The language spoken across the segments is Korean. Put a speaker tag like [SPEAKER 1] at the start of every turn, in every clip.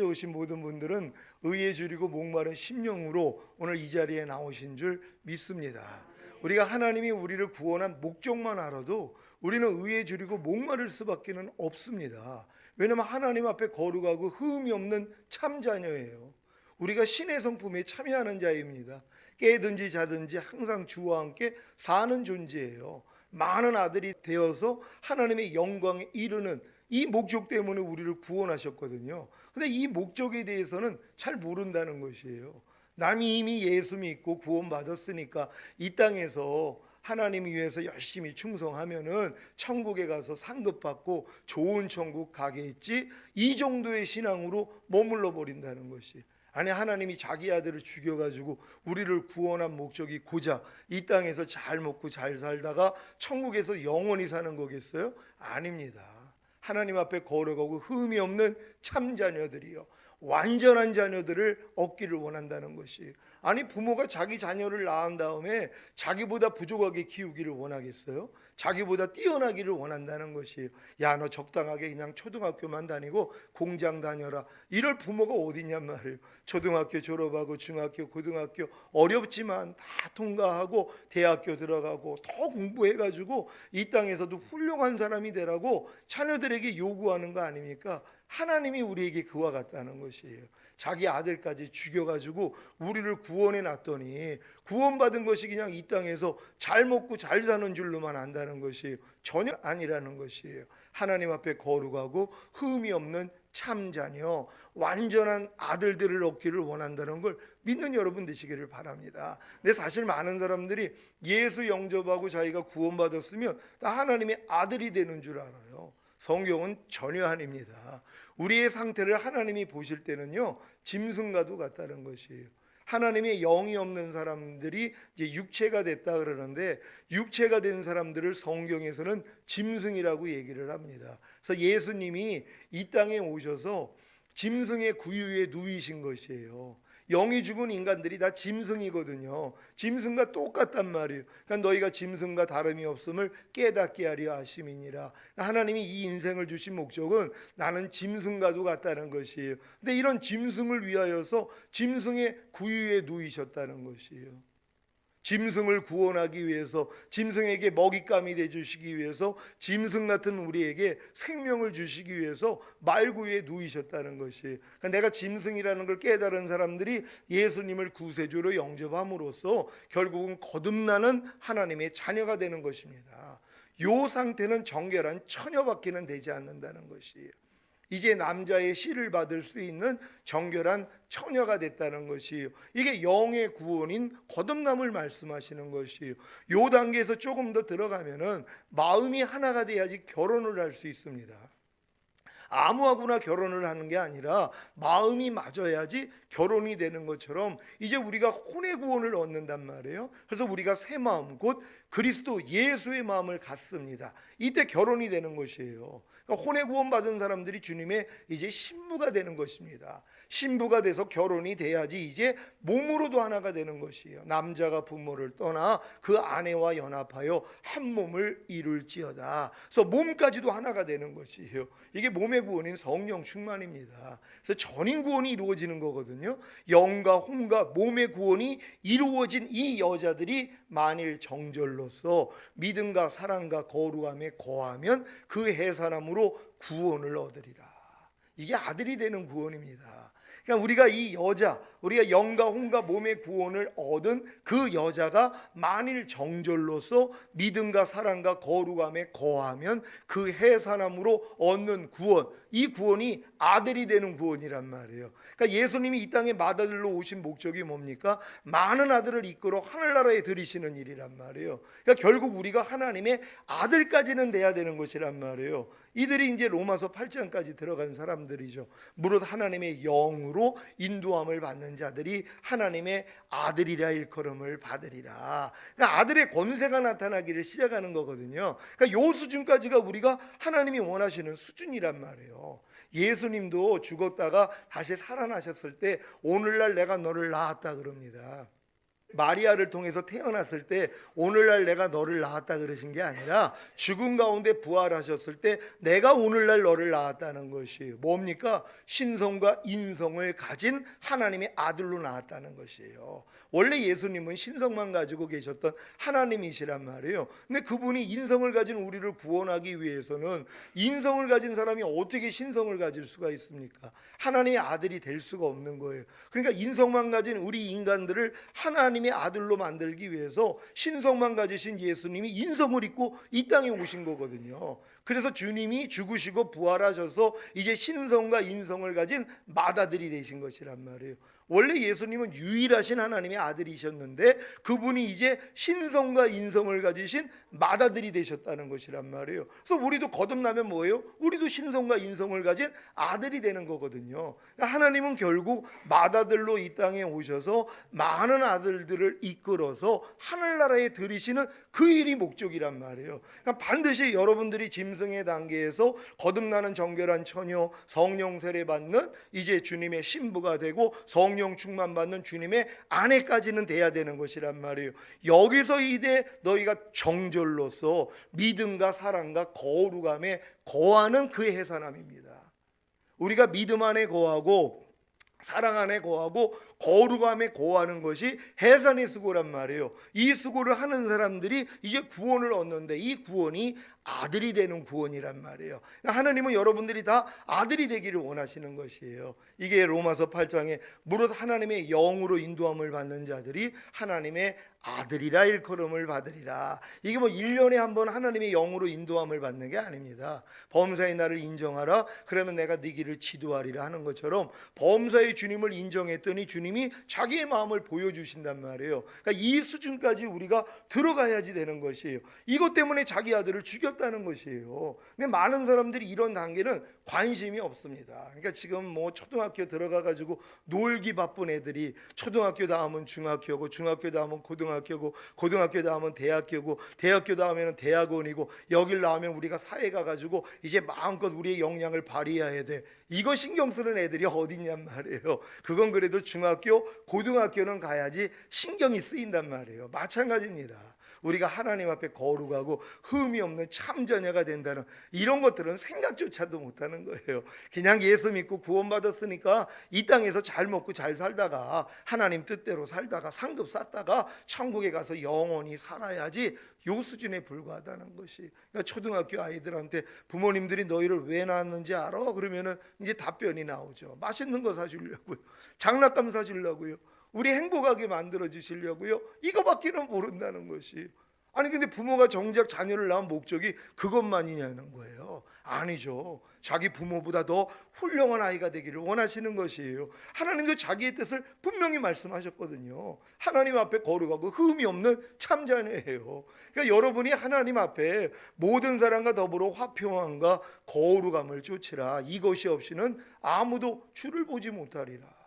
[SPEAKER 1] 찾아오신 모든 분들은 의에 줄이고 목마른 심령으로 오늘 이 자리에 나오신 줄 믿습니다. 우리가 하나님이 우리를 구원한 목적만 알아도 우리는 의에 줄이고 목마를 수밖에 없습니다. 왜냐하면 하나님 앞에 거룩하고 흠이 없는 참 자녀예요. 우리가 신의 성품에 참여하는 자입니다. 깨든지 자든지 항상 주와 함께 사는 존재예요. 많은 아들이 되어서 하나님의 영광에 이르는 이 목적 때문에 우리를 구원하셨거든요. 근데 이 목적에 대해서는 잘 모른다는 것이에요. 남이 이미 예수 믿고 구원받았으니까 이 땅에서 하나님 위해서 열심히 충성하면은 천국에 가서 상급받고 좋은 천국 가겠지, 이 정도의 신앙으로 머물러 버린다는 것이, 아니 하나님이 자기 아들을 죽여가지고 우리를 구원한 목적이 고작 이 땅에서 잘 먹고 잘 살다가 천국에서 영원히 사는 거겠어요? 아닙니다. 하나님 앞에 거룩하고 흠이 없는 참 자녀들이요, 완전한 자녀들을 얻기를 원한다는 것이, 아니 부모가 자기 자녀를 낳은 다음에 자기보다 부족하게 키우기를 원하겠어요? 자기보다 뛰어나기를 원한다는 것이에요. 야, 너 적당하게 그냥 초등학교만 다니고 공장 다녀라, 이럴 부모가 어디냔 말이에요. 초등학교 졸업하고 중학교 고등학교 어렵지만 다 통과하고 대학교 들어가고 더 공부해가지고 이 땅에서도 훌륭한 사람이 되라고 자녀들에게 요구하는 거 아닙니까? 하나님이 우리에게 그와 같다는 것이에요. 자기 아들까지 죽여가지고 우리를 구원해 놨더니 구원받은 것이 그냥 이 땅에서 잘 먹고 잘 사는 줄로만 안다는 것이 전혀 아니라는 것이에요. 하나님 앞에 거룩하고 흠이 없는 참 자녀, 완전한 아들들을 얻기를 원한다는 걸 믿는 여러분 되시기를 바랍니다. 근데 사실 많은 사람들이 예수 영접하고 자기가 구원받았으면 다 하나님의 아들이 되는 줄 알아요. 성경은 전혀 아닙니다. 우리의 상태를 하나님이 보실 때는요, 짐승과도 같다는 것이에요. 하나님의 영이 없는 사람들이 이제 육체가 됐다 그러는데, 육체가 된 사람들을 성경에서는 짐승이라고 얘기를 합니다. 그래서 예수님이 이 땅에 오셔서 짐승의 구유에 누이신 것이에요. 영이 죽은 인간들이 다 짐승이거든요. 짐승과 똑같단 말이에요. 그러니까 너희가 짐승과 다름이 없음을 깨닫게 하려 하심이니라. 하나님이 이 인생을 주신 목적은 나는 짐승과도 같다는 것이에요. 근데 이런 짐승을 위하여서 짐승의 구유에 누이셨다는 것이에요. 짐승을 구원하기 위해서, 짐승에게 먹잇감이 되주시기 위해서, 짐승 같은 우리에게 생명을 주시기 위해서 말구에 누이셨다는 것이, 그러니까 내가 짐승이라는 걸 깨달은 사람들이 예수님을 구세주로 영접함으로써 결국은 거듭나는 하나님의 자녀가 되는 것입니다. 이 상태는 정결한 처녀밖에는 되지 않는다는 것이에요. 이제 남자의 씨를 받을 수 있는 정결한 처녀가 됐다는 것이에요. 이게 영의 구원인 거듭남을 말씀하시는 것이에요. 이 단계에서 조금 더 들어가면은 마음이 하나가 돼야지 결혼을 할 수 있습니다. 아무하고나 결혼을 하는 게 아니라 마음이 맞아야지 결혼이 되는 것처럼 이제 우리가 혼의 구원을 얻는단 말이에요. 그래서 우리가 새 마음, 곧 그리스도 예수의 마음을 갖습니다. 이때 결혼이 되는 것이에요. 그러니까 혼의 구원 받은 사람들이 주님의 이제 신부가 되는 것입니다. 신부가 돼서 결혼이 돼야지 이제 몸으로도 하나가 되는 것이에요. 남자가 부모를 떠나 그 아내와 연합하여 한 몸을 이룰지어다. 그래서 몸까지도 하나가 되는 것이에요. 이게 몸의 구원인 성령 충만입니다. 그래서 전인 구원이 이루어지는 거거든요. 영과 혼과 몸의 구원이 이루어진 이 여자들이 만일 정절로서 믿음과 사랑과 거룩함에 거하면 그 해산함으로 구원을 얻으리라. 이게 아들이 되는 구원입니다. 그러니까 우리가 이 여자, 우리가 영과 혼과 몸의 구원을 얻은 그 여자가 만일 정절로서 믿음과 사랑과 거룩함에 거하면 그 해산함으로 얻는 구원, 이 구원이 아들이 되는 구원이란 말이에요. 그러니까 예수님이 이 땅에 맏아들로 오신 목적이 뭡니까? 많은 아들을 이끌어 하늘나라에 들이시는 일이란 말이에요. 그러니까 결국 우리가 하나님의 아들까지는 돼야 되는 것이란 말이에요. 이들이 이제 로마서 8장까지 들어간 사람들이죠. 무릇 하나님의 영으로 인도함을 받는 자들이 하나님의 아들이라 일컬음을 받으리라. 그러니까 아들의 권세가 나타나기를 시작하는 거거든요. 그러니까 요 수준까지가 우리가 하나님이 원하시는 수준이란 말이에요. 예수님도 죽었다가 다시 살아나셨을 때 오늘날 내가 너를 낳았다 그럽니다. 마리아를 통해서 태어났을 때 오늘날 내가 너를 낳았다 그러신 게 아니라 죽음 가운데 부활하셨을 때 내가 오늘날 너를 낳았다는 것이에요. 뭡니까? 신성과 인성을 가진 하나님의 아들로 낳았다는 것이에요. 원래 예수님은 신성만 가지고 계셨던 하나님이시란 말이에요. 근데 그분이 인성을 가진 우리를 구원하기 위해서는 인성을 가진 사람이 어떻게 신성을 가질 수가 있습니까? 하나님의 아들이 될 수가 없는 거예요. 그러니까 인성만 가진 우리 인간들을 하나님의 아들로 만들기 위해서 신성만 가지신 예수님이 인성을 입고 이 땅에 오신 거거든요. 그래서 주님이 죽으시고 부활하셔서 이제 신성과 인성을 가진 맏아들이 되신 것이란 말이에요. 원래 예수님은 유일하신 하나님의 아들이셨는데 그분이 이제 신성과 인성을 가지신 맏아들이 되셨다는 것이란 말이에요. 그래서 우리도 거듭나면 뭐예요? 우리도 신성과 인성을 가진 아들이 되는 거거든요. 하나님은 결국 맏아들로 이 땅에 오셔서 많은 아들들을 이끌어서 하늘나라에 들이시는 그 일이 목적이란 말이에요. 그러니까 반드시 여러분들이 짐승의 단계에서 거듭나는 정결한 처녀, 성령 세례 받는 이제 주님의 신부가 되고 성령 충만 받는 주님의 아내까지는 돼야 되는 것이란 말이에요. 여기서 이제 너희가 정절로서 믿음과 사랑과 거룩함에 거하는 그 해산함입니다. 우리가 믿음 안에 거하고 사랑 안에 거하고 거룩함에 거하는 것이 해산의 수고란 말이에요. 이 수고를 하는 사람들이 이제 구원을 얻는데 이 구원이 아들이 되는 구원이란 말이에요. 하나님은 여러분들이 다 아들이 되기를 원하시는 것이에요. 이게 로마서 8장에 무릇 하나님의 영으로 인도함을 받는 자들이 하나님의 아들이라 일컬음을 받으리라. 이게 뭐 1년에 한 번 하나님의 영으로 인도함을 받는 게 아닙니다. 범사의 나를 인정하라. 그러면 내가 네 길을 지도하리라 하는 것처럼 범사의 주님을 인정했더니 주님이 자기의 마음을 보여주신단 말이에요. 그러니까 이 수준까지 우리가 들어가야지 되는 것이에요. 이것 때문에 자기 아들을 죽였다는 것이에요. 근데 많은 사람들이 이런 단계는 관심이 없습니다. 그러니까 지금 뭐 초등학교 들어가 가지고 놀기 바쁜 애들이 초등학교 다음은 중학교고 중학교 다음은 고등학교고 고등학교 다음은 대학교고 대학교 다음에는 대학원이고 여길 나오면 우리가 사회 가가지고 이제 마음껏 우리의 역량을 발휘해야 돼. 이거 신경 쓰는 애들이 어딨냔 말이에요. 그건 그래도 중학교 고등학교는 가야지 신경이 쓰인단 말이에요. 마찬가지입니다. 우리가 하나님 앞에 거룩하고 흠이 없는 참자녀가 된다는 이런 것들은 생각조차도 못하는 거예요. 그냥 예수 믿고 구원받았으니까 이 땅에서 잘 먹고 잘 살다가 하나님 뜻대로 살다가 상급 쌓다가 천국에 가서 영원히 살아야지 요 수준에 불과하다는 것이. 그러니까 초등학교 아이들한테 부모님들이 너희를 왜 낳았는지 알아? 그러면은 이제 답변이 나오죠. 맛있는 거 사주려고요. 장난감 사주려고요. 우리 행복하게 만들어 주시려고요. 이거밖에는 모른다는 것이. 아니 근데 부모가 정작 자녀를 낳은 목적이 그것만이냐는 거예요. 아니죠. 자기 부모보다 더 훌륭한 아이가 되기를 원하시는 것이에요. 하나님도 자기의 뜻을 분명히 말씀하셨거든요. 하나님 앞에 거룩하고 흠이 없는 참자녀예요. 그러니까 여러분이 하나님 앞에 모든 사람과 더불어 화평함과 거룩함을 쫓으라. 이것이 없이는 아무도 주를 보지 못하리라.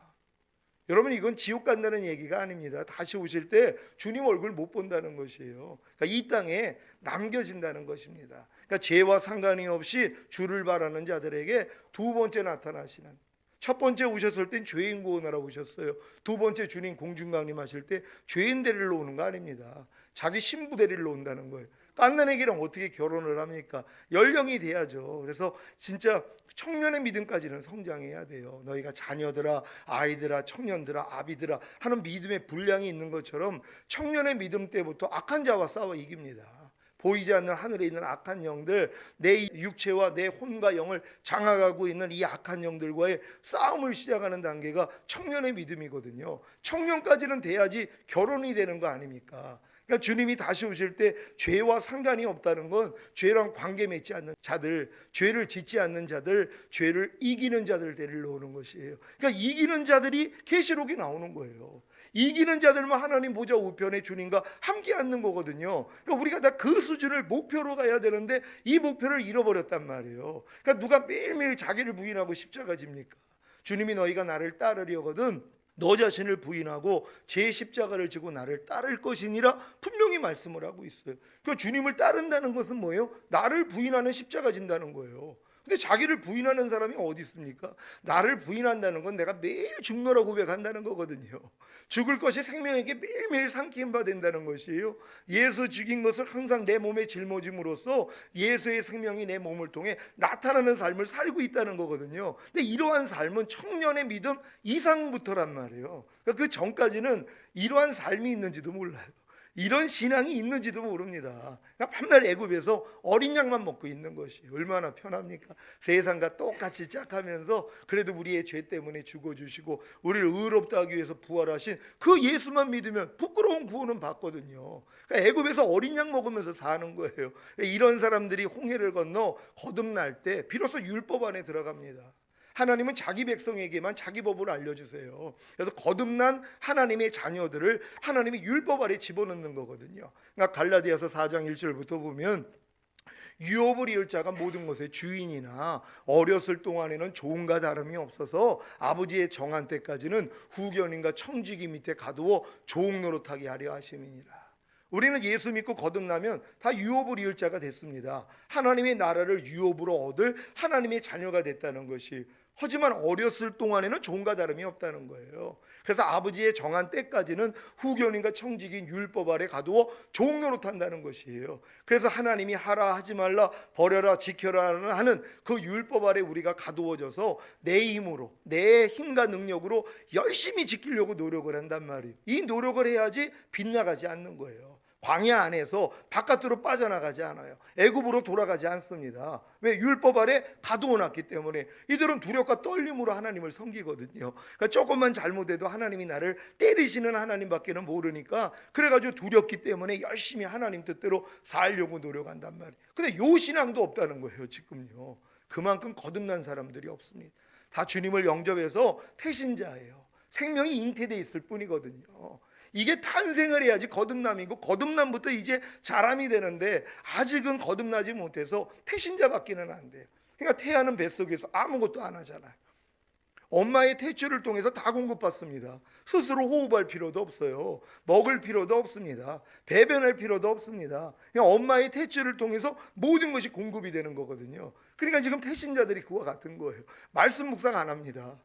[SPEAKER 1] 여러분 이건 지옥 간다는 얘기가 아닙니다. 다시 오실 때 주님 얼굴 못 본다는 것이에요. 그러니까 이 땅에 남겨진다는 것입니다. 그러니까 죄와 상관이 없이 주를 바라는 자들에게 두 번째 나타나시는, 첫 번째 오셨을 땐 죄인 구원하러 오셨어요. 두 번째 주님 공중강림하실 때 죄인 데리러 오는 거 아닙니다. 자기 신부 데리러 온다는 거예요. 깐난 애기랑 어떻게 결혼을 합니까? 연령이 돼야죠. 그래서 진짜 청년의 믿음까지는 성장해야 돼요. 너희가 자녀들아, 아이들아, 청년들아, 아비들아 하는 믿음의 분량이 있는 것처럼 청년의 믿음 때부터 악한 자와 싸워 이깁니다. 보이지 않는 하늘에 있는 악한 영들, 내 육체와 내 혼과 영을 장악하고 있는 이 악한 영들과의 싸움을 시작하는 단계가 청년의 믿음이거든요. 청년까지는 돼야지 결혼이 되는 거 아닙니까? 그러니까 주님이 다시 오실 때 죄와 상관이 없다는 건 죄랑 관계 맺지 않는 자들, 죄를 짓지 않는 자들, 죄를 이기는 자들 데리러 오는 것이에요. 그러니까 이기는 자들이 계시록에 나오는 거예요. 이기는 자들만 하나님 보좌 우편에 주님과 함께 앉는 거거든요. 그러니까 우리가 다 그 수준을 목표로 가야 되는데 이 목표를 잃어버렸단 말이에요. 그러니까 누가 매일매일 자기를 부인하고 십자가 집니까? 주님이 너희가 나를 따르려거든 너 자신을 부인하고 제 십자가를 지고 나를 따를 것이니라 분명히 말씀을 하고 있어요. 그러니까 주님을 따른다는 것은 뭐예요? 나를 부인하는 십자가 진다는 거예요. 근데 자기를 부인하는 사람이 어디 있습니까? 나를 부인한다는 건 내가 매일 죽노라 고백한다는 거거든요. 죽을 것이 생명에게 매일매일 삼키는 바 된다는 것이에요. 예수 죽인 것을 항상 내 몸에 짊어짐으로써 예수의 생명이 내 몸을 통해 나타나는 삶을 살고 있다는 거거든요. 근데 이러한 삶은 청년의 믿음 이상부터란 말이에요. 그러니까 그 전까지는 이러한 삶이 있는지도 몰라요. 이런 신앙이 있는지도 모릅니다. 그러니까 밤날 애굽에서 어린 양만 먹고 있는 것이 얼마나 편합니까? 세상과 똑같이 짝하면서 그래도 우리의 죄 때문에 죽어주시고 우리를 의롭다 하기 위해서 부활하신 그 예수만 믿으면 부끄러운 구원은 받거든요. 그러니까 애굽에서 어린 양 먹으면서 사는 거예요. 이런 사람들이 홍해를 건너 거듭날 때 비로소 율법 안에 들어갑니다. 하나님은 자기 백성에게만 자기 법을 알려주세요. 그래서 거듭난 하나님의 자녀들을 하나님이 율법 아래 집어넣는 거거든요. 그러니까 갈라디아서 4장 1절부터 보면 유업을 이을 자가 모든 것의 주인이나 어렸을 동안에는 종과 다름이 없어서 아버지의 정한 때까지는 후견인과 청지기 밑에 가두어 종 노릇하게 하려 하심이니라. 우리는 예수 믿고 거듭나면 다 유업을 이을 자가 됐습니다. 하나님의 나라를 유업으로 얻을 하나님의 자녀가 됐다는 것이, 하지만 어렸을 동안에는 종과 다름이 없다는 거예요. 그래서 아버지의 정한 때까지는 후견인과 청지기인 율법 아래 가두어 종 노릇한다는 것이에요. 그래서 하나님이 하라 하지 말라 버려라 지켜라 하는 그 율법 아래 우리가 가두어져서 내 힘으로 내 힘과 능력으로 열심히 지키려고 노력을 한단 말이에요. 이 노력을 해야지 빗나가지 않는 거예요. 광야 안에서 바깥으로 빠져나가지 않아요. 애굽으로 돌아가지 않습니다. 왜? 율법 아래 가두어놨기 때문에. 이들은 두렵과 떨림으로 하나님을 섬기거든요. 그러니까 조금만 잘못해도 하나님이 나를 때리시는 하나님밖에는 모르니까, 그래가지고 두렵기 때문에 열심히 하나님 뜻대로 살려고 노력한단 말이에요. 근데 요 신앙도 없다는 거예요 지금요. 그만큼 거듭난 사람들이 없습니다. 다 주님을 영접해서 태신자예요. 생명이 잉태되어 있을 뿐이거든요. 이게 탄생을 해야지 거듭남이고, 거듭남부터 이제 자람이 되는데 아직은 거듭나지 못해서 태신자밖에는 안 돼요. 그러니까 태아는 뱃속에서 아무것도 안 하잖아요. 엄마의 태출을 통해서 다 공급받습니다. 스스로 호흡할 필요도 없어요. 먹을 필요도 없습니다. 배변할 필요도 없습니다. 그냥 엄마의 태출을 통해서 모든 것이 공급이 되는 거거든요. 그러니까 지금 태신자들이 그와 같은 거예요. 말씀 묵상 안 합니다.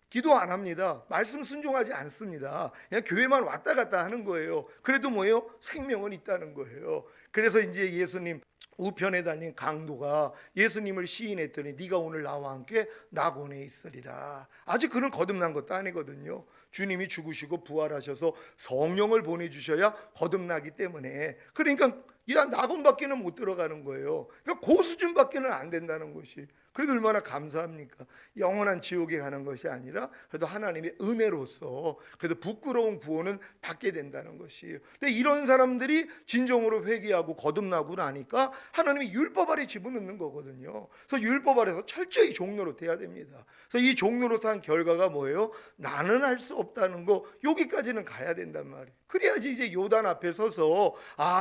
[SPEAKER 1] 기도 안 합니다. 말씀 순종하지 않습니다. 그냥 교회만 왔다 갔다 하는 거예요. 그래도 뭐예요? 생명은 있다는 거예요. 그래서 이제 예수님 우편에 달린 강도가 예수님을 시인했더니 네가 오늘 나와 함께 낙원에 있으리라. 아직 그는 거듭난 것도 아니거든요. 주님이 죽으시고 부활하셔서 성령을 보내주셔야 거듭나기 때문에, 그러니까 야 낙원밖에는 못 들어가는 거예요. 그러니까 그 수준밖에는 안 된다는 것이, 그래도 얼마나 감사합니까? 영원한 지옥에 가는 것이 아니라 그래도 하나님의 은혜로서 그래도 부끄러운 구원은 받게 된다는 것이에요. 근데 이런 사람들이 진정으로 회개하고 거듭나고 나니까 하나님이 율법 아래 집어넣는 거거든요. 그래서 율법 아래서 철저히 종노릇해야 됩니다. 그래서 이 종노릇한 결과가 뭐예요? 나는 할 수 없다는 거, 여기까지는 가야 된단 말이에요. 그래야지 이제 요단 앞에 서서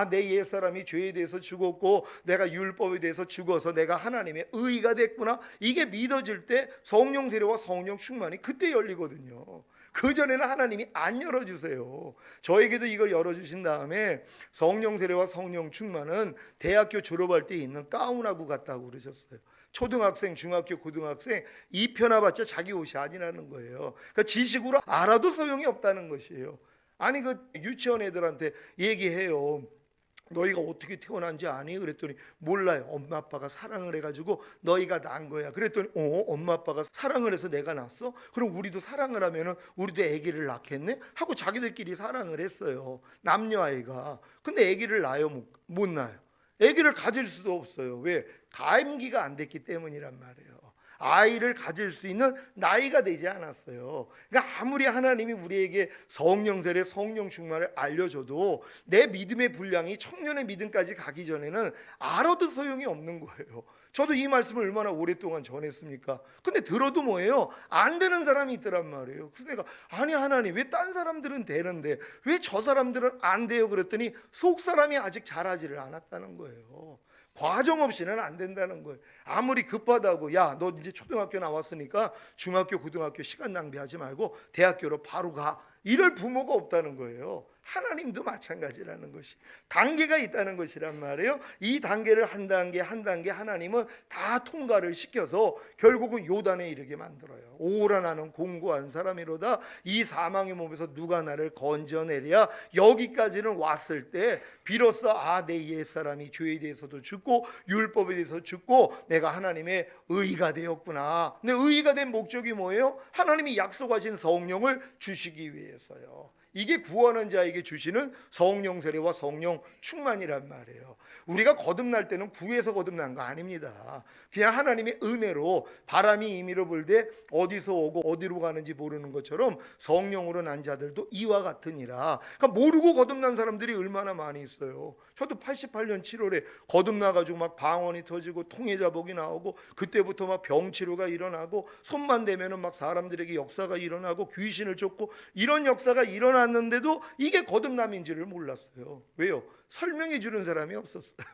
[SPEAKER 1] 내 옛사람이 죄에 대해서 죽었고 내가 율법에 대해서 죽어서 내가 하나님의 의가 됐구나, 이게 믿어질 때 성령 세례와 성령 충만이 그때 열리거든요. 그전에는 하나님이 안 열어주세요. 저에게도 이걸 열어주신 다음에 성령 세례와 성령 충만은 대학교 졸업할 때 있는 가운하고 같다고 그러셨어요. 초등학생, 중학교, 고등학생 입혀놔봤자 자기 옷이 아니라는 거예요. 그러니까 지식으로 알아도 소용이 없다는 것이에요. 아니 그 유치원 애들한테 얘기해요. 너희가 어떻게 태어난지 아니? 그랬더니 몰라요. 엄마 아빠가 사랑을 해가지고 너희가 낳은 거야. 그랬더니 엄마 아빠가 사랑을 해서 내가 낳았어? 그럼 우리도 사랑을 하면은 우리도 아기를 낳겠네? 하고 자기들끼리 사랑을 했어요. 남녀아이가. 근데 아기를 낳아요? 못 낳아요. 아기를 가질 수도 없어요. 왜? 가임기가 안 됐기 때문이란 말이에요. 아이를 가질 수 있는 나이가 되지 않았어요. 그러니까 아무리 하나님이 우리에게 성령 세례, 성령 충만을 알려줘도 내 믿음의 분량이 청년의 믿음까지 가기 전에는 알아도 소용이 없는 거예요. 저도 이 말씀을 얼마나 오랫동안 전했습니까? 근데 들어도 뭐예요? 안 되는 사람이 있더란 말이에요. 그래서 내가 아니 하나님, 왜 딴 사람들은 되는데 왜 저 사람들은 안 돼요? 그랬더니 속 사람이 아직 자라지를 않았다는 거예요. 과정 없이는 안 된다는 거예요. 아무리 급하다고 야 너 이제 초등학교 나왔으니까 중학교 고등학교 시간 낭비하지 말고 대학교로 바로 가, 이럴 부모가 없다는 거예요. 하나님도 마찬가지라는 것이 단계가 있다는 것이란 말이에요. 이 단계를 한 단계 한 단계 하나님은 다 통과를 시켜서 결국은 요단에 이르게 만들어요. 오라 나는 공고한 사람이로다. 이 사망의 몸에서 누가 나를 건져내랴. 여기까지는 왔을 때 비로소 내 옛사람이 죄에 대해서도 죽고 율법에 대해서 죽고 내가 하나님의 의가 되었구나. 근데 의가 된 목적이 뭐예요? 하나님이 약속하신 성령을 주시기 위해서요. 이게 구원한 자에게 주시는 성령 세례와 성령 충만이란 말이에요. 우리가 거듭날 때는 구해서 거듭난 거 아닙니다. 그냥 하나님의 은혜로 바람이 임의로 불되 어디서 오고 어디로 가는지 모르는 것처럼 성령으로 난 자들도 이와 같으니라. 그러니까 모르고 거듭난 사람들이 얼마나 많이 있어요. 저도 88년 7월에 거듭나가지고 막 방언이 터지고 통해자복이 나오고 그때부터 막 병치료가 일어나고 손만 대면은 막 사람들에게 역사가 일어나고 귀신을 쫓고 이런 역사가 일어났는데도 이게 거듭남인지를 몰랐어요. 왜요? 설명해 주는 사람이 없었어요.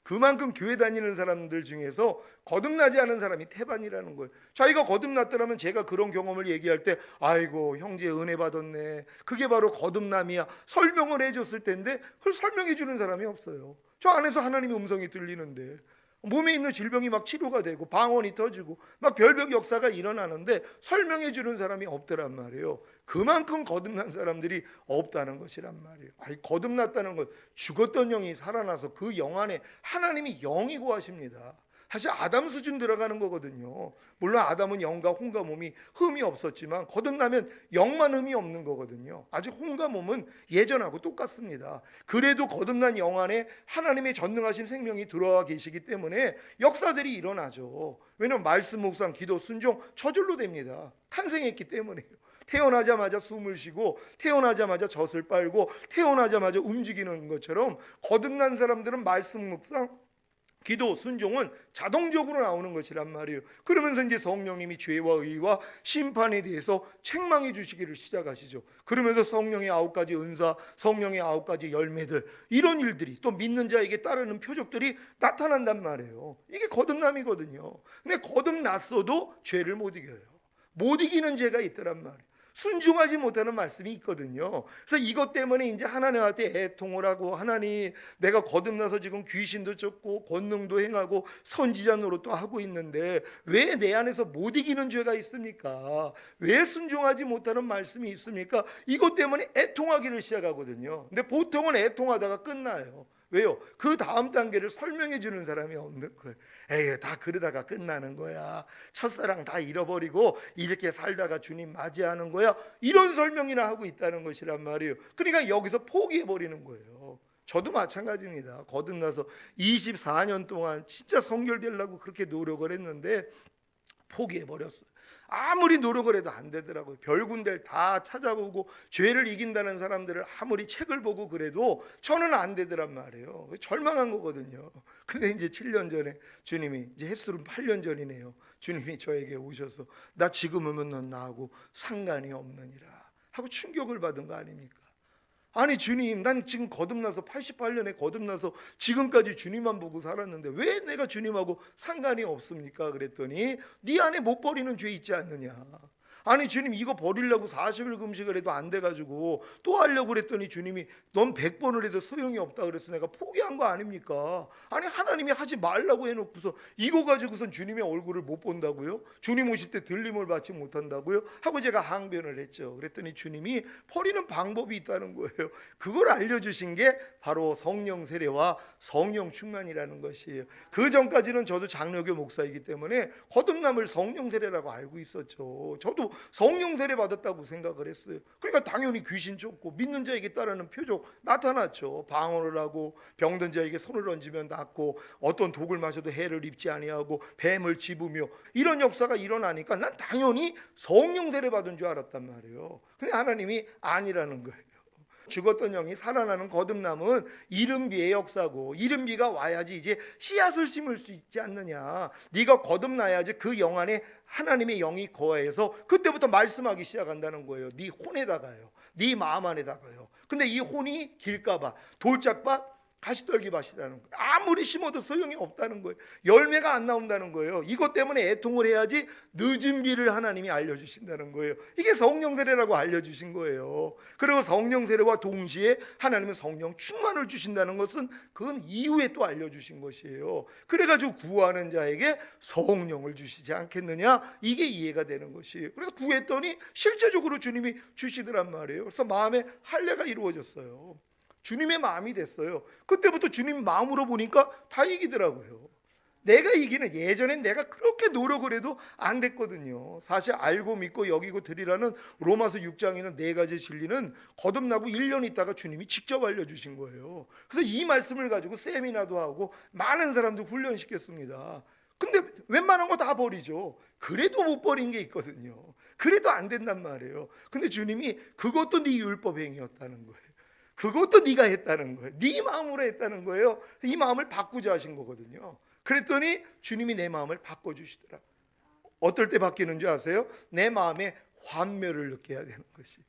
[SPEAKER 1] 그만큼 교회 다니는 사람들 중에서 거듭나지 않은 사람이 태반이라는 거예요. 자기가 거듭났더라면 제가 그런 경험을 얘기할 때 아이고 형제 은혜 받았네, 그게 바로 거듭남이야, 설명을 해줬을 텐데 그걸 설명해 주는 사람이 없어요. 저 안에서 하나님의 음성이 들리는데 몸에 있는 질병이 막 치료가 되고 방언이 터지고 막 별별 역사가 일어나는데 설명해 주는 사람이 없더란 말이에요. 그만큼 거듭난 사람들이 없다는 것이란 말이에요. 거듭났다는 것, 죽었던 영이 살아나서 그 영 안에 하나님이 영이고 하십니다. 사실 아담 수준 들어가는 거거든요. 물론 아담은 영과 혼과 몸이 흠이 없었지만 거듭나면 영만 흠이 없는 거거든요. 아직 혼과 몸은 예전하고 똑같습니다. 그래도 거듭난 영 안에 하나님의 전능하신 생명이 들어와 계시기 때문에 역사들이 일어나죠. 왜냐하면 말씀, 묵상, 기도, 순종 저절로 됩니다. 탄생했기 때문에요. 태어나자마자 숨을 쉬고 태어나자마자 젖을 빨고 태어나자마자 움직이는 것처럼 거듭난 사람들은 말씀, 묵상, 기도, 순종은 자동적으로 나오는 것이란 말이에요. 그러면서 이제 성령님이 죄와 의와 심판에 대해서 책망해 주시기를 시작하시죠. 그러면서 성령의 9가지 은사, 성령의 9가지 열매들, 이런 일들이 또 믿는 자에게 따르는 표적들이 나타난단 말이에요. 이게 거듭남이거든요. 근데 거듭났어도 죄를 못 이겨요. 못 이기는 죄가 있더란 말이에요. 순종하지 못하는 말씀이 있거든요. 그래서 이것 때문에 이제 하나님한테 애통을 하고, 하나님 내가 거듭나서 지금 귀신도 쫓고 권능도 행하고 선지자 노릇도 하고 있는데 왜 내 안에서 못 이기는 죄가 있습니까? 왜 순종하지 못하는 말씀이 있습니까? 이것 때문에 애통하기를 시작하거든요. 근데 보통은 애통하다가 끝나요. 왜요? 그 다음 단계를 설명해 주는 사람이 없는 거예요. 에이, 다 그러다가 끝나는 거야. 첫사랑 다 잃어버리고 이렇게 살다가 주님 맞이하는 거야. 이런 설명이나 하고 있다는 것이란 말이에요. 그러니까 여기서 포기해 버리는 거예요. 저도 마찬가지입니다. 거듭나서 24년 동안 진짜 성결되려고 그렇게 노력을 했는데 포기해 버렸어요. 아무리 노력을 해도 안 되더라고요. 별군데를 다 찾아보고 죄를 이긴다는 사람들을 아무리 책을 보고 그래도 저는 안 되더란 말이에요. 절망한 거거든요. 근데 이제 7년 전에 주님이, 이제 햇수는 8년 전이네요. 주님이 저에게 오셔서 나 지금 오면 넌 나하고 상관이 없느니라 하고 충격을 받은 거 아닙니까? 아니 주님, 난 지금 거듭나서 88년에 거듭나서 지금까지 주님만 보고 살았는데 왜 내가 주님하고 상관이 없습니까? 그랬더니 네 안에 못 버리는 죄 있지 않느냐. 아니 주님, 이거 버리려고 40일 금식을 해도 안 돼가지고 또 하려고 그랬더니 주님이 넌 100번을 해도 소용이 없다 그래서 내가 포기한 거 아닙니까? 아니 하나님이 하지 말라고 해놓고서 이거 가지고선 주님의 얼굴을 못 본다고요? 주님 오실 때 들림을 받지 못한다고요? 하고 제가 항변을 했죠. 그랬더니 주님이 버리는 방법이 있다는 거예요. 그걸 알려주신 게 바로 성령 세례와 성령 충만이라는 것이에요. 그 전까지는 저도 장로교 목사이기 때문에 거듭남을 성령 세례라고 알고 있었죠. 저도 성령 세례 받았다고 생각을 했어요. 그러니까 당연히 귀신 쫓고 믿는 자에게 따르는 표적 나타났죠. 방언을 하고 병든 자에게 손을 얹으면 낫고 어떤 독을 마셔도 해를 입지 아니하고 뱀을 집으며 이런 역사가 일어나니까 난 당연히 성령 세례 받은 줄 알았단 말이에요. 근데 하나님이 아니라는 거예요. 죽었던 영이 살아나는 거듭남은 이른비의 역사고, 이른비가 와야지 이제 씨앗을 심을 수 있지 않느냐. 네가 거듭나야지 그 영 안에 하나님의 영이 거해서 그때부터 말씀하기 시작한다는 거예요. 네 혼에다가요, 네 마음 안에다가요. 근데 이 혼이 길까봐 돌짝밭 가시떨기 밭이라는 거예요. 아무리 심어도 소용이 없다는 거예요. 열매가 안 나온다는 거예요. 이것 때문에 애통을 해야지 늦은 비를 하나님이 알려주신다는 거예요. 이게 성령 세례라고 알려주신 거예요. 그리고 성령 세례와 동시에 하나님은 성령 충만을 주신다는 것은 그건 이후에 또 알려주신 것이에요. 그래가지고 구하는 자에게 성령을 주시지 않겠느냐, 이게 이해가 되는 것이에요. 그래서 구했더니 실제적으로 주님이 주시더란 말이에요. 그래서 마음에 할례가 이루어졌어요. 주님의 마음이 됐어요. 그때부터 주님 마음으로 보니까 다 이기더라고요. 내가 이기는, 예전엔 내가 그렇게 노력을 해도 안 됐거든요. 사실 알고 믿고 여기고 드리라는 로마서 6장에는 4가지 진리는 거듭나고 1년 있다가 주님이 직접 알려주신 거예요. 그래서 이 말씀을 가지고 세미나도 하고 많은 사람들 훈련시켰습니다. 근데 웬만한 거 다 버리죠. 그래도 못 버린 게 있거든요. 그래도 안 된단 말이에요. 근데 주님이 그것도 네 율법 행위였다는 거예요. 그것도 네가 했다는 거예요. 네 마음으로 했다는 거예요. 이 마음을 바꾸자 하신 거거든요. 그랬더니 주님이 내 마음을 바꿔주시더라. 어떨 때 바뀌는 줄 아세요? 내 마음에 환멸을 느껴야 되는 것이.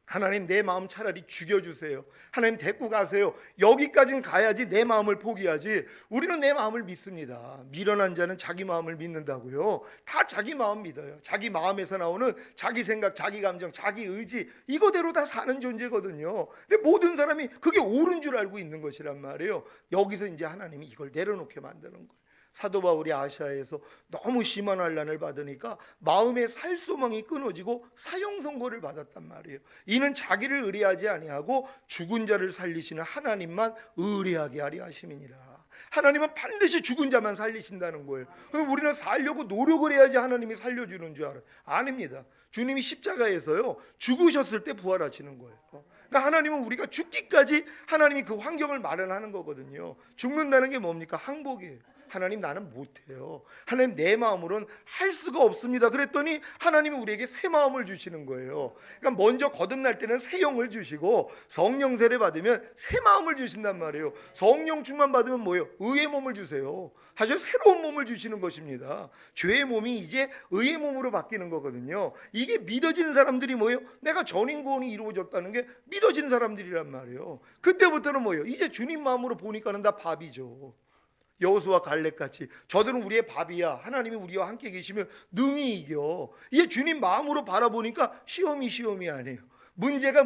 [SPEAKER 1] 하나님, 내 마음 차라리 죽여주세요. 하나님, 데리고 가세요. 여기까지는 가야지 내 마음을 포기하지. 우리는 내 마음을 믿습니다. 미련한 자는 자기 마음을 믿는다고요. 다 자기 마음 믿어요. 자기 마음에서 나오는 자기 생각, 자기 감정, 자기 의지, 이거대로 다 사는 존재거든요. 근데 모든 사람이 그게 옳은 줄 알고 있는 것이란 말이에요. 여기서 이제 하나님이 이걸 내려놓게 만드는 거예요. 사도 바울이 아시아에서 너무 심한 환난을 받으니까 마음의 살 소망이 끊어지고 사형 선고를 받았단 말이에요. 이는 자기를 의뢰하지 아니하고 죽은 자를 살리시는 하나님만 의뢰하게 하려 하심이니라. 하나님은 반드시 죽은 자만 살리신다는 거예요. 그래서 우리는 살려고 노력을 해야지 하나님이 살려주는 줄 알아요. 아닙니다. 주님이 십자가에서요 죽으셨을 때 부활하시는 거예요. 그러니까 하나님은 우리가 죽기까지 하나님이 그 환경을 마련하는 거거든요. 죽는다는 게 뭡니까? 항복이에요. 하나님, 나는 못해요. 하나님, 내 마음으로는 할 수가 없습니다. 그랬더니 하나님이 우리에게 새 마음을 주시는 거예요. 그러니까 먼저 거듭날 때는 새 영을 주시고 성령 세례 받으면 새 마음을 주신단 말이에요. 성령 충만 받으면 뭐예요? 의의 몸을 주세요. 사실 새로운 몸을 주시는 것입니다. 죄의 몸이 이제 의의 몸으로 바뀌는 거거든요. 이게 믿어지는 사람들이 뭐예요? 내가 전인 구원이 이루어졌다는 게 믿어지는 사람들이란 말이에요. 그때부터는 뭐예요? 이제 주님 마음으로 보니까는 다 밥이죠. 여호수아 갈렙같이 저들은 우리의 밥이야. 하나님이 우리와 함께 계시면 능히 이겨. 이게 주님 마음으로 바라보니까 시험이 아니에요. 문제가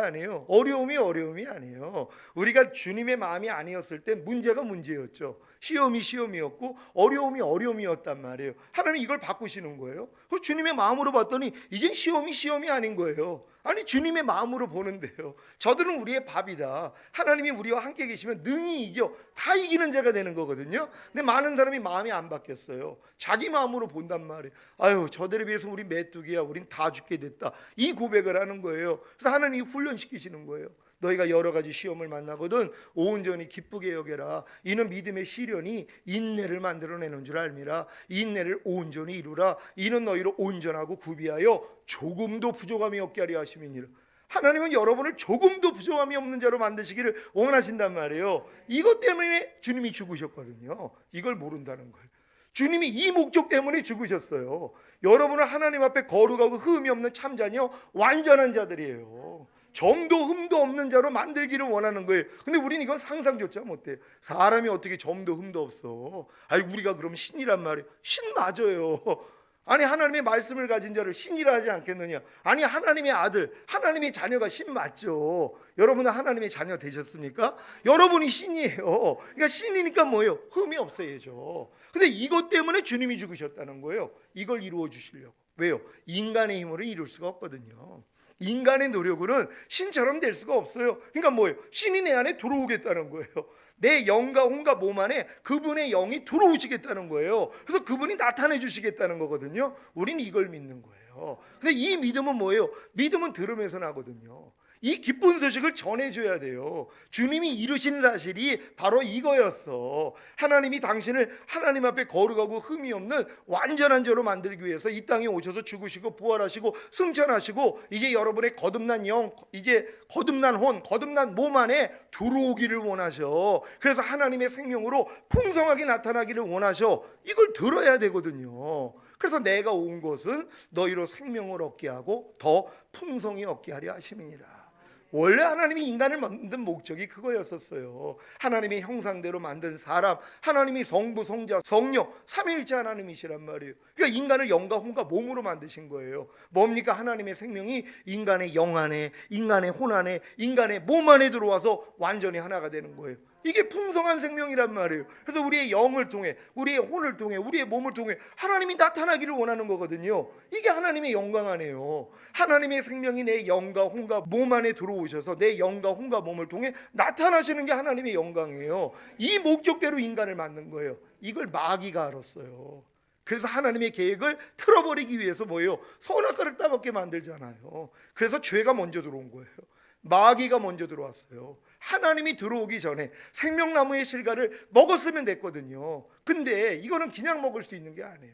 [SPEAKER 1] 아니에요. 어려움이 아니에요. 우리가 주님의 마음이 아니었을 때 문제가 문제였죠. 시험이었고 어려움이었단 말이에요. 하나님 이걸 바꾸시는 거예요. 주님의 마음으로 봤더니 이젠 시험이 아닌 거예요. 아니, 주님의 마음으로 보는데요. 저들은 우리의 밥이다. 하나님이 우리와 함께 계시면 능히 이겨. 다 이기는 자가 되는 거거든요. 근데 많은 사람이 마음이 안 바뀌었어요. 자기 마음으로 본단 말이에요. 아유, 저들에 비해서 우린 메뚜기야. 우린 다 죽게 됐다. 이 고백을 하는 거예요. 그래서 하나님이 훈련시키시는 거예요. 너희가 여러 가지 시험을 만나거든 온전히 기쁘게 여겨라. 이는 믿음의 시련이 인내를 만들어내는 줄 알미라. 인내를 온전히 이루라. 이는 너희를 온전하고 구비하여 조금도 부족함이 없게 하려 하심이니라. 하나님은 여러분을 조금도 부족함이 없는 자로 만드시기를 원하신단 말이에요. 이것 때문에 주님이 죽으셨거든요. 이걸 모른다는 거예요. 주님이 이 목적 때문에 죽으셨어요. 여러분은 하나님 앞에 거룩하고 흠이 없는 참자녀, 완전한 자들이에요. 점도 흠도 없는 자로 만들기를 원하는 거예요. 근데 우리는 이건 상상조차 못해요. 사람이 어떻게 점도 흠도 없어? 아니, 우리가 그럼 신이란 말이에요. 신 맞아요. 아니, 하나님의 말씀을 가진 자를 신이라 하지 않겠느냐? 아니, 하나님의 아들, 하나님의 자녀가 신 맞죠. 여러분은 하나님의 자녀 되셨습니까? 여러분이 신이에요. 그러니까 신이니까 뭐예요? 흠이 없어야죠. 근데 이것 때문에 주님이 죽으셨다는 거예요. 이걸 이루어 주시려고. 왜요? 인간의 힘으로 이룰 수가 없거든요. 인간의 노력으로는 신처럼 될 수가 없어요. 그러니까 뭐예요? 신이 내 안에 들어오겠다는 거예요. 내 영과 혼과 몸 안에 그분의 영이 들어오시겠다는 거예요. 그래서 그분이 나타내 주시겠다는 거거든요. 우리는 이걸 믿는 거예요. 근데 이 믿음은 뭐예요? 믿음은 들으면서 나거든요. 이 기쁜 소식을 전해줘야 돼요. 주님이 이루신 사실이 바로 이거였어. 하나님이 당신을 하나님 앞에 거룩하고 흠이 없는 완전한 자로 만들기 위해서 이 땅에 오셔서 죽으시고 부활하시고 승천하시고 이제 여러분의 거듭난 영, 이제 거듭난 혼, 거듭난 몸 안에 들어오기를 원하셔. 그래서 하나님의 생명으로 풍성하게 나타나기를 원하셔. 이걸 들어야 되거든요. 그래서 내가 온 것은 너희로 생명을 얻게 하고 더 풍성히 얻게 하려 하심이니라. 원래 하나님이 인간을 만든 목적이 그거였었어요. 하나님의 형상대로 만든 사람, 하나님이 성부, 성자, 성령 삼위일체 하나님이시란 말이에요. 그러니까 인간을 영과 혼과 몸으로 만드신 거예요. 뭡니까? 하나님의 생명이 인간의 영 안에, 인간의 혼 안에, 인간의 몸 안에 들어와서 완전히 하나가 되는 거예요. 이게 풍성한 생명이란 말이에요. 그래서 우리의 영을 통해, 우리의 혼을 통해, 우리의 몸을 통해 하나님이 나타나기를 원하는 거거든요. 이게 하나님의 영광 안에요. 하나님의 생명이 내 영과 혼과 몸 안에 들어오셔서 내 영과 혼과 몸을 통해 나타나시는 게 하나님의 영광이에요. 이 목적대로 인간을 만든 거예요. 이걸 마귀가 알았어요. 그래서 하나님의 계획을 틀어버리기 위해서 뭐예요? 선악과를 따먹게 만들잖아요. 그래서 죄가 먼저 들어온 거예요. 마귀가 먼저 들어왔어요. 하나님이 들어오기 전에 생명나무의 실과를 먹었으면 됐거든요. 근데 이거는 그냥 먹을 수 있는 게 아니에요.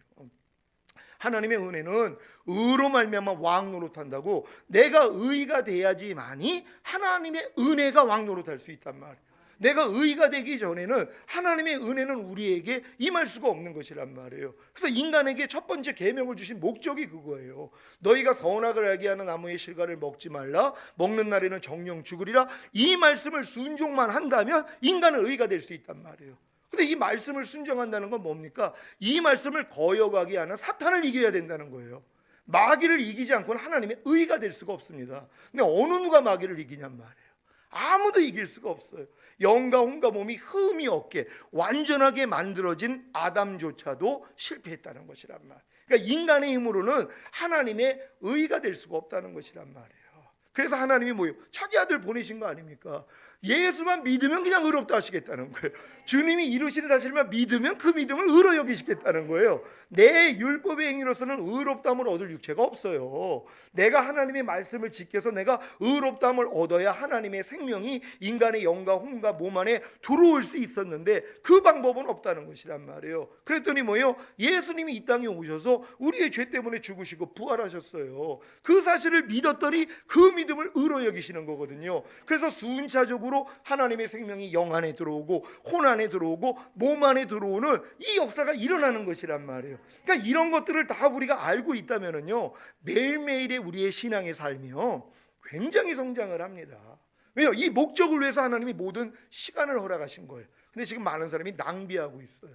[SPEAKER 1] 하나님의 은혜는 의로 말미암아 왕 노릇한다고, 내가 의가 돼야지만이 하나님의 은혜가 왕 노릇할 수 있단 말이에요. 내가 의가 되기 전에는 하나님의 은혜는 우리에게 임할 수가 없는 것이란 말이에요. 그래서 인간에게 첫 번째 계명을 주신 목적이 그거예요. 너희가 선악을 알게 하는 나무의 실과를 먹지 말라, 먹는 날에는 정령 죽으리라. 이 말씀을 순종만 한다면 인간은 의가 될 수 있단 말이에요. 근데 이 말씀을 순종한다는 건 뭡니까? 이 말씀을 거역하게 하는 사탄을 이겨야 된다는 거예요. 마귀를 이기지 않고는 하나님의 의가 될 수가 없습니다. 근데 어느 누가 마귀를 이기냔 말이에요. 아무도 이길 수가 없어요. 영과 혼과 몸이 흠이 없게 완전하게 만들어진 아담조차도 실패했다는 것이란 말이에요. 그러니까 인간의 힘으로는 하나님의 의가 될 수가 없다는 것이란 말이에요. 그래서 하나님이 뭐예요? 자기 아들 보내신 거 아닙니까? 예수만 믿으면 그냥 의롭다 하시겠다는 거예요. 주님이 이루시는 사실만 믿으면 그 믿음을 의로 여기시겠다는 거예요. 내 율법의 행위로서는 의롭다함을 얻을 육체가 없어요. 내가 하나님의 말씀을 지켜서 내가 의롭다함을 얻어야 하나님의 생명이 인간의 영과 혼과 몸 안에 들어올 수 있었는데 그 방법은 없다는 것이란 말이에요. 그랬더니 뭐예요? 예수님이 이 땅에 오셔서 우리의 죄 때문에 죽으시고 부활하셨어요. 그 사실을 믿었더니 그 믿음을 의로 여기시는 거거든요. 그래서 순차적으로 하나님의 생명이 영 안에 들어오고 혼 안에 들어오고 몸 안에 들어오는 이 역사가 일어나는 것이란 말이에요. 그러니까 이런 것들을 다 우리가 알고 있다면은요, 매일매일의 우리의 신앙의 삶이요 굉장히 성장을 합니다. 왜요? 이 목적을 위해서 하나님이 모든 시간을 허락하신 거예요. 근데 지금 많은 사람이 낭비하고 있어요.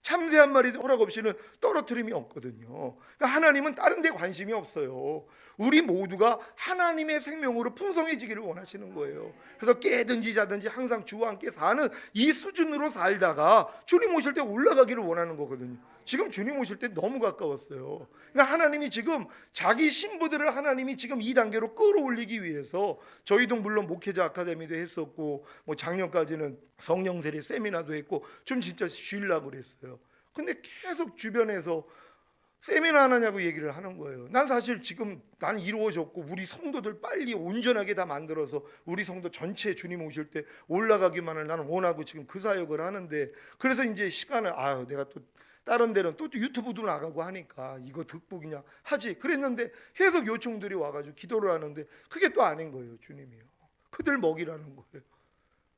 [SPEAKER 1] 참새 한 마리도 허락 없이는 떨어뜨림이 없거든요. 그러니까 하나님은 다른 데 관심이 없어요. 우리 모두가 하나님의 생명으로 풍성해지기를 원하시는 거예요. 그래서 깨든지 자든지 항상 주와 함께 사는 이 수준으로 살다가 주님 오실 때 올라가기를 원하는 거거든요. 지금 주님 오실 때 너무 가까웠어요. 그러니까 하나님이 지금 자기 신부들을 하나님이 지금 이 단계로 끌어올리기 위해서, 저희도 물론 목회자 아카데미도 했었고 뭐 작년까지는 성령 세례 세미나도 했고 좀 진짜 쉬려고 그랬어요. 근데 계속 주변에서 세미나 하느냐고 얘기를 하는 거예요. 난 사실 지금 난 이루어졌고 우리 성도들 빨리 온전하게 다 만들어서 우리 성도 전체 주님 오실 때 올라가기만을 나는 원하고 지금 그 사역을 하는데, 그래서 이제 시간을 내가 또 다른 데는 또 유튜브도 나가고 하니까 이거 득북이냐 하지 그랬는데 계속 요청들이 와가지고 기도를 하는데 그게 또 아닌 거예요. 주님이요, 그들 먹이라는 거예요.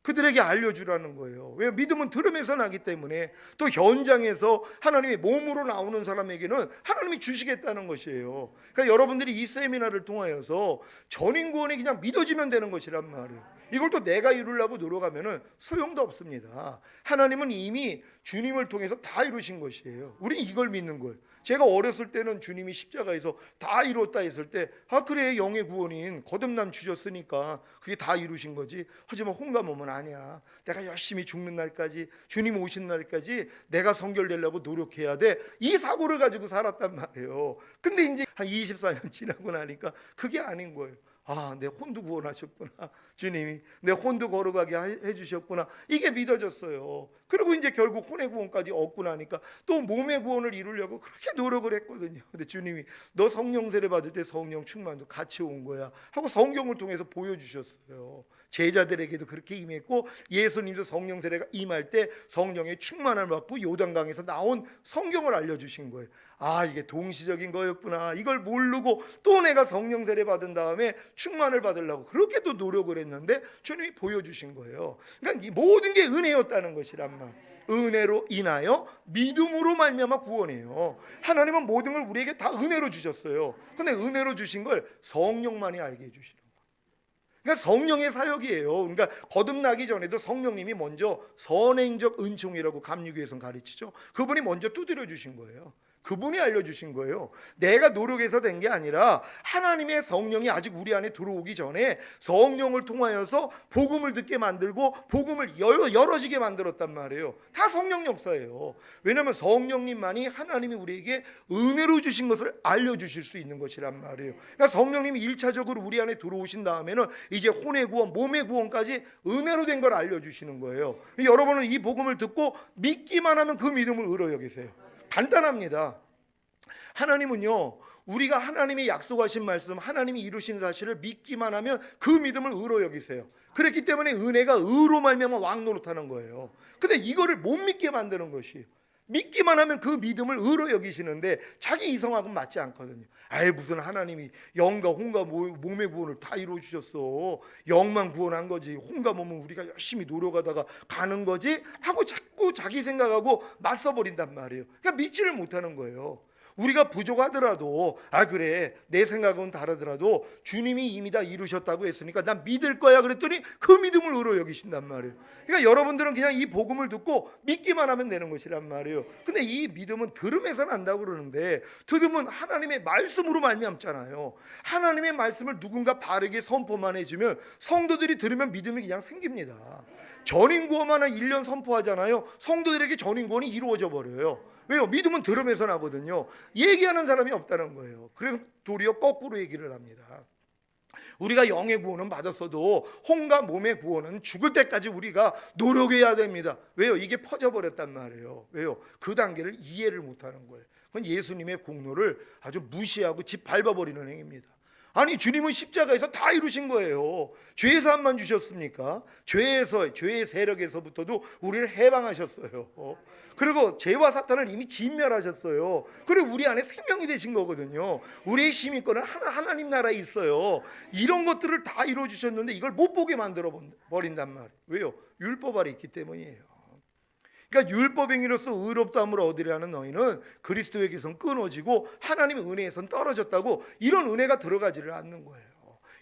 [SPEAKER 1] 그들에게 알려주라는 거예요. 왜? 믿음은 들음에서 나기 때문에. 또 현장에서 하나님의 몸으로 나오는 사람에게는 하나님이 주시겠다는 것이에요. 그러니까 여러분들이 이 세미나를 통하여서 전인구원이 그냥 믿어지면 되는 것이란 말이에요. 이걸 또 내가 이루려고 노력하면 소용도 없습니다. 하나님은 이미 주님을 통해서 다 이루신 것이에요. 우리 이걸 믿는 거예요. 제가 어렸을 때는 주님이 십자가에서 다 이뤘다 했을 때 그래, 영의 구원인 거듭남 주셨으니까 그게 다 이루신 거지. 하지만 혼과 몸은 아니야. 내가 열심히 죽는 날까지, 주님 오신 날까지 내가 성결되려고 노력해야 돼. 이 사고를 가지고 살았단 말이에요. 근데 이제 한 24년 지나고 나니까 그게 아닌 거예요. 내 혼도 구원하셨구나. 주님이 내 혼도 걸어가게 해주셨구나. 이게 믿어졌어요. 그리고 이제 결국 혼의 구원까지 얻고 나니까 또 몸의 구원을 이루려고 그렇게 노력을 했거든요. 근데 주님이 너 성령 세례 받을 때 성령 충만도 같이 온 거야 하고 성경을 통해서 보여주셨어요. 제자들에게도 그렇게 임했고 예수님도 성령 세례가 임할 때 성령의 충만을 받고 요단강에서 나온 성경을 알려주신 거예요. 이게 동시적인 거였구나. 이걸 모르고 또 내가 성령 세례 받은 다음에 충만을 받으려고 그렇게 또 노력을 했는데 주님이 보여주신 거예요. 그러니까 이 모든 게 은혜였다는 것이란 말. 은혜로 인하여 믿음으로 말미암아 구원이에요. 하나님은 모든 걸 우리에게 다 은혜로 주셨어요. 근데 은혜로 주신 걸 성령만이 알게 해주시는 거예요. 그러니까 성령의 사역이에요. 그러니까 거듭나기 전에도 성령님이 먼저 선행적 은총이라고 감리교에서는 가르치죠. 그분이 먼저 두드려 주신 거예요. 그분이 알려주신 거예요. 내가 노력해서 된 게 아니라 하나님의 성령이 아직 우리 안에 들어오기 전에 성령을 통하여서 복음을 듣게 만들고 복음을 열어지게 만들었단 말이에요. 다 성령 역사예요. 왜냐하면 성령님만이 하나님이 우리에게 은혜로 주신 것을 알려주실 수 있는 것이란 말이에요. 그러니까 성령님이 1차적으로 우리 안에 들어오신 다음에는 이제 혼의 구원, 몸의 구원까지 은혜로 된 걸 알려주시는 거예요. 여러분은 이 복음을 듣고 믿기만 하면 그 믿음을 의로 여기세요. 간단합니다. 하나님은요, 우리가 하나님이 약속하신 말씀, 하나님이 이루신 사실을 믿기만 하면 그 믿음을 의로 여기세요. 그렇기 때문에 은혜가 의로 말미암아 왕노릇하는 거예요. 근데 이거를 못 믿게 만드는 것이에요. 믿기만 하면 그 믿음을 의로 여기시는데 자기 이성하고는 맞지 않거든요. 아예 무슨 하나님이 영과 혼과 몸의 구원을 다 이루어 주셨어. 영만 구원한 거지. 혼과 몸은 우리가 열심히 노력하다가 가는 거지 하고 자꾸 자기 생각하고 맞서 버린단 말이에요. 그러니까 믿지를 못하는 거예요. 우리가 부족하더라도 그래 내 생각은 다르더라도 주님이 이미 다 이루셨다고 했으니까 난 믿을 거야 그랬더니 그 믿음을 의로 여기신단 말이에요. 그러니까 여러분들은 그냥 이 복음을 듣고 믿기만 하면 되는 것이란 말이에요. 근데 이 믿음은 들음에서 난다고 그러는데 들음은 하나님의 말씀으로 말미암잖아요. 하나님의 말씀을 누군가 바르게 선포만 해주면 성도들이 들으면 믿음이 그냥 생깁니다. 전인구원만을 1년 선포하잖아요. 성도들에게 전인구원이 이루어져 버려요. 왜요? 믿음은 들음에서 나거든요. 얘기하는 사람이 없다는 거예요. 그래서 도리어 거꾸로 얘기를 합니다. 우리가 영의 구원은 받았어도 혼과 몸의 구원은 죽을 때까지 우리가 노력해야 됩니다. 왜요? 이게 퍼져버렸단 말이에요. 왜요? 그 단계를 이해를 못하는 거예요. 그건 예수님의 공로를 아주 무시하고 짓밟아버리는 행위입니다. 아니 주님은 십자가에서 다 이루신 거예요. 죄 사함만 주셨습니까? 죄의 세력에서부터도 우리를 해방하셨어요. 그리고 죄와 사탄을 이미 진멸하셨어요. 그리고 우리 안에 생명이 되신 거거든요. 우리의 시민권은 하나님 나라에 있어요. 이런 것들을 다 이루어 주셨는데 이걸 못 보게 만들어 버린단 말이에요. 왜요? 율법 아래 있기 때문이에요. 그러니까 율법행위로서 의롭다함을 얻으려 하는 너희는 그리스도에게선 끊어지고 하나님의 은혜에선 떨어졌다고, 이런 은혜가 들어가지를 않는 거예요.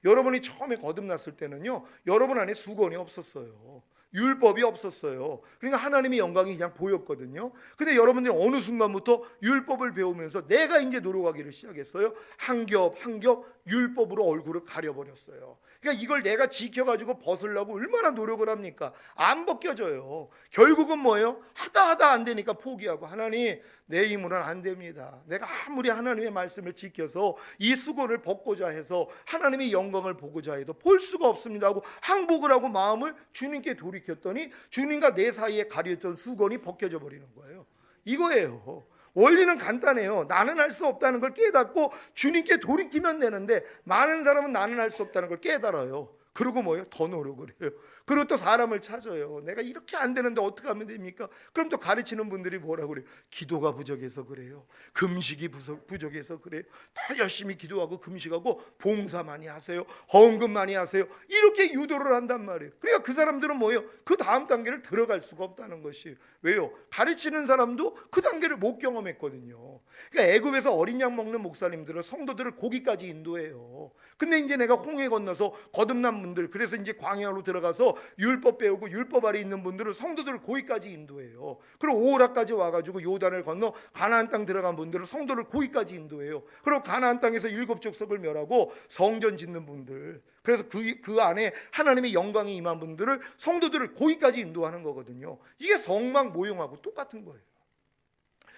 [SPEAKER 1] 여러분이 처음에 거듭났을 때는요, 여러분 안에 수건이 없었어요. 율법이 없었어요. 그러니까 하나님의 영광이 그냥 보였거든요. 근데 여러분들이 어느 순간부터 율법을 배우면서 내가 이제 노력하기를 시작했어요. 한 겹 한 겹 율법으로 얼굴을 가려버렸어요. 그러니까 이걸 내가 지켜가지고 벗으려고 얼마나 노력을 합니까? 안 벗겨져요. 결국은 뭐예요? 하다 안 되니까 포기하고, 하나님 내 힘으로는 안 됩니다. 내가 아무리 하나님의 말씀을 지켜서 이 수건을 벗고자 해서 하나님의 영광을 보고자 해도 볼 수가 없습니다 하고 항복을 하고 마음을 주님께 돌이켰더니 주님과 내 사이에 가려졌던 수건이 벗겨져 버리는 거예요. 이거예요. 원리는 간단해요. 나는 할 수 없다는 걸 깨닫고 주님께 돌이키면 되는데, 많은 사람은 나는 할 수 없다는 걸 깨달아요. 그리고 뭐예요? 더 노력을 해요. 그리고 또 사람을 찾아요. 내가 이렇게 안 되는데 어떻게 하면 됩니까? 그럼 또 가르치는 분들이 뭐라고 그래요? 기도가 부족해서 그래요. 금식이 부족해서 그래요. 다 열심히 기도하고 금식하고 봉사 많이 하세요. 헌금 많이 하세요. 이렇게 유도를 한단 말이에요. 그러니까 그 사람들은 뭐예요? 그 다음 단계를 들어갈 수가 없다는 것이에요. 왜요? 가르치는 사람도 그 단계를 못 경험했거든요. 그러니까 애굽에서 어린 양 먹는 목사님들은 성도들을 거기까지 인도해요. 근데 이제 내가 홍해 건너서 거듭난 분들, 그래서 이제 광야로 들어가서 율법 배우고 율법 아래 있는 분들은 성도들을 거기까지 인도해요. 그리고 오호라까지 와가지고 요단을 건너 가나안 땅 들어간 분들은 성도를 거기까지 인도해요. 그리고 가나안 땅에서 7 족속을 멸하고 성전 짓는 분들, 그래서 그 안에 하나님의 영광이 임한 분들을, 성도들을 거기까지 인도하는 거거든요. 이게 성막 모형하고 똑같은 거예요.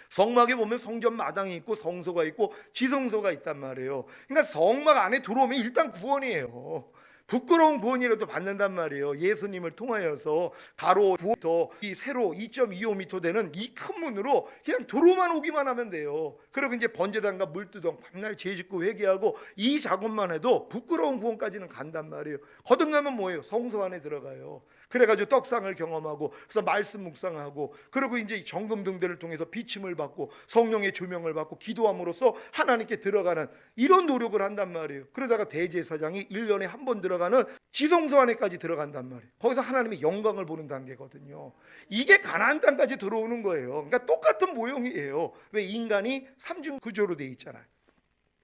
[SPEAKER 1] 성막에 보면 성전 마당이 있고 성소가 있고 지성소가 있단 말이에요. 그러니까 성막 안에 들어오면 일단 구원이에요. 부끄러운 구원이라도 받는단 말이에요. 예수님을 통하여서 가로 9m, 이 세로 2.25m 되는 이 큰 문으로 그냥 들어만 오기만 하면 돼요. 그리고 이제 번제단과 물두덩 밤날 죄짓고 회개하고 이 작업만 해도 부끄러운 구원까지는 간단 말이에요. 거듭나면 뭐예요? 성소 안에 들어가요. 그래가지고 떡상을 경험하고, 그래서 말씀 묵상하고, 그리고 이제 정금 등대를 통해서 비침을 받고 성령의 조명을 받고 기도함으로써 하나님께 들어가는 이런 노력을 한단 말이에요. 그러다가 대제사장이 1년에 한 번 들어가는 지성소 안에까지 들어간단 말이에요. 거기서 하나님의 영광을 보는 단계거든요. 이게 가나안 땅까지 들어오는 거예요. 그러니까 똑같은 모형이에요. 왜? 인간이 삼중 구조로 돼 있잖아요.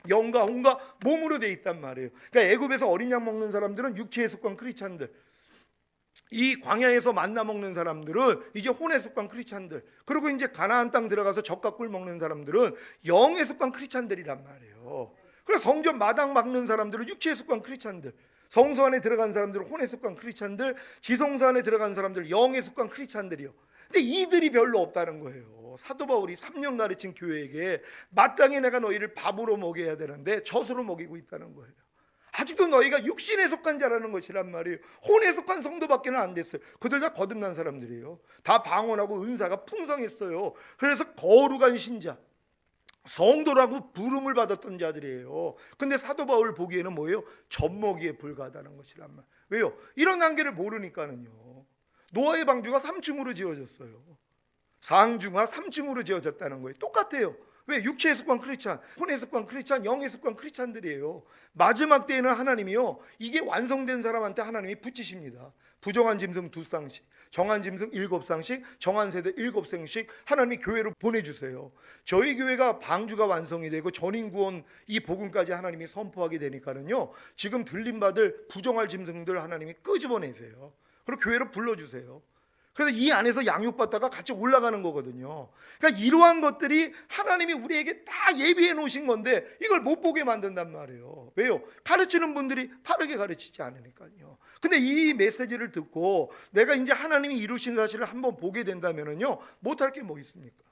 [SPEAKER 1] 영과 혼과 몸으로 돼 있단 말이에요. 그러니까 애굽에서 어린 양 먹는 사람들은 육체에 속한 크리스찬들, 이 광야에서 만나 먹는 사람들은 이제 혼에 속한 크리스찬들, 그리고 이제 가나안 땅 들어가서 젖과 꿀 먹는 사람들은 영에 속한 크리스찬들이란 말이에요. 그래서 성전 마당 막는 사람들은 육체에 속한 크리스찬들, 성소 안에 들어간 사람들은 혼에 속한 크리스찬들, 지성소 안에 들어간 사람들 영에 속한 크리스찬들이요. 근데 이들이 별로 없다는 거예요. 사도 바울이 3년 가르친 교회에게 마땅히 내가 너희를 밥으로 먹여야 되는데 젖으로 먹이고 있다는 거예요. 아직도 너희가 육신에 속한 자라는 것이란 말이에요. 혼에 속한 성도밖에는 안 됐어요. 그들 다 거듭난 사람들이에요. 다 방언하고 은사가 풍성했어요. 그래서 거룩한 신자, 성도라고 부름을 받았던 자들이에요. 근데 사도 바울 보기에는 뭐예요? 젖먹이에 불과하다는 것이란 말. 왜요? 이런 단계를 모르니까는요. 노아의 방주가 3층으로 지어졌어요. 상중하 3층으로 지어졌다는 거예요. 똑같아요. 왜? 육체에 속한 크리스찬, 혼에 속한 크리스찬, 영에 속한 크리스찬들이에요. 마지막 때에는 하나님이요, 이게 완성된 사람한테 하나님이 붙이십니다. 부정한 짐승 2쌍씩, 정한 짐승 7쌍씩, 정한 세대 7생씩 하나님이 교회로 보내주세요. 저희 교회가 방주가 완성이 되고 전인구원 이 복음까지 하나님이 선포하게 되니까는요, 지금 들림받을 부정할 짐승들 하나님이 끄집어내세요. 그리고 교회로 불러주세요. 그래서 이 안에서 양육받다가 같이 올라가는 거거든요. 그러니까 이러한 것들이 하나님이 우리에게 다 예비해 놓으신 건데 이걸 못 보게 만든단 말이에요. 왜요? 가르치는 분들이 바르게 가르치지 않으니까요. 근데 이 메시지를 듣고 내가 이제 하나님이 이루신 사실을 한번 보게 된다면은요, 못할 게 뭐 있습니까?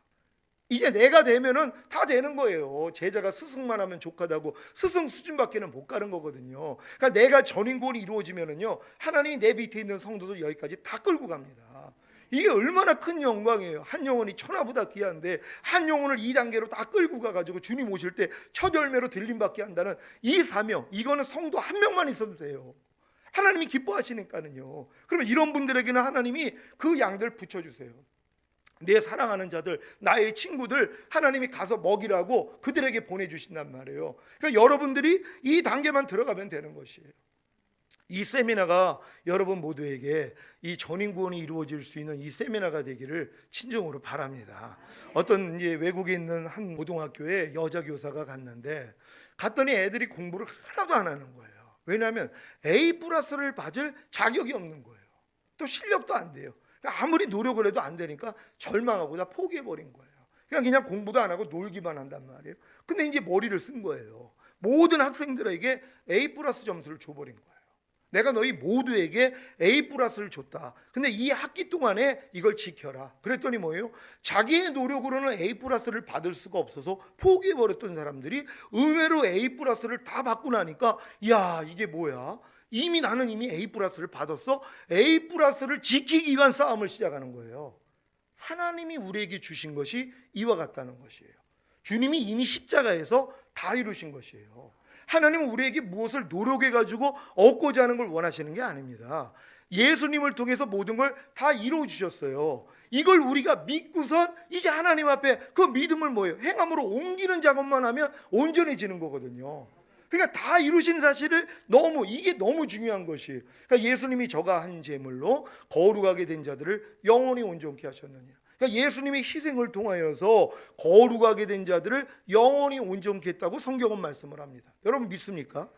[SPEAKER 1] 이제 내가 되면은 다 되는 거예요. 제자가 스승만 하면 족하다고 스승 수준밖에는 못 가는 거거든요. 그러니까 내가 전인구원이 이루어지면은요, 하나님이 내 밑에 있는 성도들 여기까지 다 끌고 갑니다. 이게 얼마나 큰 영광이에요. 한 영혼이 천하보다 귀한데 한 영혼을 2단계로 다 끌고 가가지고 주님 오실 때 첫 열매로 들림받게 한다는 이 사명, 이거는 성도 한 명만 있어도 돼요. 하나님이 기뻐하시니까는요. 그러면 이런 분들에게는 하나님이 그 양들 붙여주세요. 내 사랑하는 자들, 나의 친구들 하나님이 가서 먹이라고 그들에게 보내주신단 말이에요. 그러니까 여러분들이 이 단계만 들어가면 되는 것이에요. 이 세미나가 여러분 모두에게 이 전인구원이 이루어질 수 있는 이 세미나가 되기를 진정으로 바랍니다. 어떤 이제 외국에 있는 한 고등학교에 여자 교사가 갔더니 애들이 공부를 하나도 안 하는 거예요. 왜냐하면 A+를 받을 자격이 없는 거예요. 또 실력도 안 돼요. 아무리 노력을 해도 안 되니까 절망하고 다 포기해버린 거예요. 그냥 공부도 안 하고 놀기만 한단 말이에요. 근데 이제 머리를 쓴 거예요. 모든 학생들에게 A+ 점수를 줘버린 거예요. 내가 너희 모두에게 A+를 줬다. 근데 이 학기 동안에 이걸 지켜라. 그랬더니 뭐예요? 자기의 노력으로는 A+를 받을 수가 없어서 포기해버렸던 사람들이 의외로 A+를 다 받고 나니까, 야, 이게 뭐야? 나는 이미 A+를 받았어. A+를 지키기 위한 싸움을 시작하는 거예요. 하나님이 우리에게 주신 것이 이와 같다는 것이에요. 주님이 이미 십자가에서 다 이루신 것이에요. 하나님은 우리에게 무엇을 노력해가지고 얻고자 하는 걸 원하시는 게 아닙니다. 예수님을 통해서 모든 걸 다 이루어 주셨어요. 이걸 우리가 믿고선 이제 하나님 앞에 그 믿음을 뭐예요? 행함으로 옮기는 작업만 하면 온전해지는 거거든요. 그러니까 다 이루신 사실을 이게 너무 중요한 것이에요. 그러니까 예수님이 저가 한 제물로 거룩하게 된 자들을 영원히 온전케 하셨느냐. 그러니까 예수님의 희생을 통하여서 거룩하게 된 자들을 영원히 온전케 했다고 성경은 말씀을 합니다. 여러분 믿습니까?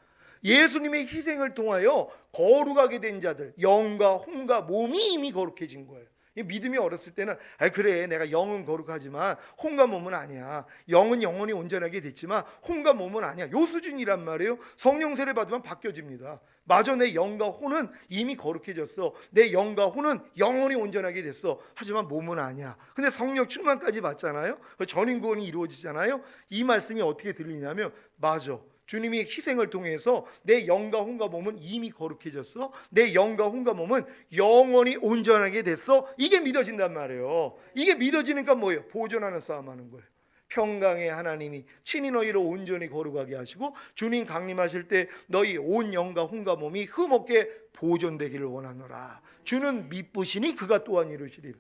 [SPEAKER 1] 예수님의 희생을 통하여 거룩하게 된 자들, 영과 혼과 몸이 이미 거룩해진 거예요. 믿음이 어렸을 때는 그래, 내가 영은 거룩하지만 혼과 몸은 아니야. 영은 영원히 온전하게 됐지만 혼과 몸은 아니야. 요 수준이란 말이에요. 성령 세례 받으면 바뀌어집니다. 마저 내 영과 혼은 이미 거룩해졌어. 내 영과 혼은 영원히 온전하게 됐어. 하지만 몸은 아니야. 근데 성령 충만까지 받잖아요. 전인구원이 이루어지잖아요. 이 말씀이 어떻게 들리냐면, 맞아, 주님이 희생을 통해서 내 영과 혼과 몸은 이미 거룩해졌어. 내 영과 혼과 몸은 영원히 온전하게 됐어. 이게 믿어진단 말이에요. 이게 믿어지니까 뭐예요? 보존하는 싸움하는 거예요. 평강의 하나님이 친히 너희를 온전히 거룩하게 하시고 주님 강림하실 때 너희 온 영과 혼과 몸이 흠없게 보존되기를 원하노라. 주는 미쁘시니 그가 또한 이루시리라.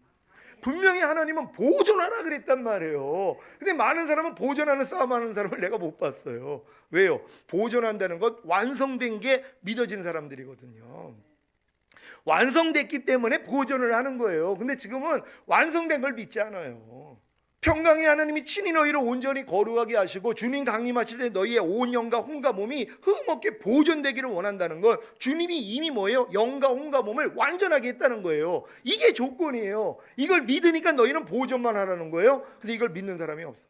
[SPEAKER 1] 분명히 하나님은 보존하라 그랬단 말이에요. 근데 많은 사람은 보존하는 싸움하는 사람을 내가 못 봤어요. 왜요? 보존한다는 것, 완성된 게 믿어진 사람들이거든요. 완성됐기 때문에 보존을 하는 거예요. 근데 지금은 완성된 걸 믿지 않아요. 평강의 하나님이 친히 너희를 온전히 거룩하게 하시고 주님 강림하실 때 너희의 온 영과 혼과 몸이 흠없게 보존되기를 원한다는 건 주님이 이미 뭐예요? 영과 혼과 몸을 완전하게 했다는 거예요. 이게 조건이에요. 이걸 믿으니까 너희는 보존만 하라는 거예요. 근데 이걸 믿는 사람이 없어요.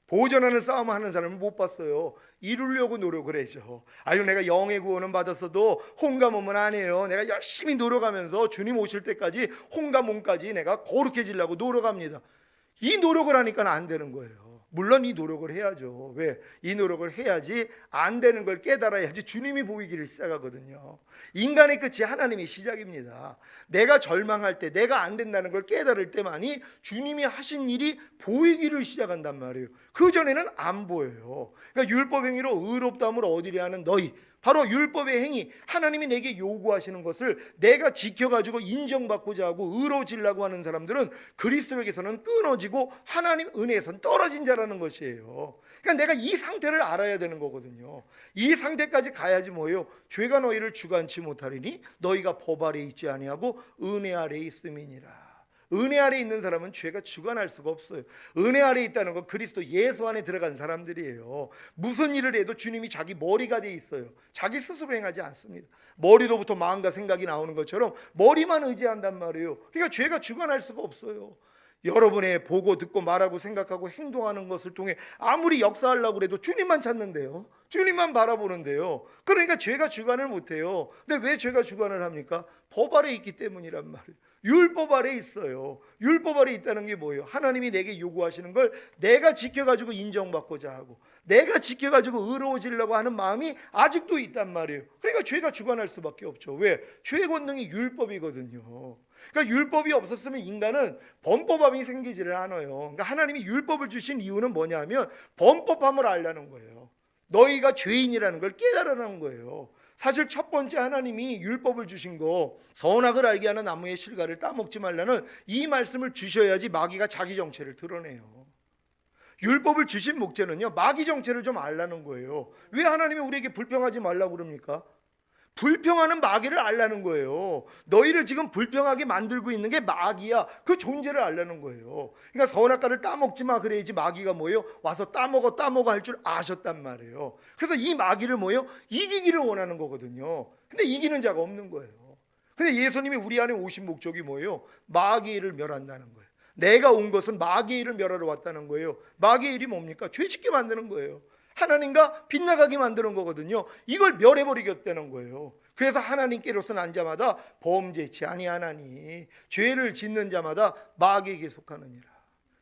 [SPEAKER 1] 보존하는 싸움 하는 사람은 못 봤어요. 이루려고 노력을 해죠. 아유, 내가 영의 구원은 받았어도 혼과 몸은 안 해요. 내가 열심히 노력하면서 주님 오실 때까지 혼과 몸까지 내가 거룩해지려고 노력합니다. 이 노력을 하니까 안 되는 거예요. 물론 이 노력을 해야죠. 왜? 이 노력을 해야지 안 되는 걸 깨달아야지 주님이 보이기를 시작하거든요. 인간의 끝이 하나님의 시작입니다. 내가 절망할 때, 내가 안 된다는 걸 깨달을 때만이 주님이 하신 일이 보이기를 시작한단 말이에요. 그 전에는 안 보여요. 그러니까 율법 행위로 의롭다함을 얻으려 하는 너희, 바로 율법의 행위, 하나님이 내게 요구하시는 것을 내가 지켜가지고 인정받고자 하고 의로워지려고 하는 사람들은 그리스도에게서는 끊어지고 하나님 은혜에서는 떨어진 자라는 것이에요. 그러니까 내가 이 상태를 알아야 되는 거거든요. 이 상태까지 가야지 뭐예요? 죄가 너희를 주관치 못하리니 너희가 법 아래 있지 아니하고 은혜 아래 있음이니라. 은혜 아래 있는 사람은 죄가 주관할 수가 없어요. 은혜 아래 있다는 건 그리스도 예수 안에 들어간 사람들이에요. 무슨 일을 해도 주님이 자기 머리가 돼 있어요. 자기 스스로 행하지 않습니다. 머리로부터 마음과 생각이 나오는 것처럼 머리만 의지한단 말이에요. 그러니까 죄가 주관할 수가 없어요. 여러분의 보고 듣고 말하고 생각하고 행동하는 것을 통해 아무리 역사하려고 해도 주님만 찾는데요, 주님만 바라보는데요. 그러니까 죄가 주관을 못해요. 근데 왜 죄가 주관을 합니까? 법 아래 있기 때문이란 말이에요. 율법 아래 있어요. 율법 아래 있다는 게 뭐예요? 하나님이 내게 요구하시는 걸 내가 지켜가지고 인정받고자 하고 내가 지켜가지고 의로워지려고 하는 마음이 아직도 있단 말이에요. 그러니까 죄가 주관할 수밖에 없죠. 왜? 죄의 권능이 율법이거든요. 그러니까 율법이 없었으면 인간은 범법함이 생기지를 않아요. 그러니까 하나님이 율법을 주신 이유는 뭐냐면 범법함을 알려는 거예요. 너희가 죄인이라는 걸 깨달으라는 거예요. 사실 첫 번째 하나님이 율법을 주신 거, 선악을 알게 하는 나무의 실과를 따먹지 말라는 이 말씀을 주셔야지 마귀가 자기 정체를 드러내요. 율법을 주신 목적은요, 마귀 정체를 좀 알라는 거예요. 왜 하나님이 우리에게 불평하지 말라고 그럽니까? 불평하는 마귀를 알라는 거예요. 너희를 지금 불평하게 만들고 있는 게 마귀야. 그 존재를 알라는 거예요. 그러니까 선악과를 따먹지 마 그래야지 마귀가 뭐예요? 와서 따먹어 할 줄 아셨단 말이에요. 그래서 이 마귀를 뭐예요? 이기기를 원하는 거거든요. 근데 이기는 자가 없는 거예요. 근데 예수님이 우리 안에 오신 목적이 뭐예요? 마귀를 멸한다는 거예요. 내가 온 것은 마귀의 일을 멸하러 왔다는 거예요. 마귀의 일이 뭡니까? 죄짓게 만드는 거예요. 하나님과 빗나가게 만드는 거거든요. 이걸 멸해버리겠다는 거예요. 그래서 하나님께로서 난 자마다 범죄치 아니하나니 죄를 짓는 자마다 마귀에게 속하느니라.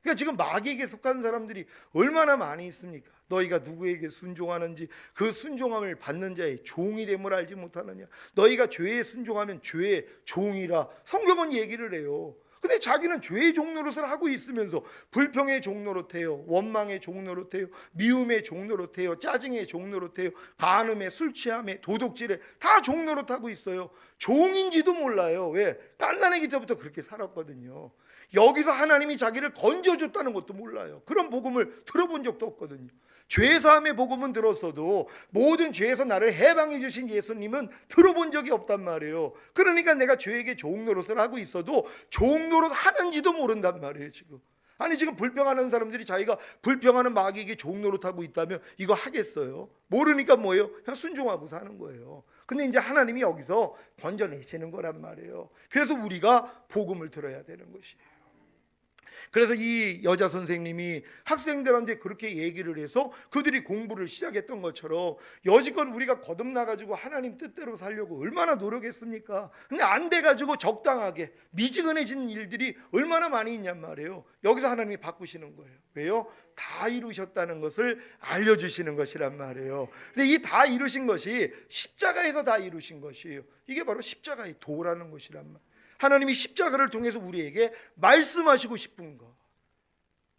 [SPEAKER 1] 그러니까 지금 마귀에게 속한 사람들이 얼마나 많이 있습니까? 너희가 누구에게 순종하는지 그 순종함을 받는 자의 종이 됨을 알지 못하느냐. 너희가 죄에 순종하면 죄의 종이라 성경은 얘기를 해요. 근데 자기는 죄의 종노릇을 하고 있으면서 불평의 종노릇해요, 원망의 종노릇해요, 미움의 종노릇해요, 짜증의 종노릇해요, 간음에, 술 취함에, 도둑질에 다 종노릇하고 있어요. 종인지도 몰라요. 왜? 갓난아기 때부터 그렇게 살았거든요. 여기서 하나님이 자기를 건져줬다는 것도 몰라요. 그런 복음을 들어본 적도 없거든요. 죄사함의 복음은 들었어도 모든 죄에서 나를 해방해 주신 예수님은 들어본 적이 없단 말이에요. 그러니까 내가 죄에게 종노릇을 하고 있어도 종노릇 하는지도 모른단 말이에요. 지금 아니 지금 불평하는 사람들이 자기가 불평하는 마귀에게 종노릇하고 있다면 이거 하겠어요? 모르니까 뭐예요? 그냥 순종하고 사는 거예요. 근데 이제 하나님이 여기서 건져내시는 거란 말이에요. 그래서 우리가 복음을 들어야 되는 것이에요. 그래서 이 여자 선생님이 학생들한테 그렇게 얘기를 해서 그들이 공부를 시작했던 것처럼 여지껏 우리가 거듭나가지고 하나님 뜻대로 살려고 얼마나 노력했습니까? 근데 안 돼가지고 적당하게 미지근해진 일들이 얼마나 많이 있냔 말이에요. 여기서 하나님이 바꾸시는 거예요. 왜요? 다 이루셨다는 것을 알려주시는 것이란 말이에요. 근데 이 다 이루신 것이 십자가에서 다 이루신 것이에요. 이게 바로 십자가의 도라는 것이란 말이에요. 하나님이 십자가를 통해서 우리에게 말씀하시고 싶은 것,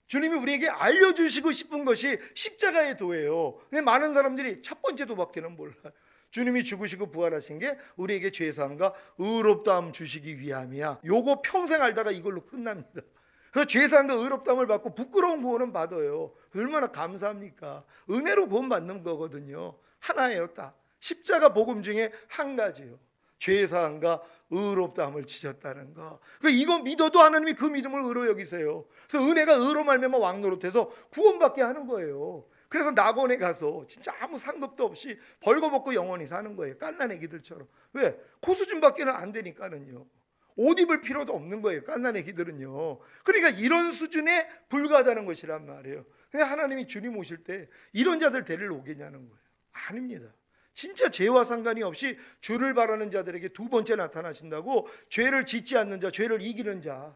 [SPEAKER 1] 주님이 우리에게 알려주시고 싶은 것이 십자가의 도예요. 근데 많은 사람들이 첫 번째 도밖에는 몰라요. 주님이 죽으시고 부활하신 게 우리에게 죄사함과 의롭다함 주시기 위함이야. 요거 평생 알다가 이걸로 끝납니다. 그래서 죄사함과 의롭다함을 받고 부끄러운 구원은 받아요. 얼마나 감사합니까? 은혜로 구원받는 거거든요. 하나예요. 딱 십자가 복음 중에 한 가지요. 죄사함과 의롭다함을 지셨다는 거. 이거 믿어도 하나님이 그 믿음을 의로 여기세요. 그래서 은혜가 의로 말미암아 왕노릇해서 구원받게 하는 거예요. 그래서 낙원에 가서 진짜 아무 상급도 없이 벌거벗고 영원히 사는 거예요. 갓난 애기들처럼. 왜? 코수준밖에는 안 되니까는요. 옷 입을 필요도 없는 거예요. 갓난 애기들은요. 그러니까 이런 수준에 불과하다는 것이란 말이에요. 근데 하나님이 주님 오실 때 이런 자들 데리러 오겠냐는 거예요. 아닙니다. 진짜 죄와 상관이 없이 주를 바라는 자들에게 두 번째 나타나신다고. 죄를 짓지 않는 자, 죄를 이기는 자,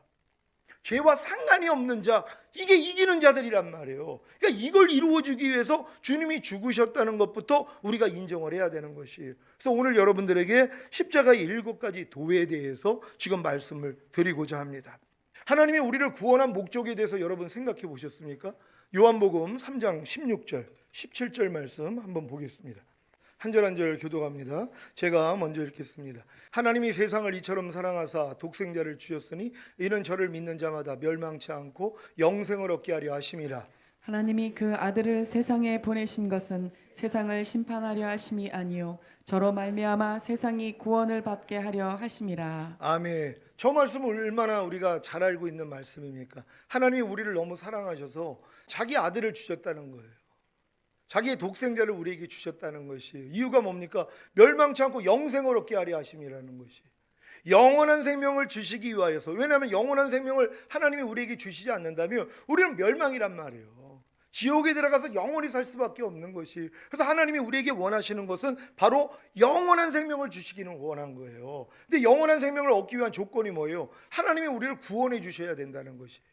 [SPEAKER 1] 죄와 상관이 없는 자, 이게 이기는 자들이란 말이에요. 그러니까 이걸 이루어주기 위해서 주님이 죽으셨다는 것부터 우리가 인정을 해야 되는 것이에요. 그래서 오늘 여러분들에게 십자가의 7가지 도에 대해서 지금 말씀을 드리고자 합니다. 하나님이 우리를 구원한 목적에 대해서 여러분 생각해 보셨습니까? 요한복음 3장 16절 17절 말씀 한번 보겠습니다. 한 절 한 절 교독합니다. 제가 먼저 읽겠습니다. 하나님이 세상을 이처럼 사랑하사 독생자를 주셨으니 이는 저를 믿는 자마다 멸망치 않고 영생을 얻게 하려 하심이라.
[SPEAKER 2] 하나님이 그 아들을 세상에 보내신 것은 세상을 심판하려 하심이 아니요 저로 말미암아 세상이 구원을 받게 하려 하심이라.
[SPEAKER 1] 아멘. 저 말씀을 얼마나 우리가 잘 알고 있는 말씀입니까? 하나님이 우리를 너무 사랑하셔서 자기 아들을 주셨다는 거예요. 자기의 독생자를 우리에게 주셨다는 것이 이유가 뭡니까? 멸망치 않고 영생을 얻게 하려 하심이라는 것이 영원한 생명을 주시기 위하여서. 왜냐하면 영원한 생명을 하나님이 우리에게 주시지 않는다면 우리는 멸망이란 말이에요. 지옥에 들어가서 영원히 살 수밖에 없는 것이. 그래서 하나님이 우리에게 원하시는 것은 바로 영원한 생명을 주시기는 원한 거예요. 근데 영원한 생명을 얻기 위한 조건이 뭐예요? 하나님이 우리를 구원해 주셔야 된다는 것이에요.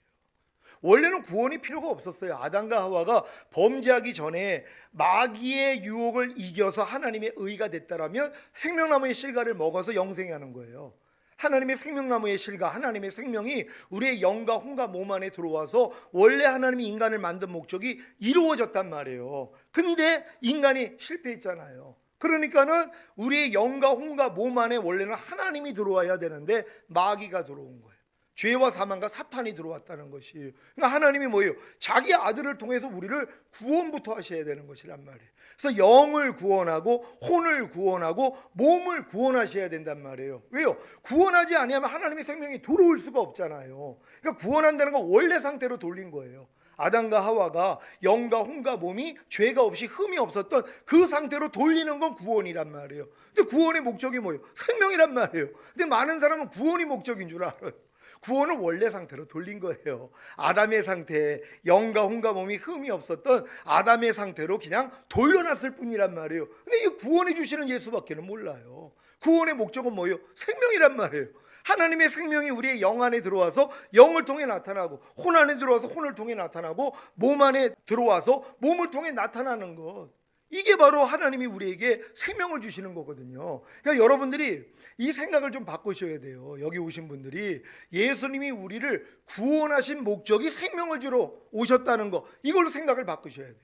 [SPEAKER 1] 원래는 구원이 필요가 없었어요. 아담과 하와가 범죄하기 전에 마귀의 유혹을 이겨서 하나님의 의가 됐다라면 생명나무의 실과를 먹어서 영생하는 거예요. 하나님의 생명나무의 실과, 하나님의 생명이 우리의 영과 혼과 몸 안에 들어와서 원래 하나님이 인간을 만든 목적이 이루어졌단 말이에요. 근데 인간이 실패했잖아요. 그러니까는 우리의 영과 혼과 몸 안에 원래는 하나님이 들어와야 되는데 마귀가 들어온 거예요. 죄와 사망과 사탄이 들어왔다는 것이. 그러니까 하나님이 뭐예요? 자기 아들을 통해서 우리를 구원부터 하셔야 되는 것이란 말이에요. 그래서 영을 구원하고 혼을 구원하고 몸을 구원하셔야 된단 말이에요. 왜요? 구원하지 아니하면 하나님의 생명이 들어올 수가 없잖아요. 그러니까 구원한다는 건 원래 상태로 돌린 거예요. 아담과 하와가 영과 혼과 몸이 죄가 없이 흠이 없었던 그 상태로 돌리는 건 구원이란 말이에요. 근데 구원의 목적이 뭐예요? 생명이란 말이에요. 근데 많은 사람은 구원이 목적인 줄 알아요. 구원은 원래 상태로 돌린 거예요. 아담의 상태, 영과 혼과 몸이 흠이 없었던 아담의 상태로 그냥 돌려놨을 뿐이란 말이에요. 근데 이 구원해 주시는 예수밖에는 몰라요. 구원의 목적은 뭐예요? 생명이란 말이에요. 하나님의 생명이 우리의 영 안에 들어와서 영을 통해 나타나고, 혼 안에 들어와서 혼을 통해 나타나고, 몸 안에 들어와서 몸을 통해 나타나는 것, 이게 바로 하나님이 우리에게 생명을 주시는 거거든요. 그러니까 여러분들이 이 생각을 좀 바꾸셔야 돼요. 여기 오신 분들이 예수님이 우리를 구원하신 목적이 생명을 주러 오셨다는 거, 이걸로 생각을 바꾸셔야 돼요.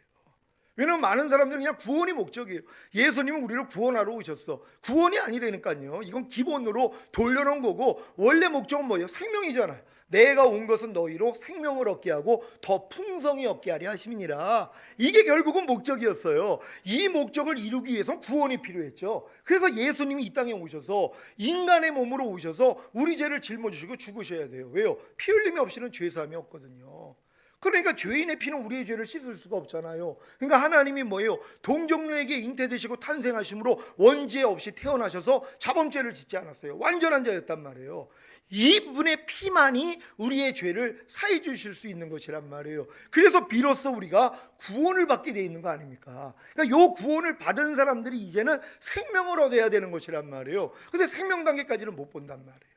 [SPEAKER 1] 왜냐하면 많은 사람들은 그냥 구원이 목적이에요. 예수님은 우리를 구원하러 오셨어. 구원이 아니라니까요. 이건 기본으로 돌려놓은 거고, 원래 목적은 뭐예요? 생명이잖아요. 내가 온 것은 너희로 생명을 얻게 하고 더 풍성히 얻게 하려 하심이니라. 이게 결국은 목적이었어요. 이 목적을 이루기 위해서는 구원이 필요했죠. 그래서 예수님이 이 땅에 오셔서 인간의 몸으로 오셔서 우리 죄를 짊어지시고 죽으셔야 돼요. 왜요? 피 흘림이 없이는 죄사함이 없거든요. 그러니까 죄인의 피는 우리의 죄를 씻을 수가 없잖아요. 그러니까 하나님이 뭐예요? 동정녀에게 잉태되시고 탄생하심으로 원죄 없이 태어나셔서 자범죄를 짓지 않았어요. 완전한 자였단 말이에요. 이분의 피만이 우리의 죄를 사해 주실 수 있는 것이란 말이에요. 그래서 비로소 우리가 구원을 받게 되어 있는 거 아닙니까? 그러니까 이 구원을 받은 사람들이 이제는 생명을 얻어야 되는 것이란 말이에요. 근데 생명 단계까지는 못 본단 말이에요.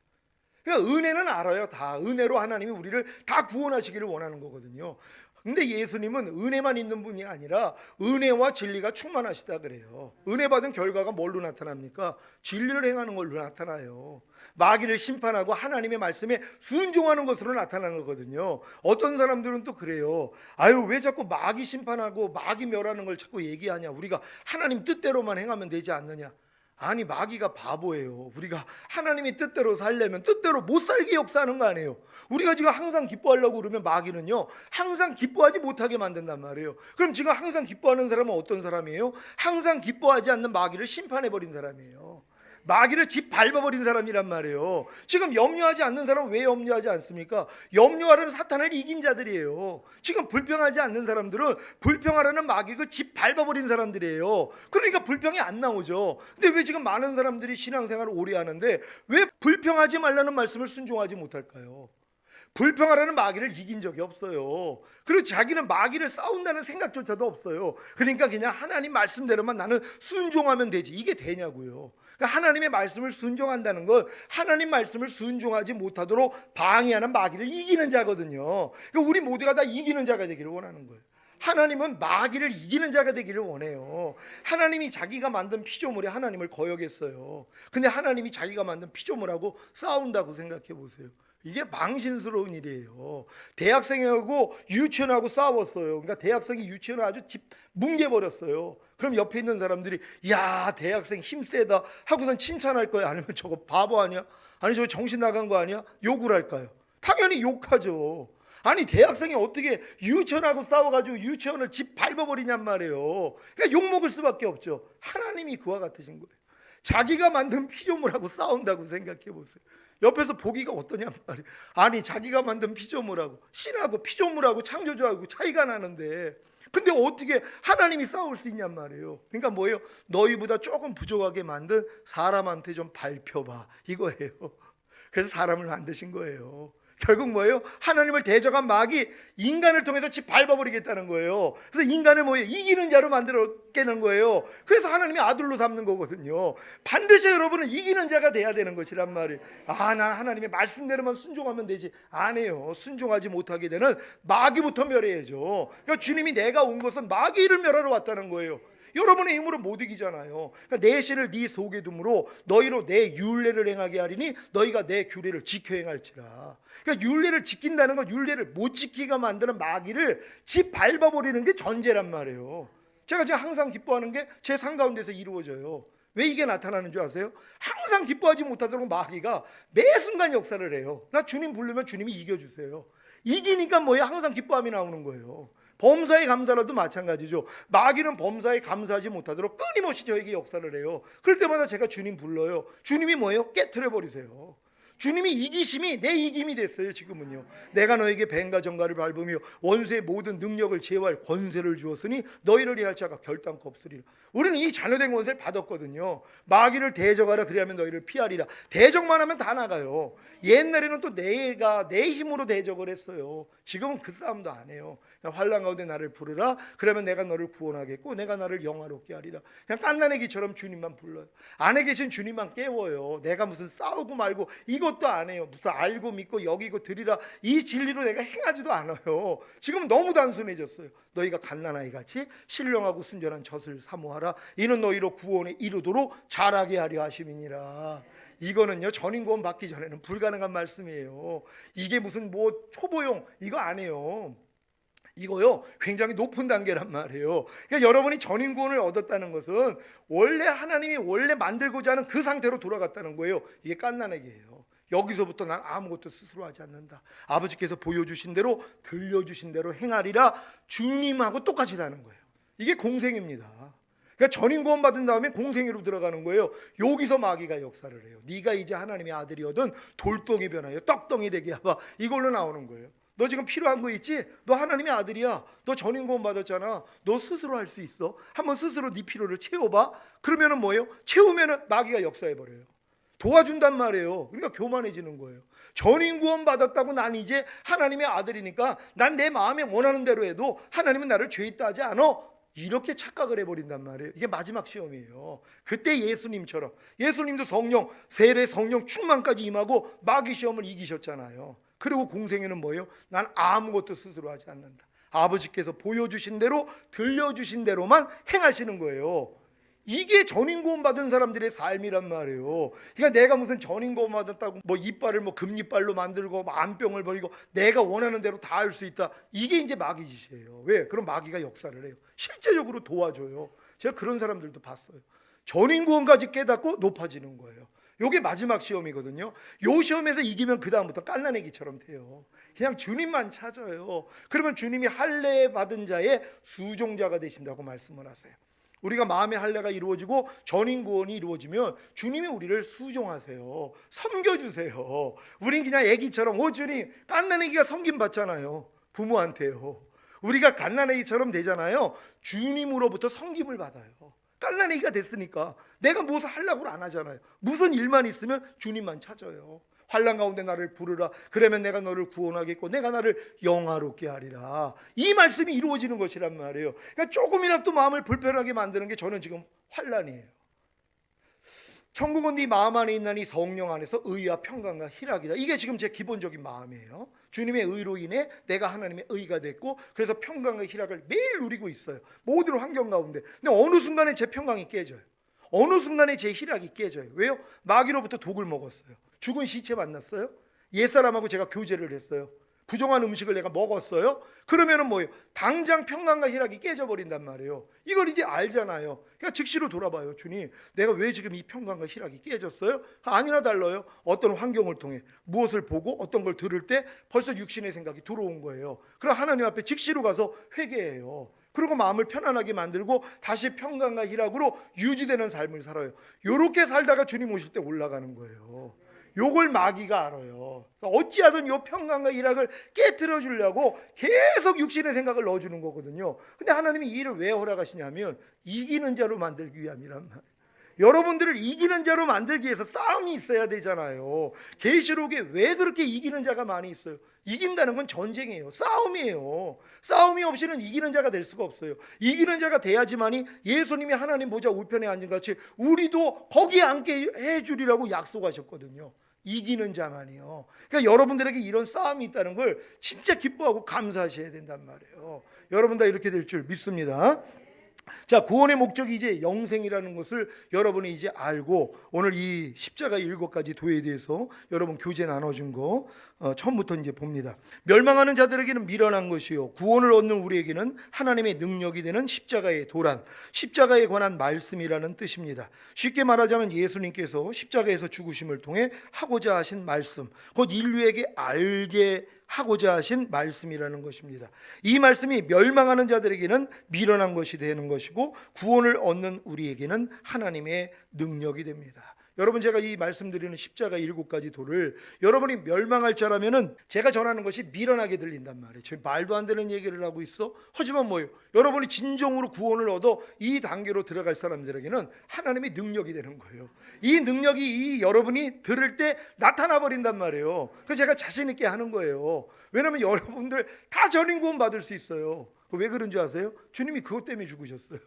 [SPEAKER 1] 그러니까 은혜는 알아요. 다 은혜로 하나님이 우리를 다 구원하시기를 원하는 거거든요. 근데 예수님은 은혜만 있는 분이 아니라 은혜와 진리가 충만하시다 그래요. 은혜 받은 결과가 뭘로 나타납니까? 진리를 행하는 걸로 나타나요. 마귀를 심판하고 하나님의 말씀에 순종하는 것으로 나타나는 거거든요. 어떤 사람들은 또 그래요. 아유, 왜 자꾸 마귀 심판하고 마귀 멸하는 걸 자꾸 얘기하냐? 우리가 하나님 뜻대로만 행하면 되지 않느냐? 아니, 마귀가 바보예요. 우리가 하나님의 뜻대로 살려면 뜻대로 못 살게 역사하는 거 아니에요. 우리가 지금 항상 기뻐하려고 그러면 마귀는요, 항상 기뻐하지 못하게 만든단 말이에요. 그럼 지금 항상 기뻐하는 사람은 어떤 사람이에요? 항상 기뻐하지 않는 마귀를 심판해버린 사람이에요. 마귀를 짓밟아버린 사람이란 말이에요. 지금 염려하지 않는 사람은 왜 염려하지 않습니까? 염려하려는 사탄을 이긴 자들이에요. 지금 불평하지 않는 사람들은 불평하려는 마귀를 짓밟아버린 사람들이에요. 그러니까 불평이 안 나오죠. 근데 왜 지금 많은 사람들이 신앙생활을 오래 하는데 왜 불평하지 말라는 말씀을 순종하지 못할까요? 불평하라는 마귀를 이긴 적이 없어요. 그리고 자기는 마귀를 싸운다는 생각조차도 없어요. 그러니까 그냥 하나님 말씀대로만 나는 순종하면 되지. 이게 되냐고요. 그러니까 하나님의 말씀을 순종한다는 건 하나님 말씀을 순종하지 못하도록 방해하는 마귀를 이기는 자거든요. 그러니까 우리 모두가 다 이기는 자가 되기를 원하는 거예요. 하나님은 마귀를 이기는 자가 되기를 원해요. 하나님이 자기가 만든 피조물에 하나님을 거역했어요. 근데 하나님이 자기가 만든 피조물하고 싸운다고 생각해 보세요. 이게 망신스러운 일이에요. 대학생하고 유치원하고 싸웠어요. 그러니까 대학생이 유치원을 아주 뭉개버렸어요. 그럼 옆에 있는 사람들이 야 대학생 힘세다 하고선 칭찬할 거예요? 아니면 저거 바보 아니야? 아니 저거 정신 나간 거 아니야? 욕을 할까요? 당연히 욕하죠. 아니 대학생이 어떻게 유치원하고 싸워가지고 유치원을 밟아버리냔 말이에요. 그러니까 욕먹을 수밖에 없죠. 하나님이 그와 같으신 거예요. 자기가 만든 피조물하고 싸운다고 생각해 보세요. 옆에서 보기가 어떠냔 말이에요. 아니 자기가 만든 피조물하고 신하고 피조물하고 창조주하고 차이가 나는데 근데 어떻게 하나님이 싸울 수 있냔 말이에요. 그러니까 뭐예요? 너희보다 조금 부족하게 만든 사람한테 좀 밟혀봐 이거예요. 그래서 사람을 만드신 거예요. 결국 뭐예요? 하나님을 대적한 마귀 인간을 통해서 밟아버리겠다는 거예요. 그래서 인간을 뭐예요? 이기는 자로 만들었겠는 거예요. 그래서 하나님이 아들로 삼는 거거든요. 반드시 여러분은 이기는 자가 돼야 되는 것이란 말이에요. 난 하나님의 말씀대로만 순종하면 되지. 안 해요. 순종하지 못하게 되는 마귀부터 멸해야죠. 그러니까 주님이 내가 온 것은 마귀를 멸하러 왔다는 거예요. 여러분의 힘으로 못 이기잖아요. 그러니까 내 신을 네 속에 둠으로 너희로 내 율례를 행하게 하리니 너희가 내 규례를 지켜 행할지라. 그러니까 율례를 지킨다는 건 율례를 못 지키게 만드는 마귀를 밟아버리는 게 전제란 말이에요. 제가 지금 항상 기뻐하는 게 제 삶 가운데서 이루어져요. 왜 이게 나타나는 줄 아세요? 항상 기뻐하지 못하도록 마귀가 매 순간 역사를 해요. 나 주님 부르면 주님이 이겨주세요. 이기니까 뭐예요? 항상 기뻐함이 나오는 거예요. 범사에 감사라도 마찬가지죠. 마귀는 범사에 감사하지 못하도록 끊임없이 저에게 역사를 해요. 그럴 때마다 제가 주님 불러요. 주님이 뭐예요? 깨트려 버리세요. 주님이 이기심이 내 이김이 됐어요. 지금은요. 내가 너에게 뱀과 정갈을 밟으며 원수의 모든 능력을 제어할 권세를 주었으니 너희를 해할 자가 결단코 없으리라. 우리는 이 자녀된 권세를 받았거든요. 마귀를 대적하라 그리하면 너희를 피하리라. 대적만 하면 다 나가요. 옛날에는 또 내가 내 힘으로 대적을 했어요. 지금은 그 싸움도 안 해요. 그냥 환난 가운데 나를 부르라. 그러면 내가 너를 구원하겠고 내가 나를 영화롭게 하리라. 그냥 깐난애기처럼 주님만 불러요. 안에 계신 주님만 깨워요. 내가 무슨 싸우고 말고 이것도 안 해요. 무슨 알고 믿고 여기고 드리라 이 진리로 내가 행하지도 않아요. 지금 너무 단순해졌어요. 너희가 갓난아이 같이 신령하고 순전한 젖을 사모하라. 이는 너희로 구원에 이르도록 자라게 하려 하심이니라. 이거는요 전인 구원 받기 전에는 불가능한 말씀이에요. 이게 무슨 뭐 초보용 이거 안 해요. 이거요 굉장히 높은 단계란 말이에요. 그러니까 여러분이 전인 구원을 얻었다는 것은 원래 하나님이 원래 만들고자 하는 그 상태로 돌아갔다는 거예요. 이게 깐난애기예요. 여기서부터 난 아무것도 스스로 하지 않는다. 아버지께서 보여주신 대로 들려주신 대로 행하리라. 주님하고 똑같이 사는 거예요. 이게 공생입니다. 그러니까 전인 구원 받은 다음에 공생애로 들어가는 거예요. 여기서 마귀가 역사를 해요. 네가 이제 하나님의 아들이거든 돌덩이 변하여 떡덩이 되게 하봐. 이걸로 나오는 거예요. 너 지금 필요한 거 있지? 너 하나님의 아들이야. 너 전인 구원 받았잖아. 너 스스로 할 수 있어. 한번 스스로 네 필요를 채워봐. 그러면은 뭐예요? 채우면은 마귀가 역사해버려요. 도와준단 말이에요. 그러니까 교만해지는 거예요. 전인 구원 받았다고 난 이제 하나님의 아들이니까 난 내 마음에 원하는 대로 해도 하나님은 나를 죄 있다 하지 않아. 이렇게 착각을 해버린단 말이에요. 이게 마지막 시험이에요. 그때 예수님처럼 예수님도 성령 세례 성령 충만까지 임하고 마귀 시험을 이기셨잖아요. 그리고 공생애는 뭐예요? 난 아무것도 스스로 하지 않는다. 아버지께서 보여주신 대로 들려주신 대로만 행하시는 거예요. 이게 전인구원 받은 사람들의 삶이란 말이에요. 그러니까 내가 무슨 전인구원 받았다고 뭐 이빨을 뭐 금이빨로 만들고 뭐 안병을 버리고 내가 원하는 대로 다 할 수 있다. 이게 이제 마귀 짓이에요. 왜? 그럼 마귀가 역사를 해요. 실제적으로 도와줘요. 제가 그런 사람들도 봤어요. 전인구원까지 깨닫고 높아지는 거예요. 이게 마지막 시험이거든요. 요 시험에서 이기면 그 다음부터 깐난애기처럼 돼요. 그냥 주님만 찾아요. 그러면 주님이 할례 받은 자의 수종자가 되신다고 말씀을 하세요. 우리가 마음의 할례가 이루어지고 전인 구원이 이루어지면 주님이 우리를 수종하세요. 섬겨주세요. 우린 그냥 애기처럼 주님, 갓난애기가 섬김 받잖아요. 부모한테요. 우리가 갓난애기처럼 되잖아요. 주님으로부터 섬김을 받아요. 갓난애기가 됐으니까 내가 무엇을 하려고 안 하잖아요. 무슨 일만 있으면 주님만 찾아요. 환난 가운데 나를 부르라. 그러면 내가 너를 구원하겠고 내가 나를 영화롭게 하리라. 이 말씀이 이루어지는 것이란 말이에요. 그러니까 조금이라도 마음을 불편하게 만드는 게 저는 지금 환난이에요. 천국은 네 마음 안에 있나니 성령 안에서 의와 평강과 희락이다. 이게 지금 제 기본적인 마음이에요. 주님의 의로 인해 내가 하나님의 의가 됐고 그래서 평강과 희락을 매일 누리고 있어요. 모든 환경 가운데. 근데 어느 순간에 제 평강이 깨져요. 어느 순간에 제 희락이 깨져요. 왜요? 마귀로부터 독을 먹었어요. 죽은 시체 만났어요. 옛사람하고 제가 교제를 했어요. 부정한 음식을 내가 먹었어요. 그러면은 뭐예요? 당장 평강과 희락이 깨져버린단 말이에요. 이걸 이제 알잖아요. 그러니까 즉시로 돌아봐요. 주님, 내가 왜 지금 이 평강과 희락이 깨졌어요? 아니나 달라요. 어떤 환경을 통해 무엇을 보고 어떤 걸 들을 때 벌써 육신의 생각이 들어온 거예요. 그럼 하나님 앞에 즉시로 가서 회개해요. 그리고 마음을 편안하게 만들고 다시 평강과 희락으로 유지되는 삶을 살아요. 이렇게 살다가 주님 오실 때 올라가는 거예요. 요걸 마귀가 알아요. 어찌하든 요 평강과 희락을 깨트려 주려고 계속 육신의 생각을 넣어주는 거거든요. 근데 하나님이 이 일을 왜 허락하시냐면 이기는 자로 만들기 위함이란 말이에요. 여러분들을 이기는 자로 만들기 위해서 싸움이 있어야 되잖아요. 계시록에 왜 그렇게 이기는 자가 많이 있어요? 이긴다는 건 전쟁이에요. 싸움이에요. 싸움이 없이는 이기는 자가 될 수가 없어요. 이기는 자가 돼야지만이 예수님이 하나님 보좌 우편에 앉은 같이 우리도 거기에 앉게 해주리라고 약속하셨거든요. 이기는 자만이요. 그러니까 여러분들에게 이런 싸움이 있다는 걸 진짜 기뻐하고 감사하셔야 된단 말이에요. 여러분 다 이렇게 될 줄 믿습니다. 자, 구원의 목적이 이제 영생이라는 것을 여러분이 이제 알고 오늘 이 십자가 7가지 도에 대해서 여러분 교재 나눠준 거 처음부터 이제 봅니다. 멸망하는 자들에게는 미련한 것이요 구원을 얻는 우리에게는 하나님의 능력이 되는 십자가의 도란, 십자가에 관한 말씀이라는 뜻입니다. 쉽게 말하자면 예수님께서 십자가에서 죽으심을 통해 하고자 하신 말씀, 곧 인류에게 알게 하고자 하신 말씀이라는 것입니다. 이 말씀이 멸망하는 자들에게는 미련한 것이 되는 것이고 구원을 얻는 우리에게는 하나님의 능력이 됩니다. 여러분, 제가 이 말씀드리는 십자가 7가지 도를 여러분이 멸망할 자라면은 제가 전하는 것이 미련하게 들린단 말이에요. 저 말도 안 되는 얘기를 하고 있어? 하지만 뭐예요? 여러분이 진정으로 구원을 얻어 이 단계로 들어갈 사람들에게는 하나님의 능력이 되는 거예요. 이 능력이 이 여러분이 들을 때 나타나 버린단 말이에요. 그래서 제가 자신 있게 하는 거예요. 왜냐하면 여러분들 다 전인 구원 받을 수 있어요. 왜 그런 줄 아세요? 주님이 그것 때문에 죽으셨어요.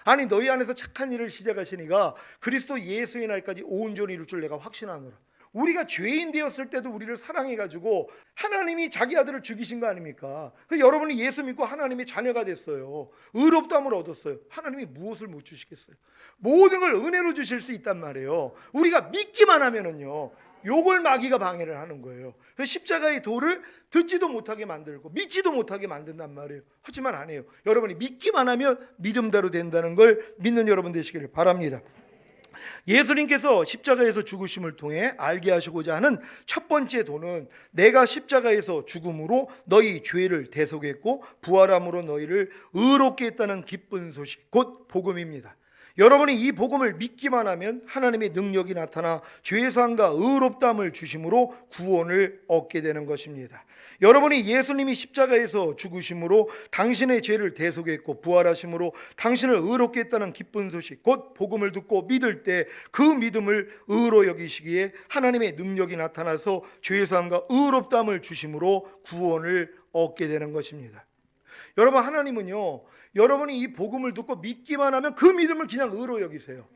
[SPEAKER 1] 아니, 너희 안에서 착한 일을 시작하시니가 그리스도 예수의 날까지 온전히 이룰 줄 내가 확신하노라. 우리가 죄인 되었을 때도 우리를 사랑해가지고 하나님이 자기 아들을 죽이신 거 아닙니까? 여러분이 예수 믿고 하나님의 자녀가 됐어요. 의롭다함을 얻었어요. 하나님이 무엇을 못 주시겠어요? 모든 걸 은혜로 주실 수 있단 말이에요. 우리가 믿기만 하면은요, 요걸 마귀가 방해를 하는 거예요. 그래서 십자가의 도를 듣지도 못하게 만들고 믿지도 못하게 만든단 말이에요. 하지만 안 해요. 여러분이 믿기만 하면 믿음대로 된다는 걸 믿는 여러분 되시기를 바랍니다. 예수님께서 십자가에서 죽으심을 통해 알게 하시고자 하는 첫 번째 도는 내가 십자가에서 죽음으로 너희 죄를 대속했고 부활함으로 너희를 의롭게 했다는 기쁜 소식, 곧 복음입니다. 여러분이 이 복음을 믿기만 하면 하나님의 능력이 나타나 죄사함과 의롭다함을 주심으로 구원을 얻게 되는 것입니다. 여러분이 예수님이 십자가에서 죽으심으로 당신의 죄를 대속했고 부활하심으로 당신을 의롭게 했다는 기쁜 소식, 곧 복음을 듣고 믿을 때 그 믿음을 의로 여기시기에 하나님의 능력이 나타나서 죄사함과 의롭다함을 주심으로 구원을 얻게 되는 것입니다. 여러분, 하나님은요, 여러분이 이 복음을 듣고 믿기만 하면 그 믿음을 그냥 의로 여기세요.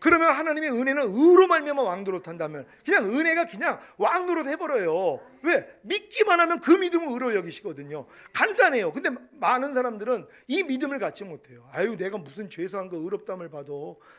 [SPEAKER 1] 그러면 하나님의 은혜는 의로 말미암아 왕노릇 한다면 그냥 은혜가 그냥 왕노릇 해버려요. 왜? 믿기만 하면 그 믿음을 의로 여기시거든요. 간단해요. 근데 많은 사람들은 이 믿음을 갖지 못해요. 아유, 내가 무슨 죄사한 거 의롭담을 받아,